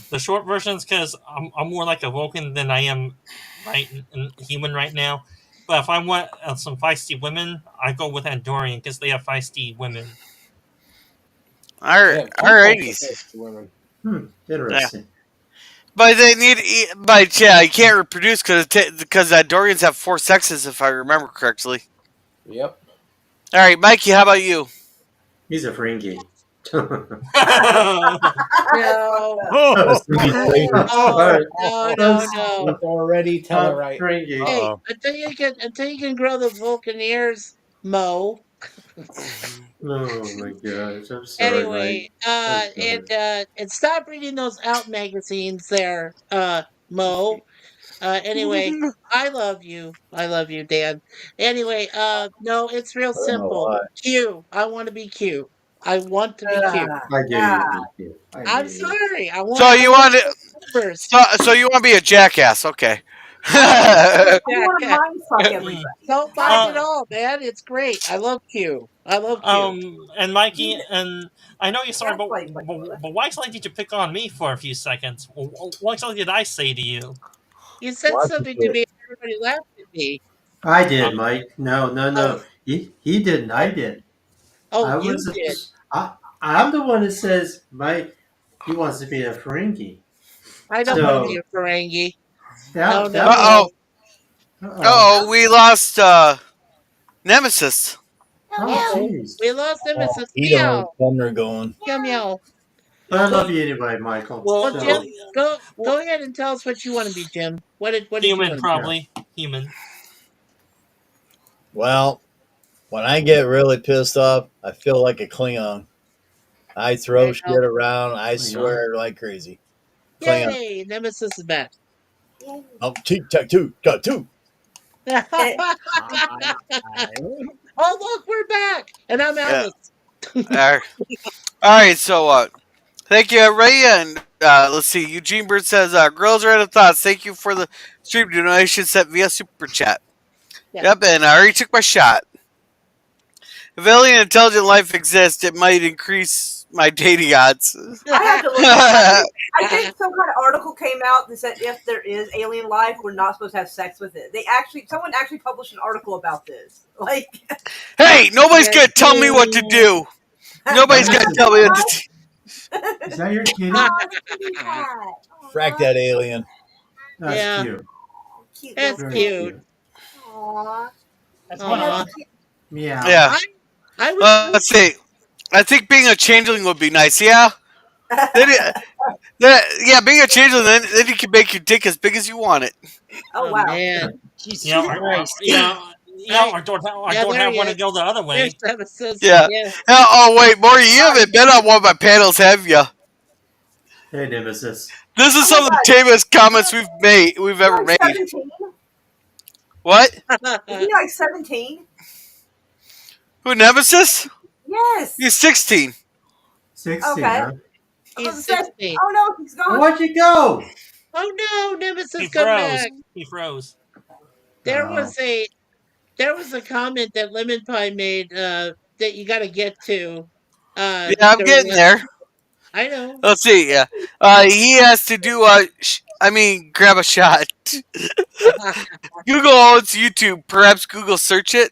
The short version is because I'm more like a Vulcan than I am human right now. But if I want some feisty women, I go with Andorian because they have feisty women. All They right, have all two types of righties. face women. Yeah, interesting. but they need, but yeah, you can't reproduce because Dorians have four sexes, if I remember correctly. Yep. All right, Mikey, how about you? He's a Fringy. That's fucked No. up. All Oh, right. no, no, That's no. It's already Tellarite. Fringy. Hey, Uh-oh. until you can grow those Vulcan ears, Mo. Oh my gosh. I'm sorry, Mike. Anyway, I'm sorry. and stop reading those out magazines there, Mo. Anyway, I love you. I love you, Dan. Anyway, no, it's real I don't know simple. why. Q. I want to be Q. I want to be cute. I do Ah, me too. I I'm do. sorry. I want. So I you want want to, first. so you want to be a jackass? Okay. I want to. Yeah, I want to Jack, mind fuck Mm. everybody. don't Got mind it. at all, man. It's great. I love Q. I love Q. And Mikey, and I know you're sorry, Gaslight, like, but why exactly did you pick on me for a few seconds? What exactly did I say to you? You said Watch something to it. me. Everybody laughed at me. I Uh, did, Mike. No, no, Oh, no. He didn't. I did. oh, I you was. did. I'm the one that says Mike. He wants to be a Ferengi. I don't want to be So a Ferengi. No, that no, Uh that oh. no. was. Oh. Oh, we lost Nemesis. Oh, Uh-oh. jeez. We lost him. It's Oh, a he don't know meow. which one they're going. Meow, meow. But I well, love you anyway, Michael. Well, well, Jim, So go ahead and tell us what you want to be, Jim. What did you human want to be? probably human. Well, when I get really pissed off, I feel like a Klingon. I throw There you shit around. I Klingon. swear like crazy. go. Klingon. Yay! Nemesis is back. Oh, tic tac two, got two. Eh, Oh, look, we're back, and I'm Yeah. Alice. All right. So thank you, everybody. And let's see. Eugene Bird says, "Girls are out of thoughts. Thank you for the stream donation sent via super chat." Yeah. Yep, and I already took my shot. If alien intelligent life exists, it might increase my dating odds. I have to look at. I think some kind of article came out that said if there is alien life, we're not supposed to have sex with it. Someone actually published an article about this. Like, Hey, nobody's Yes, gonna tell me what to do. Nobody's gonna tell me what to do. Is that your kitty? Frack that alien. That's Yeah, cute. Cute that's little Very thing. cute. cute. Aww. That's I have Aw. a kid. Meow. Yeah. I was. Let's see. I think being a changeling would be nice. Yeah. Then yeah, being a changeling, then you can make your dick as big as you want it. Oh Oh wow. man. Jesus Yeah, Christ. I. or don't Yeah, there he want to is. go the other There's way. Nemesis. Yeah. Yeah. Oh wait, Maury, you haven't been on one of my panels, have you? Hey, Nemesis. This is Oh my some of the god. tamest comments we've You're ever like made. 17? What? Is he like 17? Who, Nemesis? Yes. He's 16. 16, Okay. huh? He's 16. Oh no, he's gone. Where'd you go? Oh no, Nemesis He come froze. back. He froze. There Oh. was a comment that Lemon Pie made that you got to get to. Yeah, I'm during getting there. I know. Let's see. Yeah. He has to do grab a shot. Google owns YouTube. Perhaps Google search it.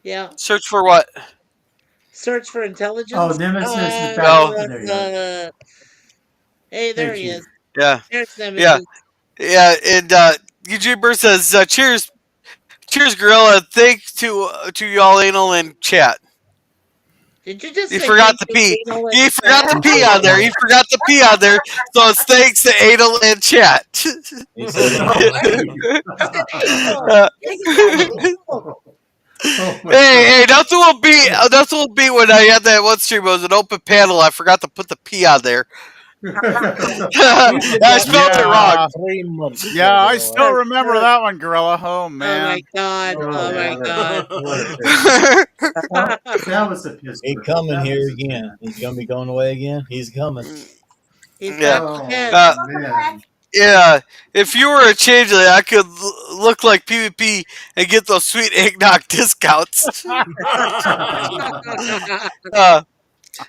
Yeah. Search for what? Search for intelligence. Oh, Nemesis is back. No. There you are. Hey, there Thank he you. is. Yeah. There's Yeah. Nemesis. Yeah. And Eugene Burr says, "Cheers, cheers, gorilla. Thanks to y'all anal and chat." Did you just He say forgot thank the you, P. anal and He forgot chat? the P on there. He forgot the P on there. So it's thanks to anal and chat. He said, Uh, Take his time, dude. Oh my hey, that's what will be when I had that one stream. It was an open panel. I forgot to put the P on there. I spelled it wrong. 3 months. Yeah, I ago. still remember that one, Gorilla. Oh Oh man. my god! Oh, Oh my what a- god! what a picture. That was a piss. He coming here again. He's gonna be going away again. He's coming. He's Yeah. back Oh, again. man. Yeah, if you were a changeling, I could look like PvP and get those sweet eggnog discounts.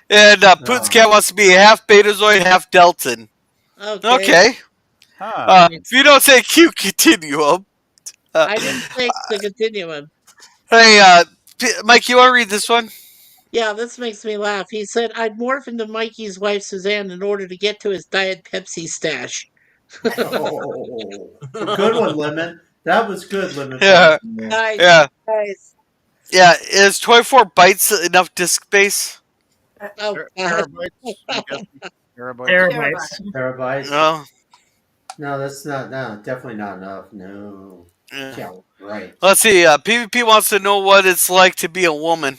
And Putin's cat wants to be half Betazoid, half Delton. Okay. Okay. Huh. If you don't say Q continuum. I didn't think the continuum. Hey, Mike, you want to read this one? Yeah, this makes me laugh. He said, "I'd morph into Mikey's wife Suzanne in order to get to his Diet Pepsi stash." Oh, good one, Lemon. That was good, Lemon. Yeah. Nice, Yeah. nice. Yeah. Is 24 bytes enough disk space? Oh, God. Terabytes. I'm guessing. Terabytes. Terabytes. Terabytes. No. No, that's not. No, definitely not enough. No. Yeah. Yeah, right. Let's see. PvP wants to know what it's like to be a woman.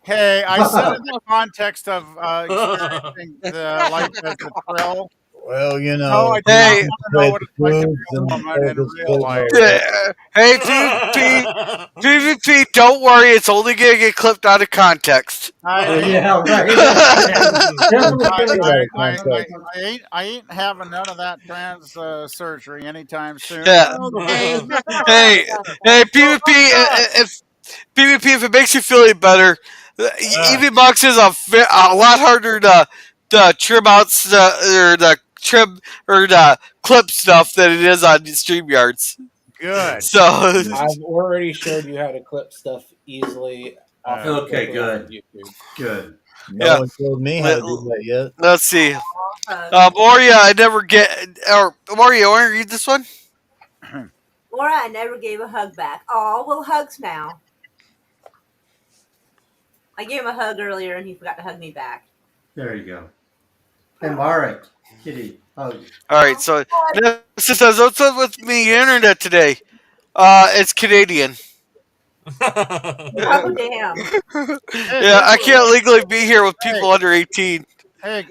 Hey, I said in the context of experiencing the life as a trill Well, you No, know, I do not Hey, want to know like what the it's like to be foods a and woman in focus real full life. mode. hey, PvP, don't worry, it's only gonna get clipped out of context. Yeah, right. Definitely I, gonna Get I, out of get I, I, context. I ain't having none of that trans surgery anytime soon. Yeah. Okay. Hey, hey, PvP, if PvP, if it makes you feel any better, EV Box is a lot harder to trim out or the trim or the clip stuff than it is on StreamYards. Good. So, I've already showed you how to clip stuff easily off Uh, Okay, directly off of good. YouTube. Good. No yeah. one told me how to do that yet. Let's see. Hug. Moria, I never get. Or Moria, you want to read this one? Laura, I never gave a hug back. Oh, well, hugs now. I gave him a hug earlier and he forgot to hug me back. There you go. Hey, Marek, kitty, hug. All right. So this says, "What's up with me internet today?" It's Canadian. Oh, damn. hey, Yeah, I can't legally be here with hey, people under 18. hey,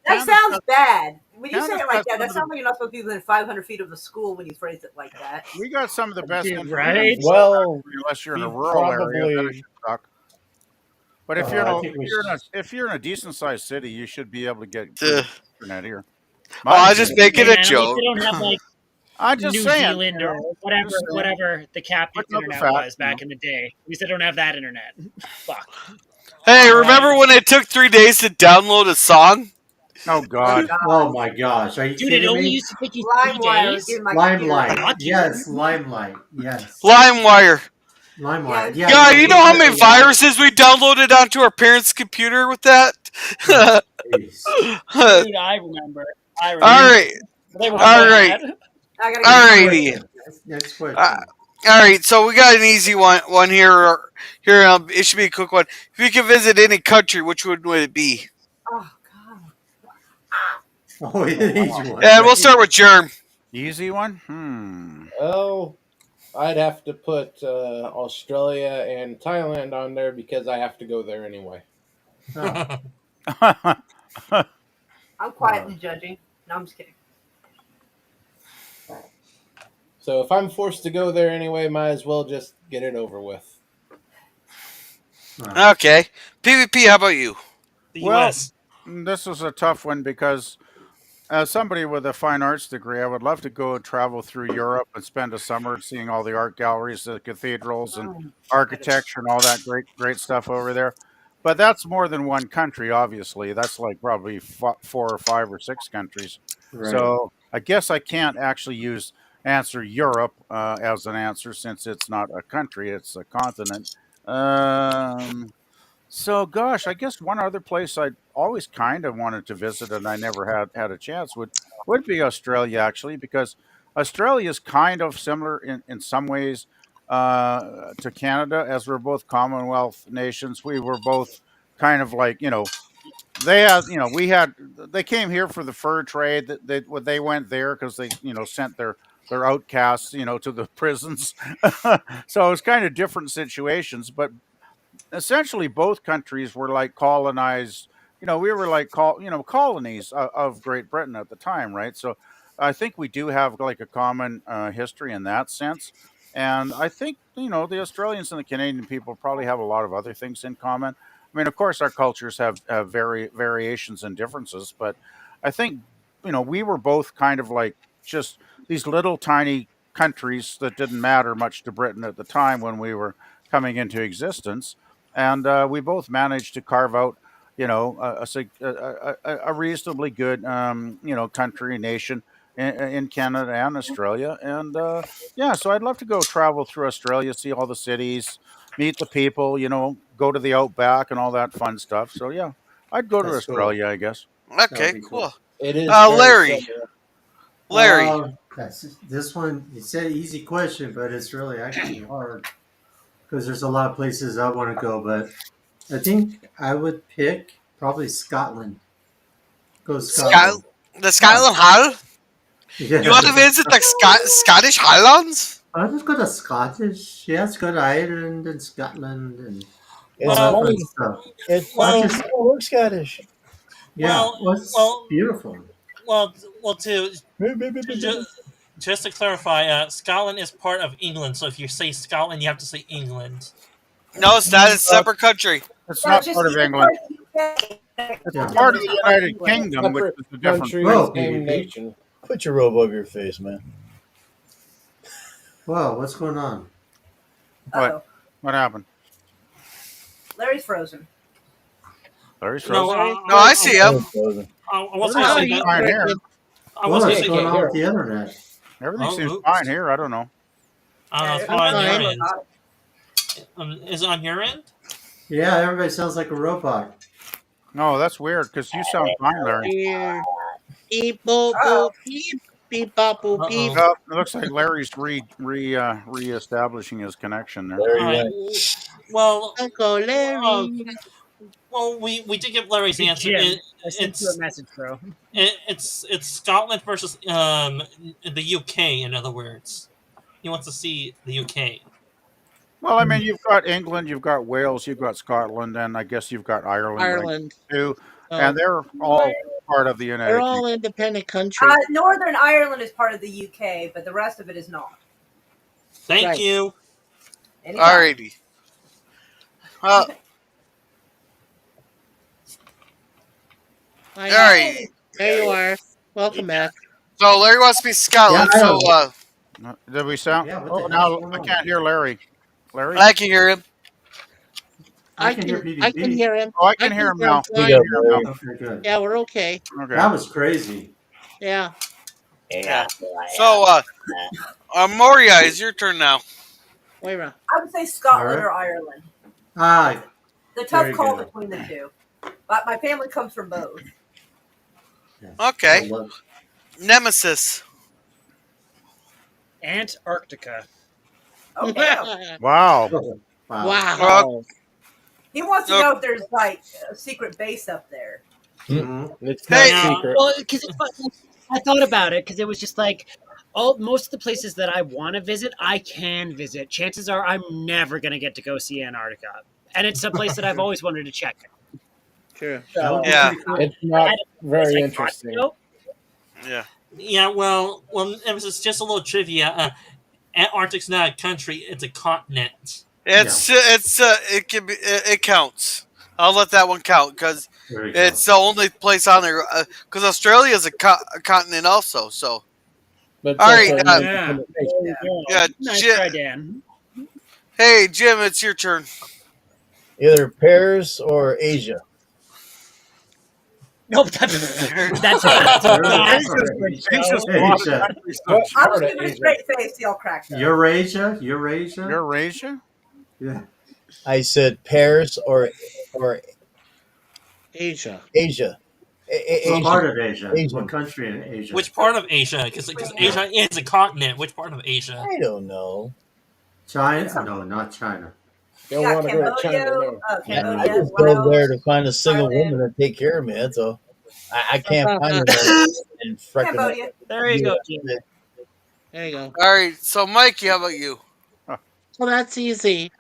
That Candace sounds got, bad. When you say Candace it like got that, some that of the. sounds like you're not supposed to be within 500 feet of the school when you phrase it like that. We got some of the best Dude, internet in right? the world, Well, actually, unless you're in a we rural area, then it probably should suck. But if you're in I a think we if you're in should. a if you're in a decent sized city, you should be able to get pretty Oh, good internet here. I Mine's just good. make Hey it a man, at least they joke. don't have like I'm just New saying, Zealand or whatever just saying, whatever the capital's putting out the internet facts, was back in the day. At least they don't have that internet. Fuck. Hey, Right? remember when it took 3 days to download a song? Oh Oh, God. Oh God. my gosh, are you Dude, it kidding only me? used to take you three LimeWire was days? giving my computer a Limelight, headache. What? yes, Limelight, yes, LimeWire. Yeah, Limelight. it was Yeah, giving God, my you you know look how computer at a the many headache. last. viruses we downloaded onto our parents' computer with that? Oh, jeez. Dude, I remember. I All remember. right, They were all right, bad. I gotta get all a Next new righty. question. Next Uh, question. all right, so we got an easy one here. Here, it should be a quick one. If you could visit any country, which one would it be? Oh, God. Oh, it is one, And we'll right? start with Germ. Easy one. Hmm. oh, I'd have to put Australia and Thailand on there because I have to go there anyway. Oh, I'm oh, quietly judging. No, I'm just kidding. So if I'm forced to go there anyway, might as well just get it over with. oh. Okay, PvP. How about you? The Well, U.S. this is a tough one because as somebody with a fine arts degree, I would love to go travel through Europe and spend a summer seeing all the art galleries, the cathedrals, and architecture and all that great stuff over there. But that's more than one country, obviously. That's like probably 4 or 5 or 6 countries. Right. So I guess I can't actually use answer Europe as an answer since it's not a country; it's a continent. So, gosh, I guess one other place I always kind of wanted to visit and I never had a chance would be Australia actually, because Australia is kind of similar in some ways to Canada, as we're both Commonwealth nations. We were both kind of like they had we had they came here for the fur trade. That they went there because they sent their outcasts to the prisons. So it was kind of different situations, but essentially both countries were like colonized. We were like colonies of Great Britain at the time, right? So I think we do have like a common history in that sense. And I think the Australians and the Canadian people probably have a lot of other things in common. I mean, of course our cultures have variations and differences, but I think we were both kind of like just these little tiny countries that didn't matter much to Britain at the time when we were coming into existence, and we both managed to carve out, a reasonably good, country nation in Canada and Australia. And yeah, so I'd love to go travel through Australia, see all the cities, meet the people, go to the outback and all that fun stuff. So yeah, I'd go to That's cool. Australia, I guess. That would Okay, be cool. cool. It is very Larry. similar. Larry. This one. It's an easy question, but it's really actually hard because there's a lot of places I want to go. But I think I would pick probably Scotland. Go Scot- Scotland. the Yeah, Scotland Hall. You yeah. want to visit the Scottish Highlands? I just go to Scottish. Yeah, let's go to Ireland and Scotland and all It's that Well, fun funny. stuff. It's I funny. well, just I don't look Scottish. yeah, well, well, it's well. beautiful. well, well, ju- just to clarify, Scotland is part of England. So if you say Scotland, you have to say England. No, it's not. It's a separate country. It's Yeah, not it's just part of either England. part of the UK. It's Yeah. part of It's the not part of United England. Kingdom, which Separate is a different country, Whoa, thing. same PvP. nation. Put your robe over your face, man. Whoa, what's going on? What? Uh-oh. What happened? Larry's frozen. Larry's No, frozen. Larry's No, I frozen. see him. I was going to Everything Oh, say seems that. he's fine here. frozen. I was Whoa, going what's to say. going can't on hear with the internet? Everything Oh, seems oops. fine here. I don't know. It's I'm fine on your fine. end. Is it on your end? Yeah, everybody sounds like a robot. No, that's weird because you sound fine, Larry. Weird. Beep, boop, boop, Uh-oh. beep. Beep, bop, boop, Uh beep. oh. Well, it looks like Larry's reestablishing his connection there. Larry All right. went. Well, Uncle uh, Larry. we did get Larry's Hey, answer. Jim, I sent you a It's message, bro. it's Scotland versus the UK. In other words, he wants to see the UK. Well, I mean, you've got England, you've got Wales, you've got Scotland, and I guess you've got Ireland, right, Ireland. too. Oh, And they're all part of the they're United all Kingdom. independent countries. Northern Ireland is part of the UK, but the rest of it is not. Thank Right. you. Anytime. Alrighty. Uh, I, alrighty. there you are. Welcome back. So Larry wants to be Yeah, Scotland. I So don't. Did we sound? Yeah, what the Oh, hell's now going I on? can't hear Larry. Larry? I can hear him. I can hear I can PvP. hear him. Oh, I can hear him now. I Speak fine. can up, hear him Larry. Okay, good. Yeah, we're okay. now. Okay. That was crazy. Yeah. Yeah. So Moria, it's your turn now. Wait a minute. I would say Scotland Alright. or Ireland. Ah, The tough Very call good. between the two. But my family comes from both. yes. Okay. I love- Nemesis. Antarctica. Oh, damn. Wow. Wow. Wow. He wants to Okay. know if there's like a secret base up there. Mhm. It's Hey, not secret. Well, because I thought about it, because it was just like most of the places that I want to visit, I can visit. Chances are I'm never going to get to go see Antarctica, and it's a place that I've always wanted to check out. Sure. That would be Yeah. pretty cool. It's not I very got to interesting. go. Yeah. Yeah. Well. It's just a little trivia. Antarctic's not a country; it's a continent. It can be it counts. I'll let that one count because There you go. it's the only place on there. Because Australia is a continent also. So But all it's right. also an Yeah. independent nation. There you go. Yeah, Nice Jim. try, Dan. Hey Jim, it's your turn. Either Paris or Asia. Nope, that's Asia's a Asia. lot of countries, though. What I was part of giving a Asia? straight face, y'all cracked up. Eurasia? Eurasia? Eurasia? Yeah. I said Paris or Asia. Asia. What Asia. part of Asia? Asian. What country in Asia? Which part of Asia? Because Asia is a continent. Which part of Asia? I don't know. China? No, not China. Don't You got want to go to Cambodia. China. No. I Cambodia. just What go there else? to find a single Thailand. woman to take care of me. That's all. I can't find her in freaking. Cambodia. There you go, Jim. There you go. All right. So Mikey, how about you? Well, that's easy.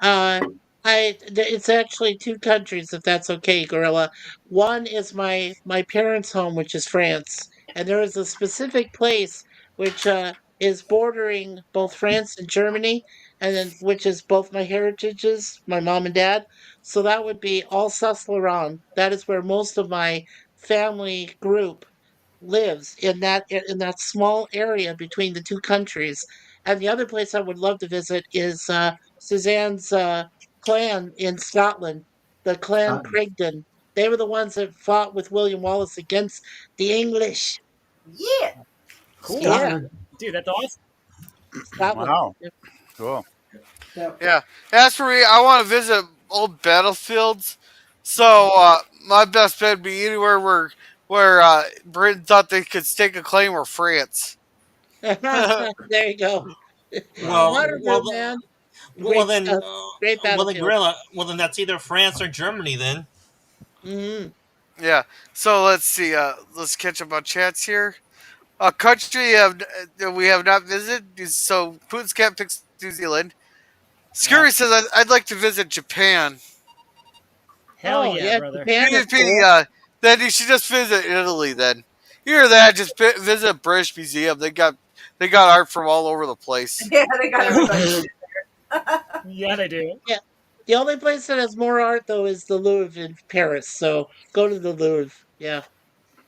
It's actually two countries, if that's okay, Gorilla. One is my parents' home, which is France, and there is a specific place which is bordering both France and Germany, and then which is both my heritages, my mom and dad. So that would be Alsace-Lorraine. That is where most of my family group lives in that small area between the two countries. And the other place I would love to visit is Suzanne's clan in Scotland, the Clan Scotland. Crigden. They were the ones that fought with William Wallace against the English. Yeah. Cool. Yeah, Scotland. Dude, that's awesome. Scotland. Wow. Yep. Cool. Yeah. As for me, I want to visit old battlefields. So my best bet would be anywhere where Britain thought they could stake a claim, or France. There you go. Well, Waterloo, man. well then, Great well then, battlefield. Gorilla. Well then, that's either France or Germany. Then. Hmm. Yeah. So let's see. Let's catch up on chats here. A country that we have not visited. So Putin's cat picks New Zealand. Scurry says I'd like to visit Japan. Hell Oh, yeah, yeah, brother. Japan is PvP, cool. then you should just visit Italy then. You hear that? Just visit British Museum. They got art from all over the place. Yeah, they got Yeah, everybody. Yeah, they do. yeah. The only place that has more art though is the Louvre in Paris. So go to the Louvre. Yeah,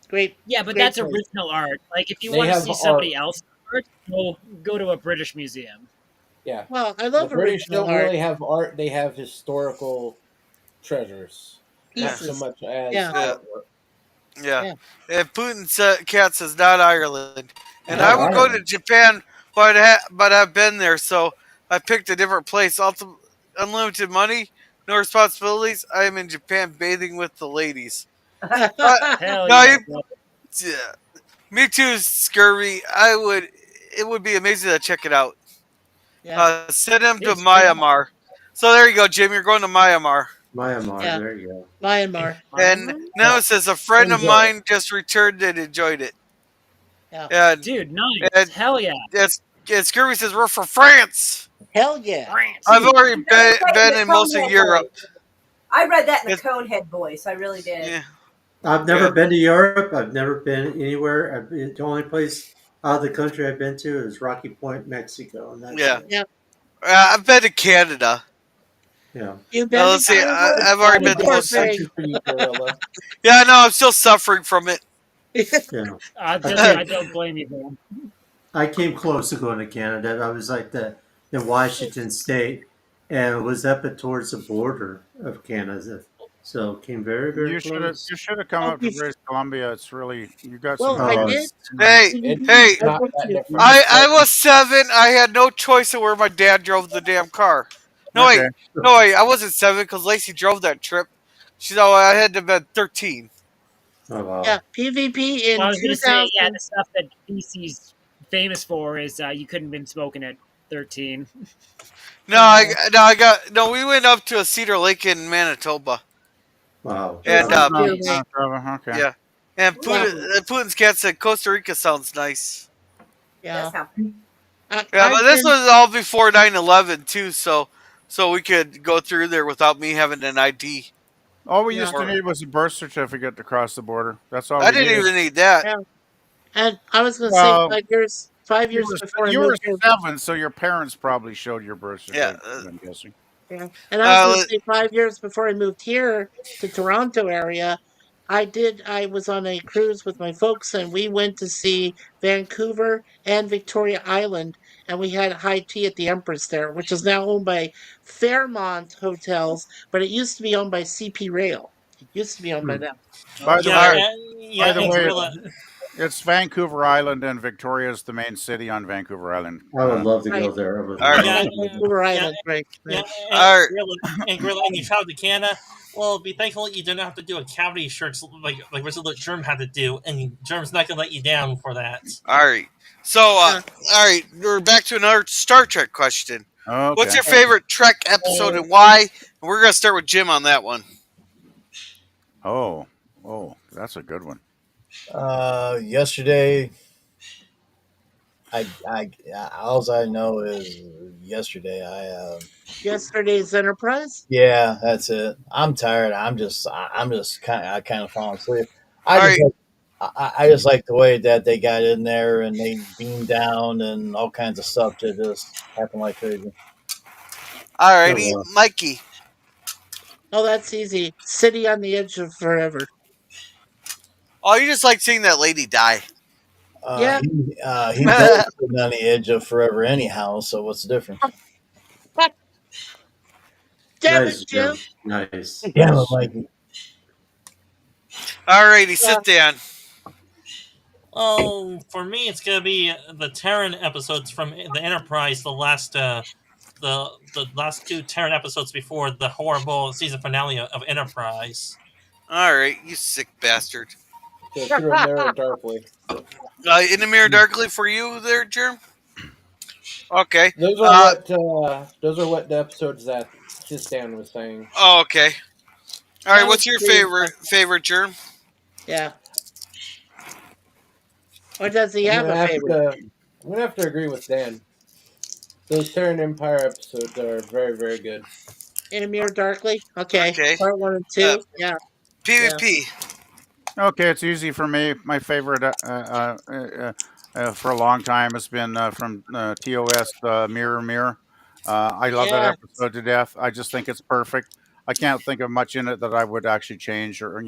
great, Yeah, but great that's place. original art. Like if you They want to have see art. somebody else's art, go to a British museum. Yeah. Well, I The love British original don't art really have art, they have historical treasures, Yeah, not so pieces. much as Yeah, yeah, artwork. yeah. yeah. And Putin's cat says not Ireland, and I Not would go to Ireland. Japan, but I've been there, so I picked a different place. Unlimited money, no responsibilities. I am in Japan bathing with the ladies. Uh, Hell no, yeah, you, bro. yeah. Me too, scurvy. I would. It would be amazing to check it out. Yeah, Send him to It's great. Myanmar. So there you go, Jim. You're going to Myanmar. Myanmar. yeah. There you go. Myanmar. And now Yeah. it says a friend of Enjoy. mine just returned and enjoyed it. Yeah. And Dude, nice. and Hell yeah. and Scurvy says we're from France. Hell yeah. France. I've You already have to say it in been the in most of Conehead Europe. voice. I read that in the It's, Conehead voice. I really did. yeah, I've never yeah, been to Europe. I've never been anywhere. The only place out of the country I've been to is Rocky Point, Mexico, and that's yeah. it. Yeah. I've been to Canada. Yeah. You've been to Let's see. Canada? I've Not already a You been to poor bad most. thing. country for you, Gorilla. Yeah, no, I'm still suffering from it. Yeah. I I just I came. don't blame you, man. I came close to going to Canada. I was like in Washington State, and was up at towards the border of Canada. So came very very close. You should have come Oh, up to British Columbia. It's really you got some well, I Oh, really did. it's Hey, nice. It's hey, I not went that to. different. I was 7. I had no choice of where my dad drove the damn car. No Okay. wait, no wait. I wasn't 7 because Lacey drove that trip. She's oh I had to have been 13. oh Yeah, wow. PvP Well, in I was gonna say, yeah, 2000. the stuff that BC's famous for is you couldn't have been smoking at 13. No, I got no. We went up to a Cedar Lake in Manitoba, Wow. Oh, and that's Nice. Clear Lake. Okay. yeah, and Yeah, Putin's cat said Costa Rica sounds nice. That yeah. sounds. Yeah, but I've this been. was all before 9/11 too, so we could go through there without me having an ID. All we Yeah, used to Or need was a birth certificate to cross the border. That's all I we didn't needed. even need that. yeah. And I was going to say Well, 5 years. 5 years before I you were moved here. 7, so your parents probably showed your birth Yeah. certificate. I'm guessing. Yeah. And I was going to Uh, say 5 years before I moved here to Toronto area, I was on a cruise with my folks and we went to see Vancouver and Victoria Island and we had high tea at the Empress there, which is now owned by Fairmont Hotels, but it used to be owned by CP Rail. It used to be owned by Hmm. them. By the Oh, Yeah, way, all and, by yeah, the and way, Gorilla. it's Vancouver Island, and Victoria is the main city on Vancouver Island. I would love to Right. go there. I would right, love Yeah, Yeah, to go there. Vancouver yeah, Island, right, yeah, right. all right, and Gorilla, and you travel to Canada. Well, be thankful you didn't have to do a cavity search like Resolute Germ had to do, and Germ's not gonna let you down for that. all right. So, Yeah. all right, we're back to another Star Trek question. What's Okay. your favorite Trek episode and why? And we're gonna start with Jim on that one. Oh, that's a good one. Yesterday, all I know is yesterday. Yesterday's Enterprise? Yeah, that's it. I'm tired. I'm just I kind of falling asleep. I All just right, like, I just like the way that they got in there and they beamed down and all kinds of stuff to just happen like crazy. all Oh righty, wow. Mikey. Oh, that's easy. City on the Edge of Forever. Oh, you just like seeing that lady die. Yeah. He's always sitting on the edge of forever anyhow. So what's the difference? Damn it, Nice, Jim. Jim. Nice. Yeah, Nice. Mikey. All righty, Yeah. sit down. Oh, for me, it's gonna be the Terran episodes from the Enterprise. The last two Terran episodes before the horrible season finale of Enterprise. All right, you sick bastard. So through a mirror darkly. In the mirror darkly for you there, Germ. Okay. Those are what the episodes that just Dan was saying. Oh, okay. All right. That was What's your pretty favorite Germ? Yeah. Or does he I'm have gonna a have favorite? to I'm gonna have to agree with Dan. Those Terran Empire episodes are very, very good. In a Mirror Darkly? Okay. Okay. Part 1 and Uh, 2? Yeah. Yeah. PvP. Okay, it's easy for me. My favorite for a long time has been from TOS Mirror Mirror. I love that Yeah. episode to death. I just think it's perfect. I can't think of much in it that I would actually change or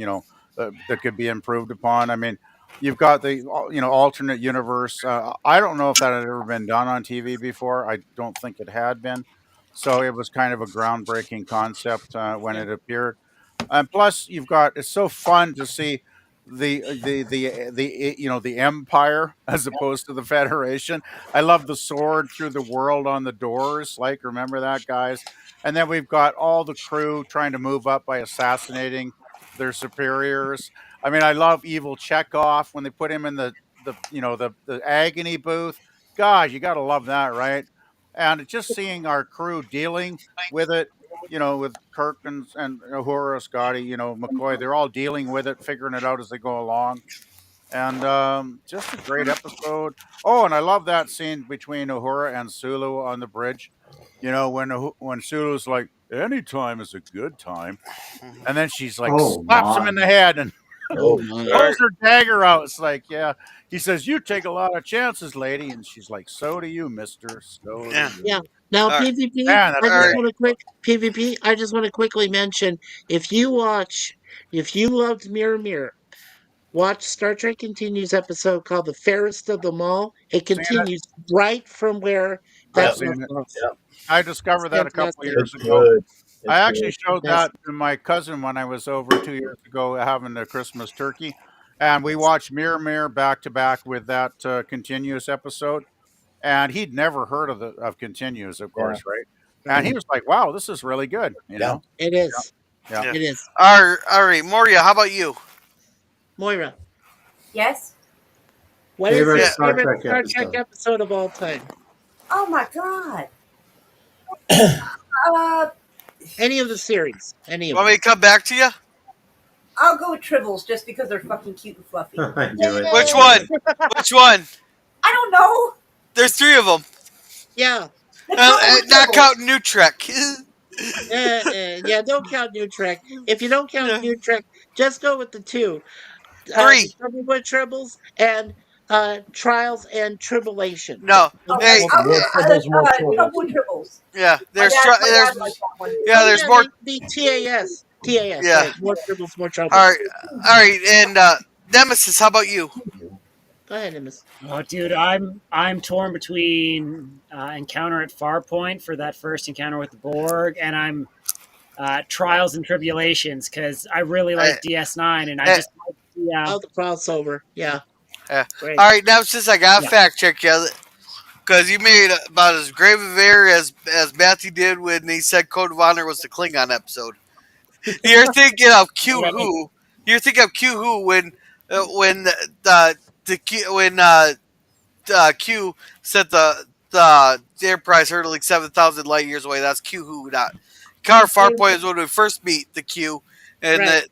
that could be improved upon. I mean, you've got the alternate universe. I don't know if that had ever been done on TV before. I don't think it had been. So it was kind of a groundbreaking concept when Yeah. it appeared. And plus, you've got it's so fun to see the empire as opposed to the federation. I love the sword through the world on the doors. Like, remember that, guys? And then we've got all the crew trying to move up by assassinating their superiors. I mean, I love evil Chekhov when they put him in the agony booth. God, you got to love that, right? And just seeing our crew dealing with it, with Kirk and Uhura, Scotty, McCoy, they're all dealing with it, figuring it out as they go along. And just a great episode. Oh, and I love that scene between Uhura and Sulu on the bridge. When Sulu's like, "Any time is a good time," and then she's like, Oh slaps him my. in the head and Oh my. All pulls right. her dagger out. It's like, yeah. He says, "You take a lot of chances, lady," and she's like, "So do you, Mister. So do Yeah. Yeah. you." Now All right. PvP. Man, I that's a All just great right. want to quick PvP. I just want to quickly mention if you watch, if you loved Mirror Mirror, watch Star Trek Continues episode called "The Fairest of Them All." It seen it. continues right from where I've that Yep. left seen it. off. Yep. I It's discovered that a couple of fantastic. years It's ago. good. I It's actually good. showed Yes. that to my cousin when I was over 2 years ago having the Christmas turkey, and we watched Mirror Mirror back to back with that Continuous episode, and he'd never heard of Continuous, of Yeah. course, right? And Right. he was like, "Wow, this is really good," you Yeah. know? It Yeah, is. yeah. Yeah. It is. All right, Moria. How about you? Moira, Yes. what is Favorite your Yeah. Star favorite Trek Star Trek episode? episode of all time? Oh my god. Uh, Any of the series. Any of Want me them. to come back to you? I'll go with Tribbles just because they're fucking cute and fluffy. I knew it. Which I knew one? it. Which one? I don't know. There's three of them. Yeah. The trouble with Not Tribbles. counting New Trek. Yeah, don't count New Trek. If you don't count Yeah. New Trek, just go with the two. The Three. Trouble with Tribbles and Trials and Tribulations. No. And Okay, Hey. that's More, more troubles, more troubles. Trouble with Tribbles. Yeah. My dad liked that one. Yeah. oh There's yeah, more. the TAS. TAS, Yeah. right. More Tribbles, more All troubles. right. All right. And Nemesis. How about you? Go ahead, Amos. Oh, dude, I'm torn between Encounter at Farpoint for that first encounter with the Borg, and I'm Trials and Tribulations because I really Uh, like DS9, and I uh, just like the Oh, the crossover. Yeah, great. all right. Nemesis. I got to yeah. fact check you because you made about as grave of error as Matthew did when he said Code of Honor was the Klingon episode. You're thinking of Q Right. Who. You're thinking of Q Who when the Q- when Q said the Enterprise hurtling 7,000 light years away. That's Q Who, not Car Farpoint is when we first meet the Q, and Right.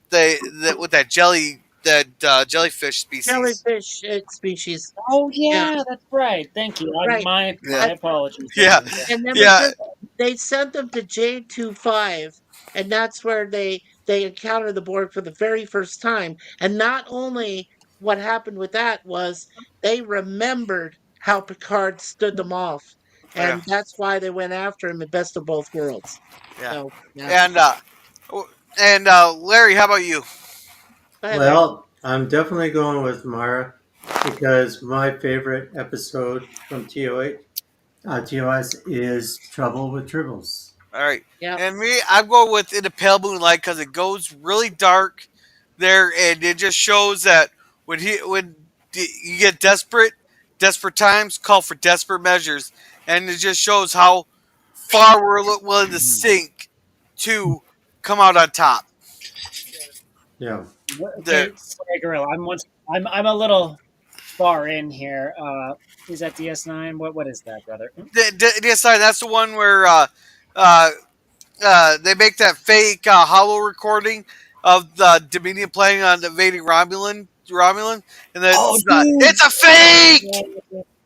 they with that jellyfish species. Jellyfish species. Oh Yeah, yeah, that's right. Thank you. right. My Yeah, apologies. yeah, And yeah, Nemesis, they sent them to J25, and that's where they encounter the Borg for the very first time. And not only what happened with that was they remembered how Picard stood them off, yeah, and that's why they went after him in Best of Both Worlds. yeah. So yeah, And Larry, how about you? go ahead, Larry. Well, I'm definitely going with Mara because my favorite episode from TOS is Trouble with Tribbles. All right, Yeah, and me, I'm going with In the Pale Moonlight because it goes really dark there, and it just shows that you get desperate times call for desperate measures, and it just shows how far we're willing to sink to come out on top. Yeah. There, Okay, sorry, Gorilla. I'm a little far in here. Is that DS9? What is that, brother? that's the one where uh, they make that fake hollow recording of the Dominion playing on invading Romulan, and then Oh, it's not. dude. It's a fake.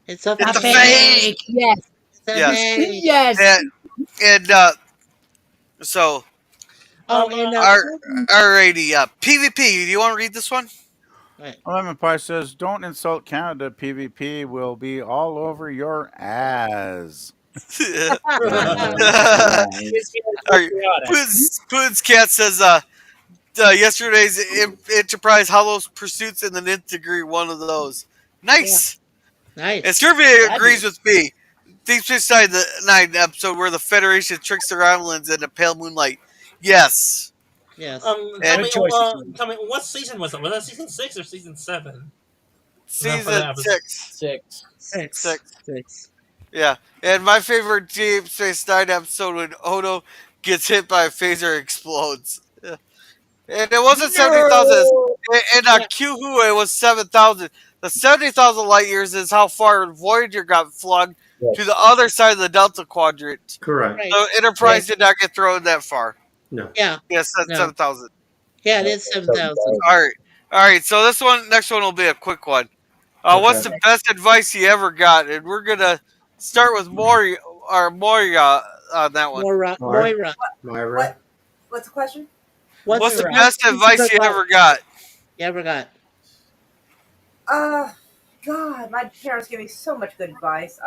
it's a It's a fake. fake. Yes. It's a Yes, fake. Yes. and so Oh, and All, certain. alrighty. PvP. Do you want to read this one? Right. Lemon Pie says, "Don't insult Canada. PvP will be all over your ass." It's Nice. All right. patriotic. Putin's cat says, yesterday's Enterprise Hollow Pursuits in the Nth Degree, one of those. Yeah. Nice. And Nice. Survey That'd agrees be with me. Deep Space Nine episode where the Federation tricks their islands in the pale moonlight. Yes. Yes. Tell And me, good choices. tell me, what season was that? Was that season 6 or season 7? For season that episode. 6. Six. Six. 6. Six. Yeah. And my favorite Deep Space Nine episode when Odo gets hit by a phaser explodes. Yeah. And it wasn't 70,000. No! In Yeah. Kyuhu, it was 7,000. The 70,000 light years is how far Voyager got flung to the other side of the Delta Quadrant. Correct. Right. So Enterprise did not get thrown that far. No. Yeah. Yes, that's No. 7,000. Yeah, it is 7,000. All right. All right. So next one will be a quick one. What's Okay. the best advice you ever got? And we're going to start with Moria on that one. Moira. Moira. Moira. Myra. What's the question? What's the Moira. best advice you ever got? You ever got? God, my parents give me so much good advice.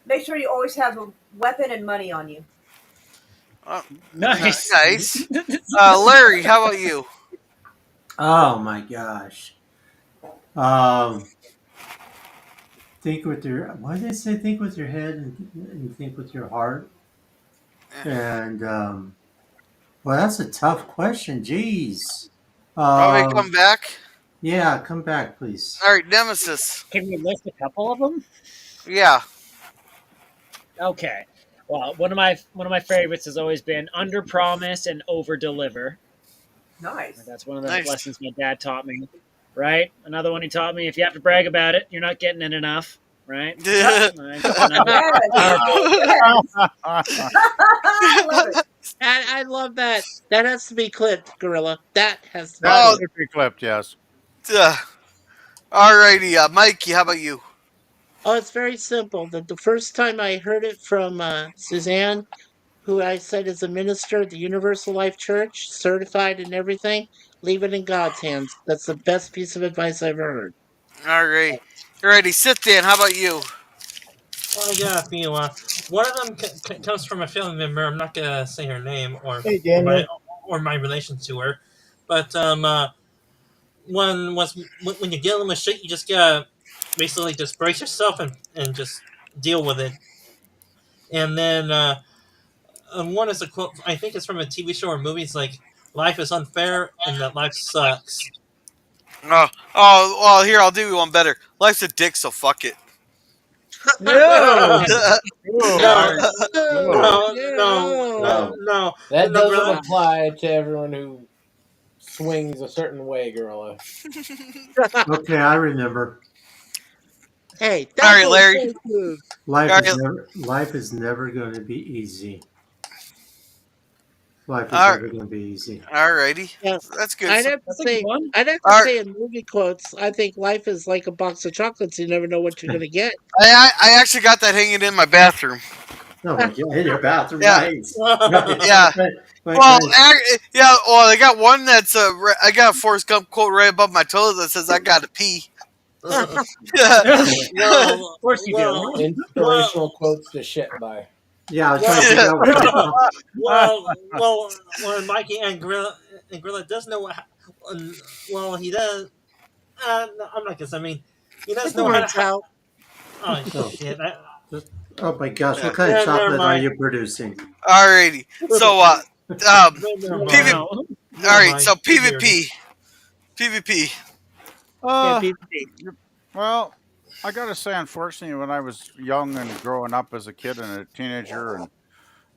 Make sure you always have a weapon and money on you. Nice. Nice. Larry, how about you? Oh my gosh. Think with your. Why did they say think with your head and think with your heart? And well, that's a tough question. Jeez. Probably come back. Yeah, come back, please. All right, Nemesis. Can we list a couple of them? Yeah. Okay. Well, one of my favorites has always been under promise and over deliver. Nice. That's one of the Nice. lessons my dad taught me. Right. Another one he taught me: if you have to brag about it, you're not getting it enough. Right. Yes. Right. I love it. I love that. That has to be clipped, Gorilla. That has to be That Oh, clipped. should be clipped. Yes. Alrighty, Mikey, how about you? Oh, it's very simple. The first time I heard it from Suzanne, who I said is a minister at the Universal Life Church, certified and everything, leave it in God's hands. That's the best piece of advice I've ever heard. Alright. Alrighty, sit Dan, how about you? Well, I got a few. One of them comes from a family member. I'm not gonna say her name Hey, Daniel. or my relation to her, but when you're dealing with shit, you just gotta basically just brace yourself and just deal with it. And then one is a quote. I think it's from a TV show or movie. It's like life is unfair and that life sucks. Well, here, I'll do you one better. Life's a dick, so fuck it. No. No, Oh, no. That No, doesn't bro. apply to everyone who swings a certain way, Gorilla. Okay, I remember. Hey, that's Alright, what Larry. I'm saying. Life is never going to be easy. Life is Alright. never going to be easy. Alrighty. Yeah. That's good. I'd have to That's a good say, one. I'd have to Alright. say in movie quotes, I think life is like a box of chocolates. You never know what you're gonna get. I actually got that hanging in my bathroom. Oh my God, in your bathroom, Yeah. nice. Nice. Yeah. My Well, friend- well, I got one that's I got a Forrest Gump quote right above my toilet that says "I gotta pee." Well, Of course you do. well, Inspirational quotes to shit by. yeah, I was trying to figure out what well, Mikey and Gorilla does know. Well, he does. No, I'm not gonna. I mean, he does know how Words to. out. Oh shit! Oh my gosh, what kind of Yeah, never chocolate are mind. you producing? Alrighty. So, Never mind. PV Wow. Never alright. mind. So Figured. PvP. Uh, Yeah, well, I gotta say, unfortunately, when I was young and growing up as a kid and a teenager, and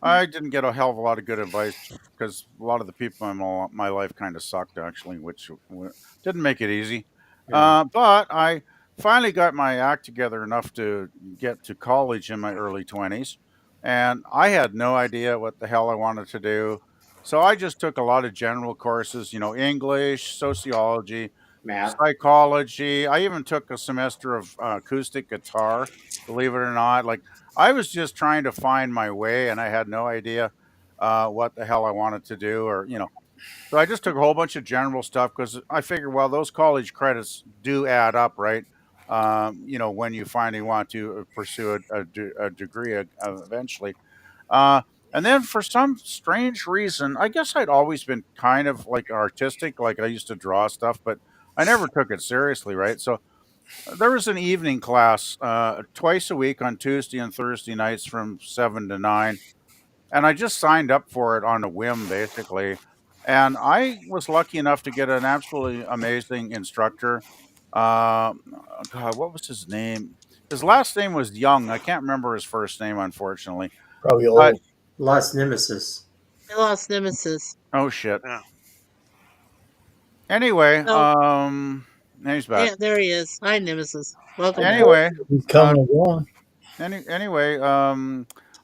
I didn't get a hell of a lot of good advice because a lot of the people in my life kind of sucked, actually, which didn't make it easy. Yeah. But I finally got my act together enough to get to college in my early 20s, and I had no idea what the hell I wanted to do. So I just took a lot of general courses, English, sociology, Math. psychology. I even took a semester of acoustic guitar, believe it or not. Like, I was just trying to find my way, and I had no idea. what the hell I wanted to do, or So I just took a whole bunch of general stuff because I figured, well, those college credits do add up, right? When you finally want to pursue a degree eventually. Uh, and then for some strange reason, I guess I'd always been kind of like artistic, like I used to draw stuff, but I never took it seriously, right? So there was an evening class twice a week on Tuesday and Thursday nights from 7 to 9, and I just signed up for it on a whim, basically. And I was lucky enough to get an absolutely amazing instructor. Uh, God, what was his name? His last name was Young. I can't remember his first name, unfortunately. Probably But old. Lost Nemesis. I lost Nemesis. oh shit. Yeah. Anyway, Oh, he's back. yeah, there he is. Hi, Nemesis. Welcome back. Anyway, He's uh, coming and going. anyway,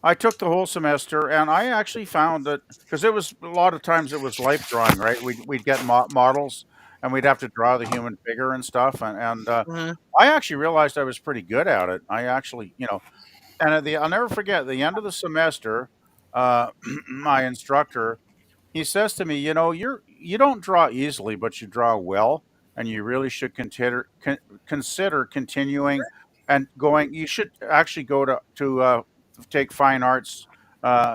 I took the whole semester, and I actually found that because it was a lot of times it was life drawing, right? We'd get models, and we'd have to draw the human figure and stuff, and Uh, I actually realized I was pretty good at it. I actually, and I'll never forget at the end of the semester, my instructor, he says to me, you don't draw easily, but you draw well, and you really should consider continuing and going. You should actually go to take fine arts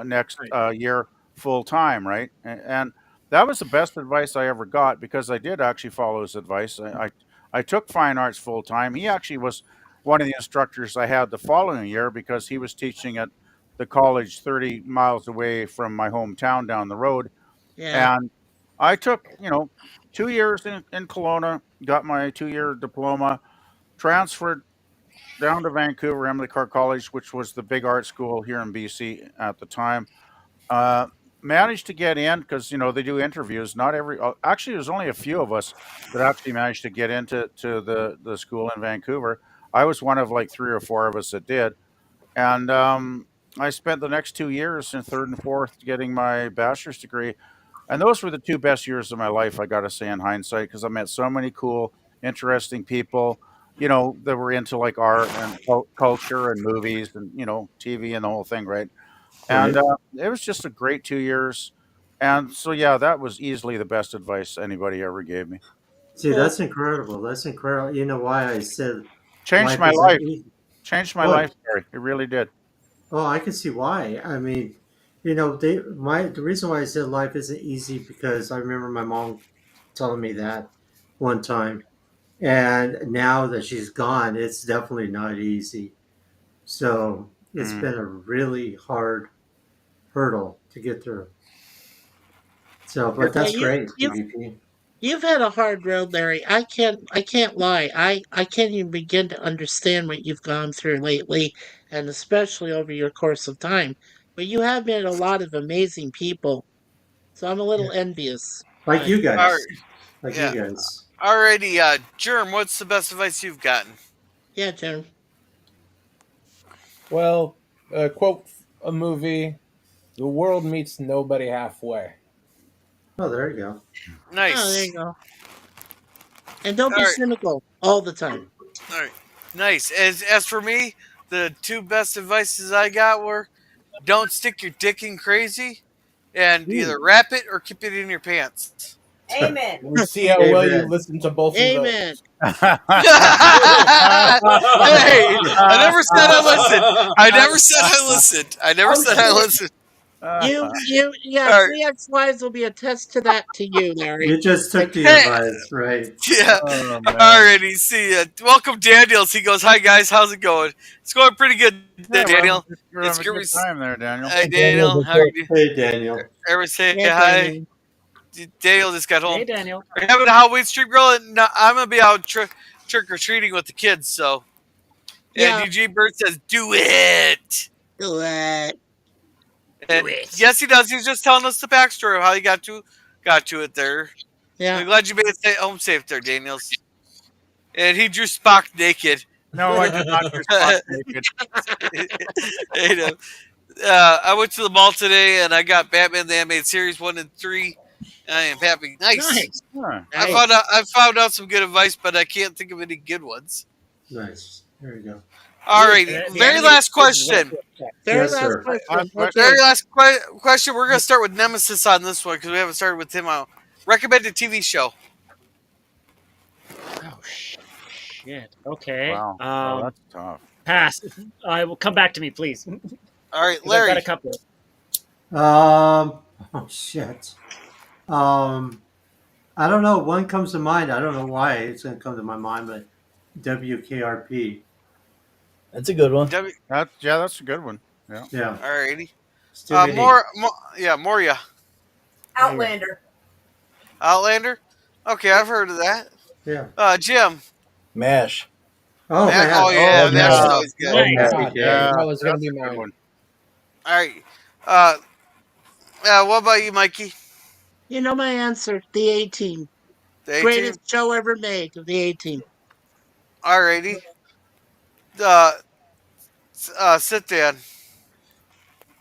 next year full time, right? And that was the best advice I ever got because I did actually follow his advice. I took fine arts full time. He actually was one of the instructors I had the following year because he was teaching at the college 30 miles away from my hometown down the road. yeah, And I took, 2 years in Kelowna, got my 2-year diploma, transferred down to Vancouver, Emily Carr College, which was the big art school here in BC at the time. Uh, Managed to get in because, they do interviews. Not actually, there's only a few of us that actually managed to get into the school in Vancouver. I was one of like three or four of us that did. And I spent the next 2 years in third and fourth getting my bachelor's degree, and those were the two best years of my life, I got to say, in hindsight, because I met so many cool, interesting people, that were into like art and culture and movies and, TV and the whole thing, right? And Right. it was just a great 2 years. And so, yeah, that was easily the best advice anybody ever gave me. See, cool. that's incredible. That's incredible. You know why I said Changed life my isn't life. easy? Changed my Oh, life, Barry. It really did. oh, I can see why. I mean, the reason why I said life isn't easy because I remember my mom telling me that one time, and now that she's gone, it's definitely not easy. So it's Mm. been a really hard hurdle to get through. So, but Yeah, that's great, you CBP. you've had a hard road, Larry. I can't lie. I can't even begin to understand what you've gone through lately, and especially over your course of time. But you have met a lot of amazing people, so I'm a little envious. Like you All right. guys. Like you Yeah. guys. Alrighty, Germ, what's the best advice you've gotten? Yeah, Jim. Well, quote a movie: "The world meets nobody halfway." Oh, there you go. Oh, there Nice. you go. And don't All be right. cynical all the time. All right. Nice. As for me, the two best advices I got were don't stick your dick in crazy and either Ooh. wrap it or keep it in your pants. Amen. We see how well you Amen. listen to both of Amen. those. Hey, I never said I listened. I never said I listened. I never Oh, said I shit. listened. Yeah, All right. three ex-wives will be a test to that to you, Larry. You just took Like, the Hey, advice, right? yeah. Oh, man. Alrighty, see ya. Welcome, Daniels. He goes, "Hi guys, how's it going? It's going pretty good, Yeah, Daniel. we're It's having a good. good time there, Daniel. Hi, Daniel, Daniel. How are before, you? Hey, Daniel. Everyone say yeah, hi. Daniel. Daniel just got Hey, home. Daniel. We're having a Halloween stream, girl, and I'm gonna be out trick or treating with the kids. So, and Yeah, Eugene Bird says, "Do it." do it. Do And it. yes, he does. He's just telling us the backstory of how he got to it there. Yeah. I'm glad you made it home safe there, Daniels. And he drew Spock naked. No, I did not do spot naked. You know, I went to the mall today and I got Batman the Animated Series 1 and 3. I am happy. Nice. Nice. Huh. Nice. I found out some good advice, but I can't think of any good ones. Nice. There you go. Alrighty, The very animated last series is what question. to expect. Very Yes, last sir. question. Very Okay. last question. We're gonna start with Nemesis on this one because we haven't started with him. Recommended TV show. Oh shit. Okay. Wow. Oh, that's tough. Pass. I will come back to me, please, All right, because I've got a Larry. couple. Oh shit. Um, I don't know. One comes to mind. I don't know why it's going to come to my mind, but WKRP. That's a good one. That's a good one. Yeah. Yeah, Alrighty. it's too many. Yeah, Moria. Outlander. Outlander. Okay, I've heard of that. Yeah. Jim. MASH. Oh Matt. Oh man. yeah, Love Mash is MASH. Yeah. always good. Love Nice. MASH. God Yeah. dang, Yeah. that was gonna That's be a good mine. one. All right. Uh, what about you, Mikey? You know my answer. The A Team. The A Greatest Team. show ever made. The A Team. Alrighty. Uh, sit down.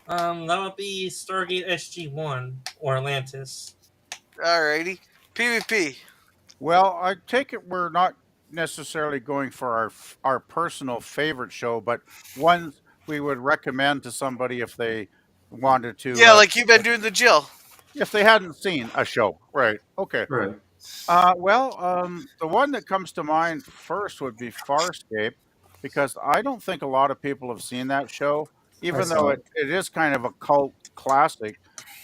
That would be Stargate SG-1 or Atlantis. Alrighty. PvP. Well, I take it we're not necessarily going for our personal favorite show, but ones we would recommend to somebody if they wanted to, Yeah, like you've been doing the Jill. if they hadn't seen a show. Right. Okay. Right. The one that comes to mind first would be Farscape, because I don't think a lot of people have seen that show, I even though saw it, it. it is kind of a cult classic.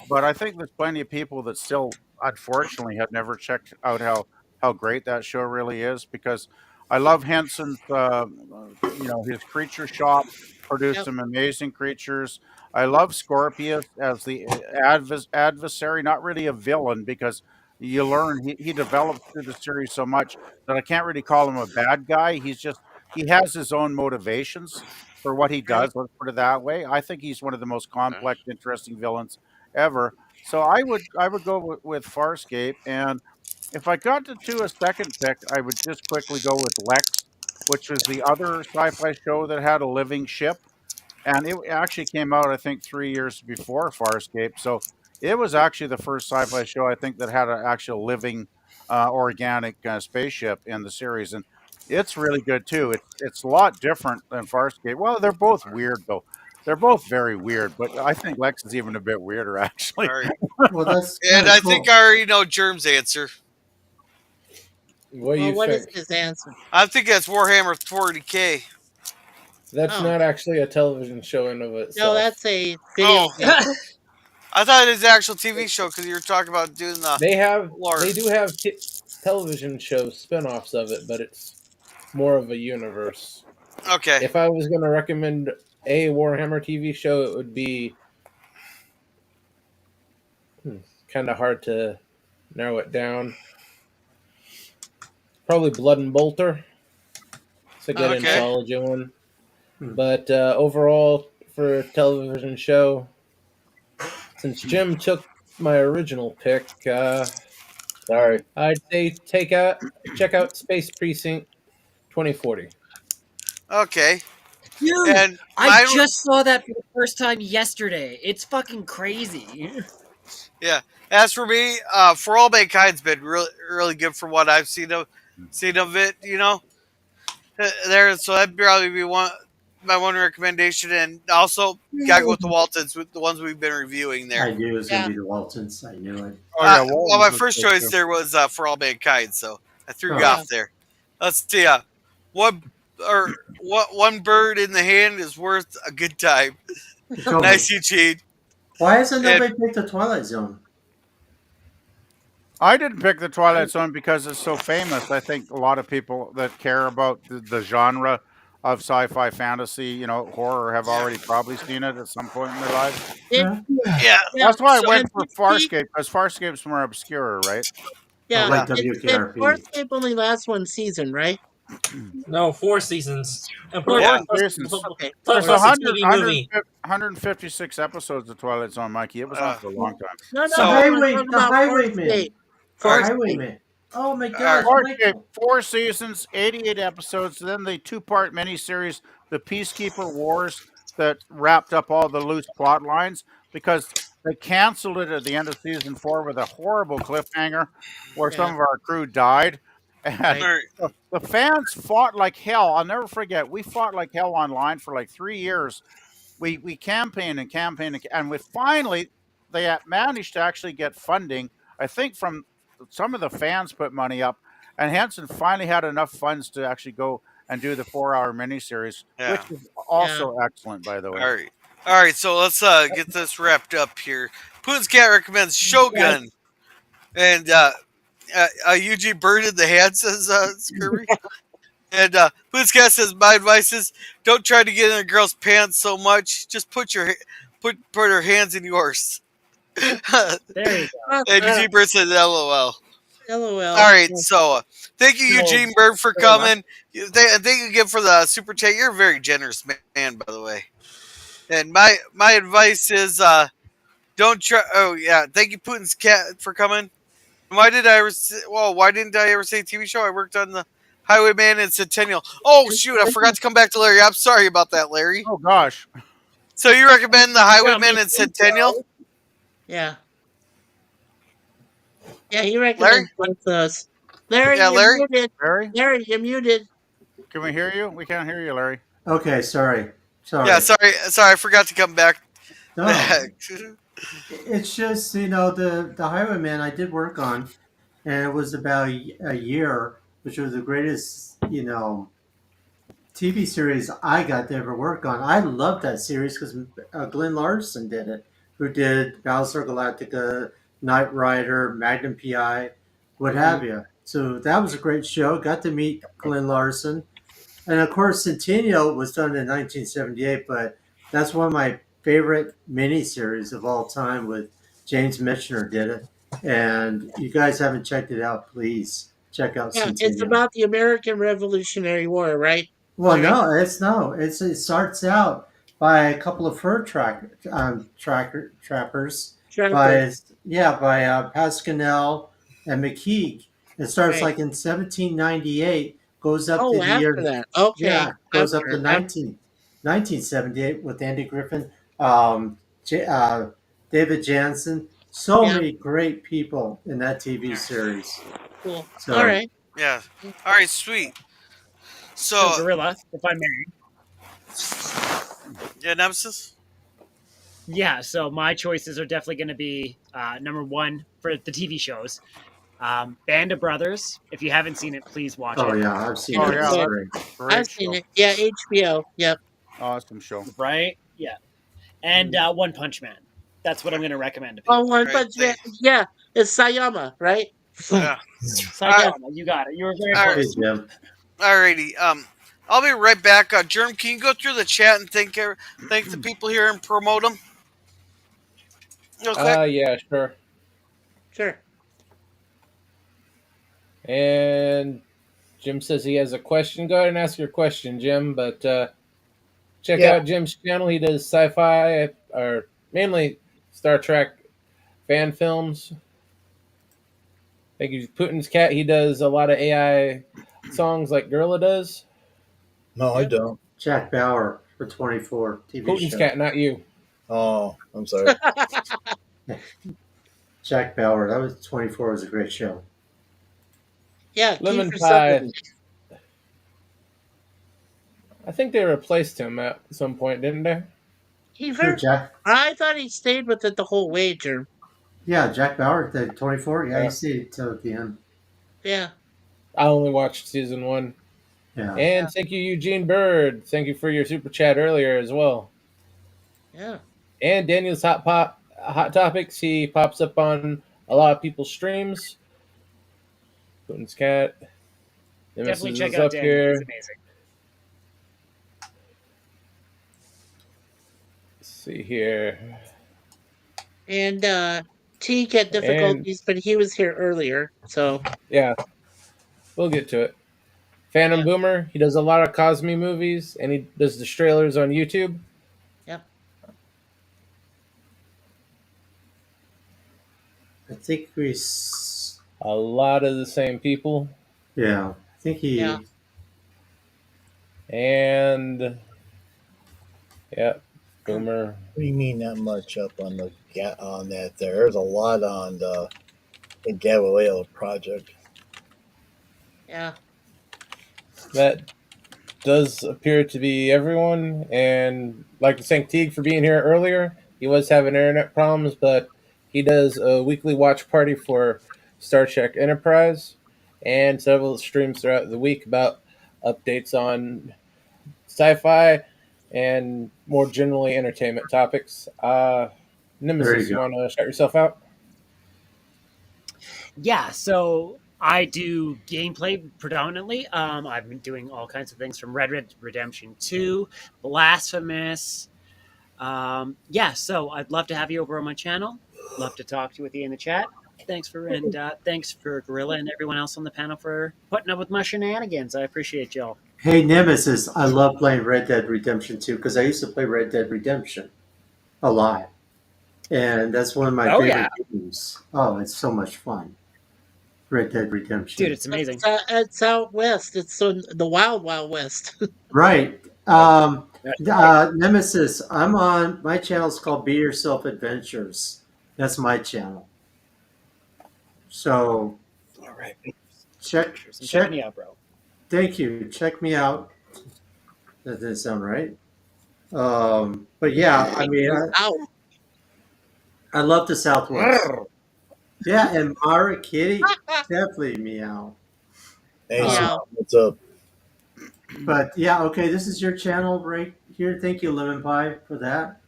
But I think there's plenty of people that still, unfortunately, have never checked out how great that show really is. Because I love Henson's, his creature shop produced Yep. some amazing creatures. I love Scorpius as the adversary, not really a villain, because you learn he develops through the series so much that I can't really call him a bad guy. He has his own motivations for what he Right. does. Let's put it that way. I think he's one of the most complex, interesting villains ever. So I would go with Farscape, and if I got to a second pick, I would just quickly go with Lex, which was the other sci-fi show that had a living ship, and it actually came out I think 3 years before Farscape. So it was actually the first sci-fi show I think that had an actual living, organic spaceship in the series, and it's really good too. It's a lot different than Farscape. Well, they're both weird though. They're both very weird, but I think Lex is even a bit weirder actually. All right. Well, that's And kind of I think cool. I already know Germ's answer. What do Well, you what is think? his answer? I think that's Warhammer 40K. That's Oh not actually a television show in of no, itself. that's a video Oh, game. I thought it was an actual TV show because you were talking about doing the lore. They do have television shows spin-offs of it, but it's more of a universe. Okay. If I was going to recommend a Warhammer TV show, it would be kind of hard to narrow it down. Probably Blood and Bolter. It's a good Okay. anthology one. Hmm. But overall, for a television show, since Jim took my original pick, Sorry. I'd say check out Space Precinct 2040. Okay. Dude, And I mine, just saw that for the first time yesterday. It's fucking crazy. yeah. As for me, For All Mankind's been really, really good for what I've seen of it. There. So that'd probably be my one recommendation, and also gotta go with the Waltons, with the ones we've been reviewing there. I knew it was going Yeah. to be the Waltons. I knew it. Oh yeah, Well, my Walton's first was good, choice too. there was For All Mankind, so I threw you Oh. off there. Let's see. What one bird in the hand is worth a good time. Show me. Nice, Eugene. Why hasn't And nobody picked the Twilight Zone? I didn't pick the Twilight Zone because it's so famous. I think a lot of people that care about the genre of sci-fi fantasy, horror, have already probably seen it at some point in their lives. Did, Yeah. yeah, yeah. That's why I so went And for did he- Farscape, because Farscape's more obscure, right? yeah. Like Did WKRP. Farscape only last one season, right? No, 4 seasons. And Four Yeah. Four seasons. seasons. Okay. plus There's a TV movie. 156 episodes of Twilight Zone, Mikey. It was on for a long time. No, So- I'm talking The about Highwayman. Farscape. The Farscape. Highwayman. Oh my All gosh. right. Farscape, 4 seasons, 88 episodes, then the two-part miniseries, The Peacekeeper Wars, that wrapped up all the loose plot lines, because they canceled it at the end of season 4 with a horrible cliffhanger where some of our crew died. And Right. All right. the fans fought like hell. I'll never forget. We fought like hell online for like 3 years. We campaigned and campaigned, and we finally they managed to actually get funding. I think from some of the fans put money up, and Henson finally had enough funds to actually go and do the 4-hour miniseries, which Yeah. is Yeah. also excellent, by the way. All right. All right. So let's get this wrapped up here. Putin's cat recommends Yeah. Shogun, and Eugene Bird in the hand says Scurvy. And Putin's cat says my advice is don't try to get in a girl's pants so much. Just put her hands in yours. And There you go. Eugene Bird says LOL. All LOL. right, so thank you, No, Eugene Bird, for very well. coming. Thank you again for the super chat. You're a very generous man, by the way. And my advice is don't try. Oh yeah, thank you, Putin's cat, for coming. Why didn't I ever say TV show? I worked on the Highwayman and Centennial. Oh shoot, I forgot to come back to Larry. I'm sorry about that, Larry. Oh gosh. So you recommend the Well, me Highwayman and too, Centennial, so. Yeah. Yeah, he Larry? recommends both those. Larry, Yeah, you're Larry. muted. Larry, Larry, you're muted. can we hear you? We can't hear you, Larry. Okay, sorry. Yeah, Sorry. sorry, I forgot to come back. No, it's just, the Highwayman I did work on, and it was about a year, which was the greatest, TV series I got to ever work on. I loved that series because Glenn Larson did it, who did Battlestar Galactica, Knight Rider, Magnum PI, what have you. So that was a great show. Got to meet Glenn Larson. And of course, Centennial was done in 1978, but that's one of my favorite miniseries of all time with James Michener did it. And you guys haven't checked it out, please check out Yeah, it's Centennial. about the American Revolutionary War, right, Well, Larry? no, it's no. It starts out by a couple of trappers Trapper. by Pascal and McKeague. It starts Right. like in 1798, goes up to Oh, the after year, that. Okay. yeah, goes up to After. 1978 with Andy Griffin, um, David Jansen. So Yeah, many great people in that TV series. cool. All So, right. Yeah. All right, sweet. So, So Gorilla, if I may. yeah, Nemesis. Yeah, so my choices are definitely going to be number one for the TV shows. Band of Brothers. If you haven't seen it, please watch oh it. yeah, I've seen Oh Yeah, it. yeah, It's yeah. that's great. a I've great seen show. it. Yeah, HBO. Yep. Awesome show. Right? Yeah. And One Punch Man. That's what I'm going to recommend to Oh, people. One Right. Punch Man. Yeah, it's Sayama, right? Yeah. Yeah. Saitama, you got it. You were very All right. Hey close. Jim. Alrighty. I'll be right back. Germ, can you go through the chat and thank the people here and promote them real quick? Yeah, sure. Sure. And Jim says he has a question. Go ahead and ask your question, Jim. But check Yeah. out Jim's channel. He does sci-fi or mainly Star Trek fan films. Thank you, Putin's cat. He does a lot of AI songs like Gorilla does. No, I don't. Jack Bauer for 24 TV Putin's show. cat, not you. Oh, I'm sorry. Jack Bauer, that was 24 was a great show. Yeah, Lemon Kiefer pie. Sutherland. I think they replaced him at some point, didn't they? Who, Kiefer? Jack? I thought he stayed with it the whole way, Germ. Yeah, Jack Bauer, the 24. Yeah, Yeah. you see it till the end. Yeah. I only watched season one. Yeah. And thank you, Eugene Bird. Thank you for your super chat earlier as well. Yeah. And Daniel's hot topics. He pops up on a lot of people's streams. Putin's cat. Definitely Nemesis check is out up Daniel. here. He's amazing. Let's see here. And Teak had difficulties, but he was here earlier. So, Yeah, we'll get to it. Phantom Yeah. Boomer. He does a lot of Cosme movies, and he does the trailers on YouTube. yep. I think A lot of the same people. I think he, Yeah. And yeah, Boomer. What do you mean that much up on on that? There's a lot on the Galileo project. Yeah. That does appear to be everyone. And like to thank Teague for being here earlier. He was having internet problems, but he does a weekly watch party for Star Trek Enterprise and several streams throughout the week about updates on sci-fi and more generally entertainment topics. There Nemesis, you you go. want to shout yourself out? Yeah, so I do gameplay predominantly. I've been doing all kinds of things from Red Red Redemption 2, Blasphemous. Yeah, so I'd love to have you over on my channel. Love to talk to you with you in the chat. Thanks for Gorilla and everyone else on the panel for putting up with my shenanigans. I appreciate y'all. Hey, Nemesis, I love playing Red Dead Redemption 2 because I used to play Red Dead Redemption a lot. And that's one of my Oh yeah, favorite games. Oh, it's so much fun. Red Dead dude, Redemption. it's amazing. It's out west. It's in the wild, wild west. Right. That's right. Nemesis, I'm on my channel's called Be Yourself Adventures. That's my channel. So All right, check I'm checking check you out, bro. thank you. Check me out. That didn't sound right. But yeah, I mean It's out. I love the Southwest. Yeah, and Mara Kitty, definitely meow. Hey, Uh, Meow. Suzanne, what's up? but yeah, okay, this is your channel right here. Thank you, Lemon Pie, for that.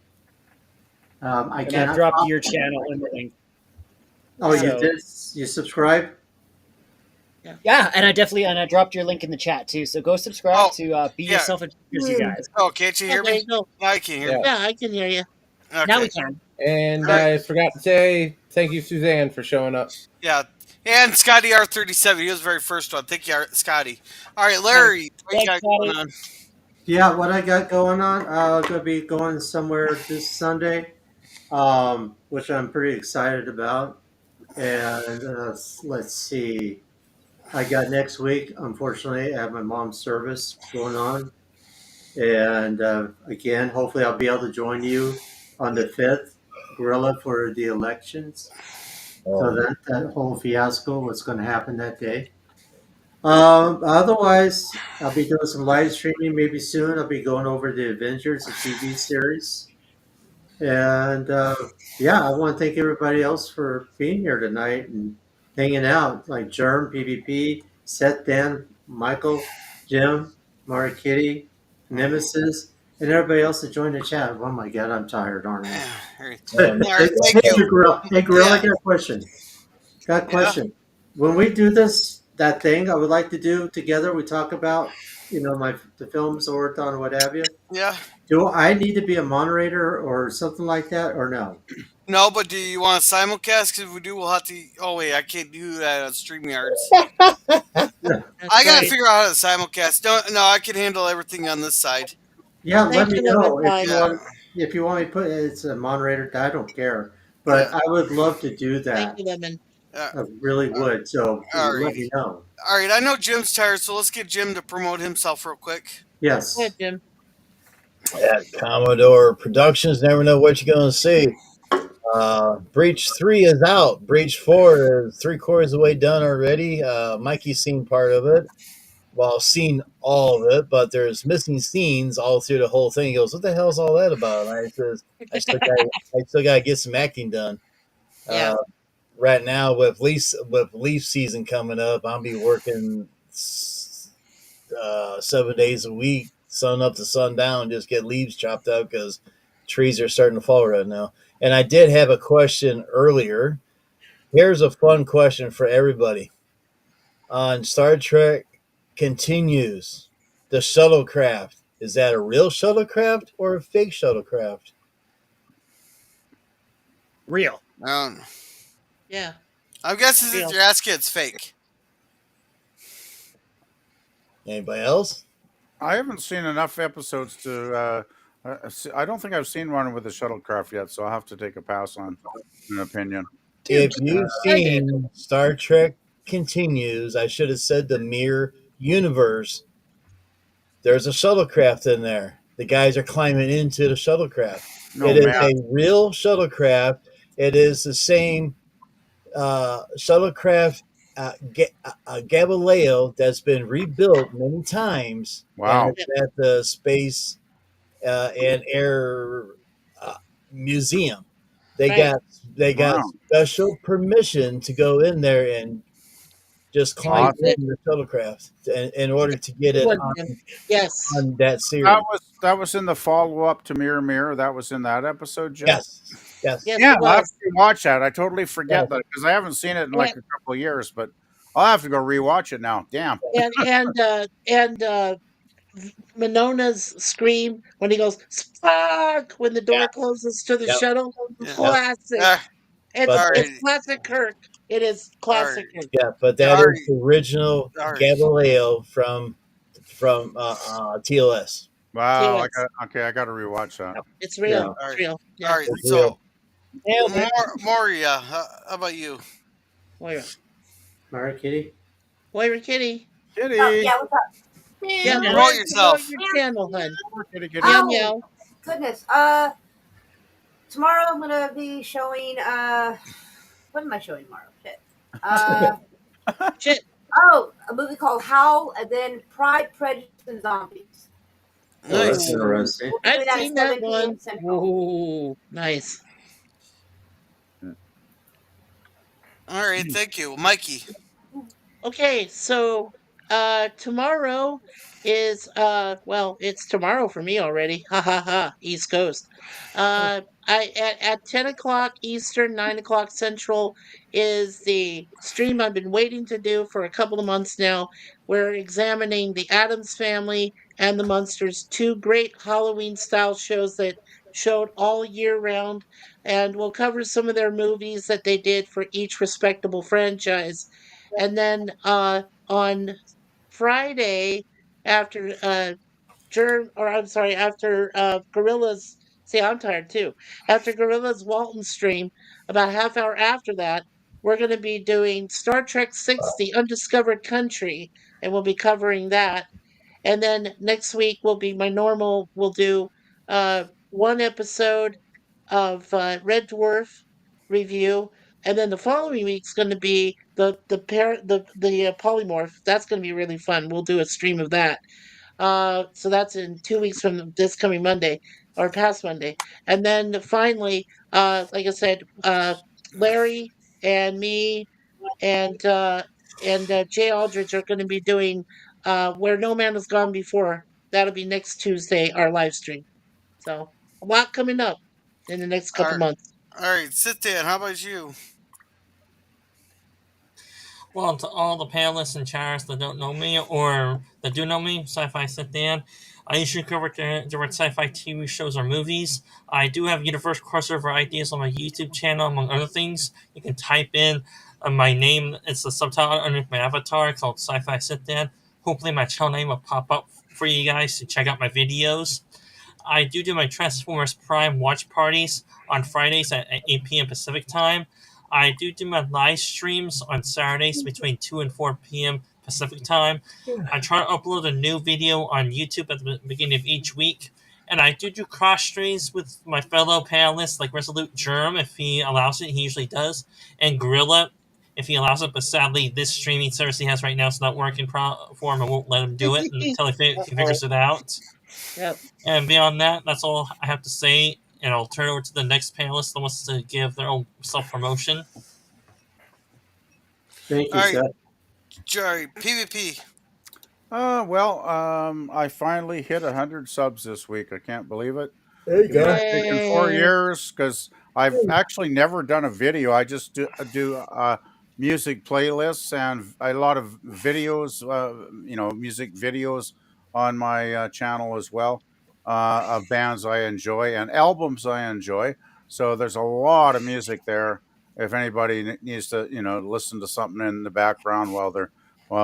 I And I've cannot. dropped your channel in the link. Oh, Yeah. you So did? You subscribe? yeah, and I dropped your link in the chat too. So go subscribe Oh, to Be yeah. Yourself Adventures, you guys. Oh, can't you hear Okay, me? go. No, I can't hear Yeah. me. Yeah, I can hear you. Now we Okay. can. And All right. I forgot to say thank you, Suzanne, for showing up. Yeah. And Scotty R37, he was the very first one. Thank you, Scotty. All right, Yeah. Larry, what you Thanks, got going buddy. on? Yeah, what I got going on, I'm going to be going somewhere this Sunday, which I'm pretty excited about. And let's see. I got next week, unfortunately, I have my mom's service going on. And again, hopefully, I'll be able to join you on the 5th, Gorilla, for the elections. So Oh, that whole fiasco, what's going to happen that day. Otherwise, I'll be doing some live streaming maybe soon. I'll be going over the Avengers, the TV series. And yeah, I want to thank everybody else for being here tonight and hanging out, like Germ, PvP, Seth, Dan, Michael, Jim, Mara Kitty, Nemesis, and everybody else that joined the chat. Oh my God, I'm tired, aren't I? All right. Hey, All right, thank hey, you. Gorilla, hey, Gorilla, I Yeah. got a question. Got a Yeah. question. When we do that thing I would like to do together, we talk about, the films I worked on or what have you. Yeah. Do I need to be a moderator or something like that, or no? No, but do you want to simulcast? Because if we do, we'll have to. Oh, wait, I can't do that on StreamYards. Yeah, I That's got to right. figure out how to simulcast. No, I can handle everything on this side. yeah. Let Thank me you, Lemon know if Pie. you Yeah. want. If you want me to put it's a moderator, I don't care. Yeah. But I would love to do Thank that. you, Lemon. Yeah. I really would. So All let righty. me know. All right. I know Jim's tired, so let's get Jim to promote himself real quick. Go ahead, Yes. Jim. yeah, Commodore Productions. Never know what you're going to see. Breach 3 is out. Breach 4 is three-quarters of the way done already. Mikey's seen part of it. Well, seen all of it, but there's missing scenes all through the whole thing. He goes, "What the hell's all that about?" And I says, I still got to get some acting done." Yeah. Uh, right now, with leaf season coming up, I'll be working 7 days a week, sun up to sundown, just get leaves chopped up because trees are starting to fall right now. And I did have a question earlier. Here's a fun question for everybody on Star Trek Continues. The shuttlecraft, is that a real shuttlecraft or a fake shuttlecraft? Real. Yeah. I'm guessing that Real. your ass kid's fake. Anybody else? I haven't seen enough episodes to. I don't think I've seen one with a shuttlecraft yet, so I'll have to take a pass on an opinion. Dude, If you've I did. seen Star Trek Continues, I should have said the Mirror Universe, there's a shuttlecraft in there. The guys are climbing into the shuttlecraft. No, It is man. a real shuttlecraft. It is the same shuttlecraft Galileo that's been rebuilt many times, and Wow. it's at the Space and Air uh, Museum. They Right. got they got Wow. special permission to go in there and just And climb use Awesome. it. in the shuttlecraft in order to get it Yes. on that That series. was in the follow up to Mirror Mirror. That was in that episode, Jim. Yes, yes, Yes, Yeah, it I'll have was. to watch that. I totally forget yes. that because I haven't seen it in like And a couple of years, but I'll have to go rewatch it now. Damn. and Minona's scream when he goes Spock when the door closes to the Yep, shuttle. Yeah. yep. Classic. Uh, But all It's right. classic Kirk. It is All right. classic Kirk. yeah, but Yeah. that All is right. the original All right. Galileo from TOS. Wow. TOS. I got to rewatch that. Yep. It's Yeah, real. All It's right. real. All Yeah. right. it's real. So, Nailed it. Moria, how about you? Moira. Mara Kitty. Moira Kitty. Oh Kitty. yeah, what's up? Yeah, Meow. Promote where's yourself. your channel, hun? Kitty, kitty. Meow Oh meow. goodness. Tomorrow I'm gonna be showing. What am I showing tomorrow? Shit. Uh, Shit. oh, a movie called Howl, and then Pride, Prejudice, and Zombies. Oh, that's Nice. Ooh. interesting. We'll be I've doing that at seen that 7 p.m. one. Central. Ooh, nice. All right. Thank you, Mikey. Okay, so tomorrow is well, it's tomorrow for me already. Ha ha ha. East Coast. I at 10 o'clock Eastern, 9 o'clock Central is the stream I've been waiting to do for a couple of months now. We're examining the Addams Family and the Munsters, two great Halloween style shows that showed all year round, and we'll cover some of their movies that they did for each respectable franchise. And then on Friday, after after Gorilla's, see, I'm tired too. After Gorilla's Walton stream, about a half hour after that, we're going to be doing Star Trek 6, The Undiscovered Country, and we'll be covering that. And then next week will be my normal, we'll do one episode of Red Dwarf review, and then the following week's going to be the polymorph. That's going to be really fun. We'll do a stream of that. So that's in 2 weeks from this coming Monday or past Monday, and then finally, like I said, Larry and me and Jay Aldridge are going to be doing where no man has gone before. That'll be next Tuesday, our live stream. So a lot coming up in the next All couple right. months. All right. Sit down. How about you? Well, to all the panelists and chatters that don't know me or that do know me, Sci-Fi Sit Down, I usually cover different sci-fi TV shows or movies. I do have universe crossover ideas on my YouTube channel, among other things. You can type in my name; it's the subtitle underneath my avatar called Sci-Fi Sit Down. Hopefully, my channel name will pop up for you guys to check out my videos. I do my Transformers Prime watch parties on Fridays at 8 p.m. Pacific time. I do my live streams on Saturdays between 2 and 4 p.m. Pacific time. I try to upload a new video on YouTube at the beginning of each week. And I do cross streams with my fellow panelists like Resolute Germ if he allows it. He usually does. And Gorilla if he allows it. But sadly, this streaming service he has right now is not working for him. I won't let him do it until he Uh-oh. figures it out. Yep. And beyond that, that's all I have to say. And I'll turn it over to the next panelist that wants to give their own self promotion. Thank All you, right. Seth. Jerry, PvP. I finally hit 100 subs this week. I can't believe it. There you It's go. taken 4 Yay. years because I've actually never done a video. I just do music playlists and a lot of videos, music videos on my channel as well of bands I enjoy and albums I enjoy. So there's a lot of music there. If anybody needs to, listen to something in the background while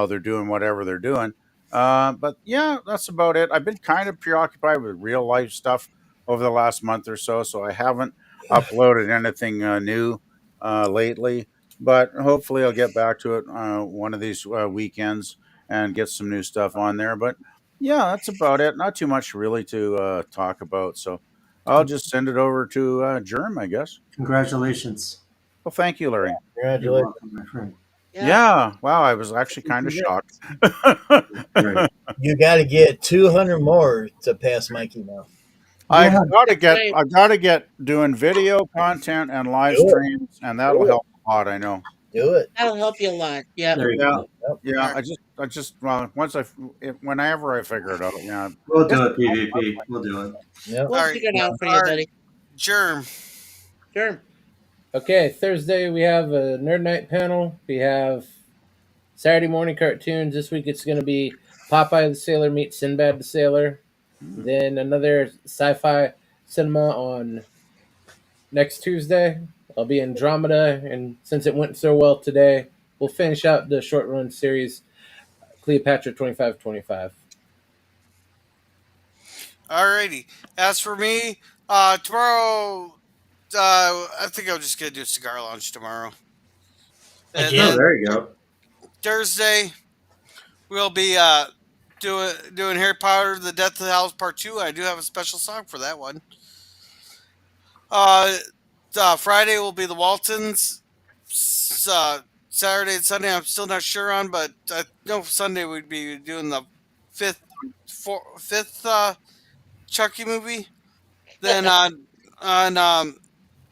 they're doing whatever they're doing. But yeah, that's about it. I've been kind of preoccupied with real life stuff over the last month or so, so I haven't uploaded anything new lately. But hopefully, I'll get back to it one of these weekends and get some new stuff on there. But yeah, that's about it. Not too much really to talk about. So I'll just send it over to Germ, I guess. Congratulations. Well, thank you, Larry. You're Congratulations. welcome, my friend. Yeah. Wow. I was actually kind of shocked. Right. You got to get 200 more to pass Mikey now. Yeah. That's right. I've got to get doing video content and live Do it. streams, and that'll Do it. help a lot. I know. Do it. That'll help you a lot. Yeah. There you Yeah. go. Yep. Yeah. All I just, well, whenever I figure it out, yeah. We'll It's, do it, PvP. We'll do it. Yep. We'll right, figure it out for all you, right, buddy. Germ. Sure. Okay, Thursday we have a Nerd Night panel. We have Saturday morning cartoons. This week it's going to be Popeye the Sailor meets Sinbad the Sailor. Then another sci-fi cinema on next Tuesday. I'll be Andromeda, and since it went so well today, we'll finish out the short run series Cleopatra 2525. Alrighty. As for me, tomorrow, I think I'm just gonna do CIgar Lounge tomorrow, and Oh, Again, then there you go. Thursday we'll be doing Harry Potter: The Death of the House Part 2. I do have a special song for that one. Uh, Friday will be the Waltons. Saturday and Sunday I'm still not sure on, but I know Sunday we'd be doing the fifth Chucky movie. Then on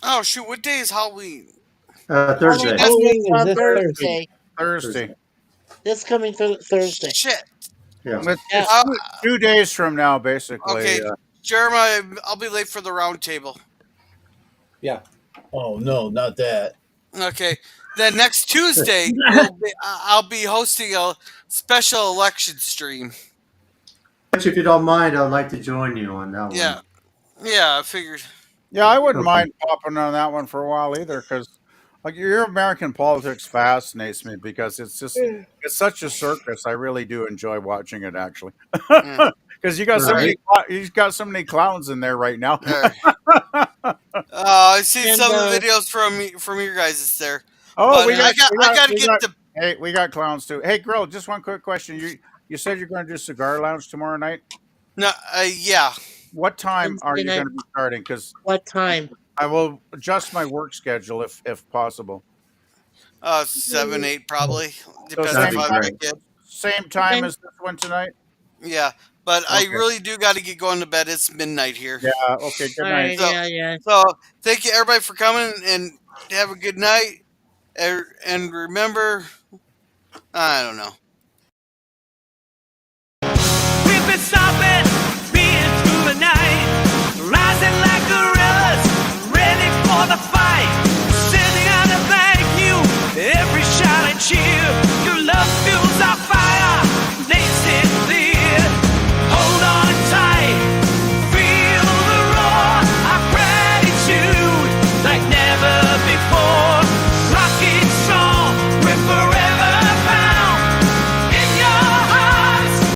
oh shoot, what day is Halloween? Thursday. That's Halloween's Halloween is on this Thursday. Thursday. Thursday. This coming Thursday. Shit. Yeah. Yeah. Uh, 2 days from now, basically. okay, Jeremiah, I'll be late for the round table. Yeah. Oh no, not that. Okay, then next Tuesday I'll be hosting a special election stream. Which, if you don't mind, I'd like to join you on that one. Yeah, yeah, I figured. Yeah, I wouldn't Okay. mind popping on that one for a while either, because like your American politics fascinates me because it's such a circus. I really do enjoy watching it actually, Yeah. because you got Right. you got so many clowns in there right now. I've seen And, some of the videos from your guys there, Oh, but we got, I got to we get got, the hey, we got clowns too. Hey, Grill, just one quick question. You said you're going to do CIgar Lounge tomorrow night. no, yeah. What time are Wednesday you night. going to be starting? Because What time? I will adjust my work schedule if possible. 7, 8 probably. Depends That'd if be I have a great. kid. Same time Okay. as this one tonight. Yeah, but I Okay. really do got to get going to bed. It's midnight here. Yeah. Okay. Good All night. right. So- Yeah. So thank you everybody for coming and have a good night. And remember, I don't know.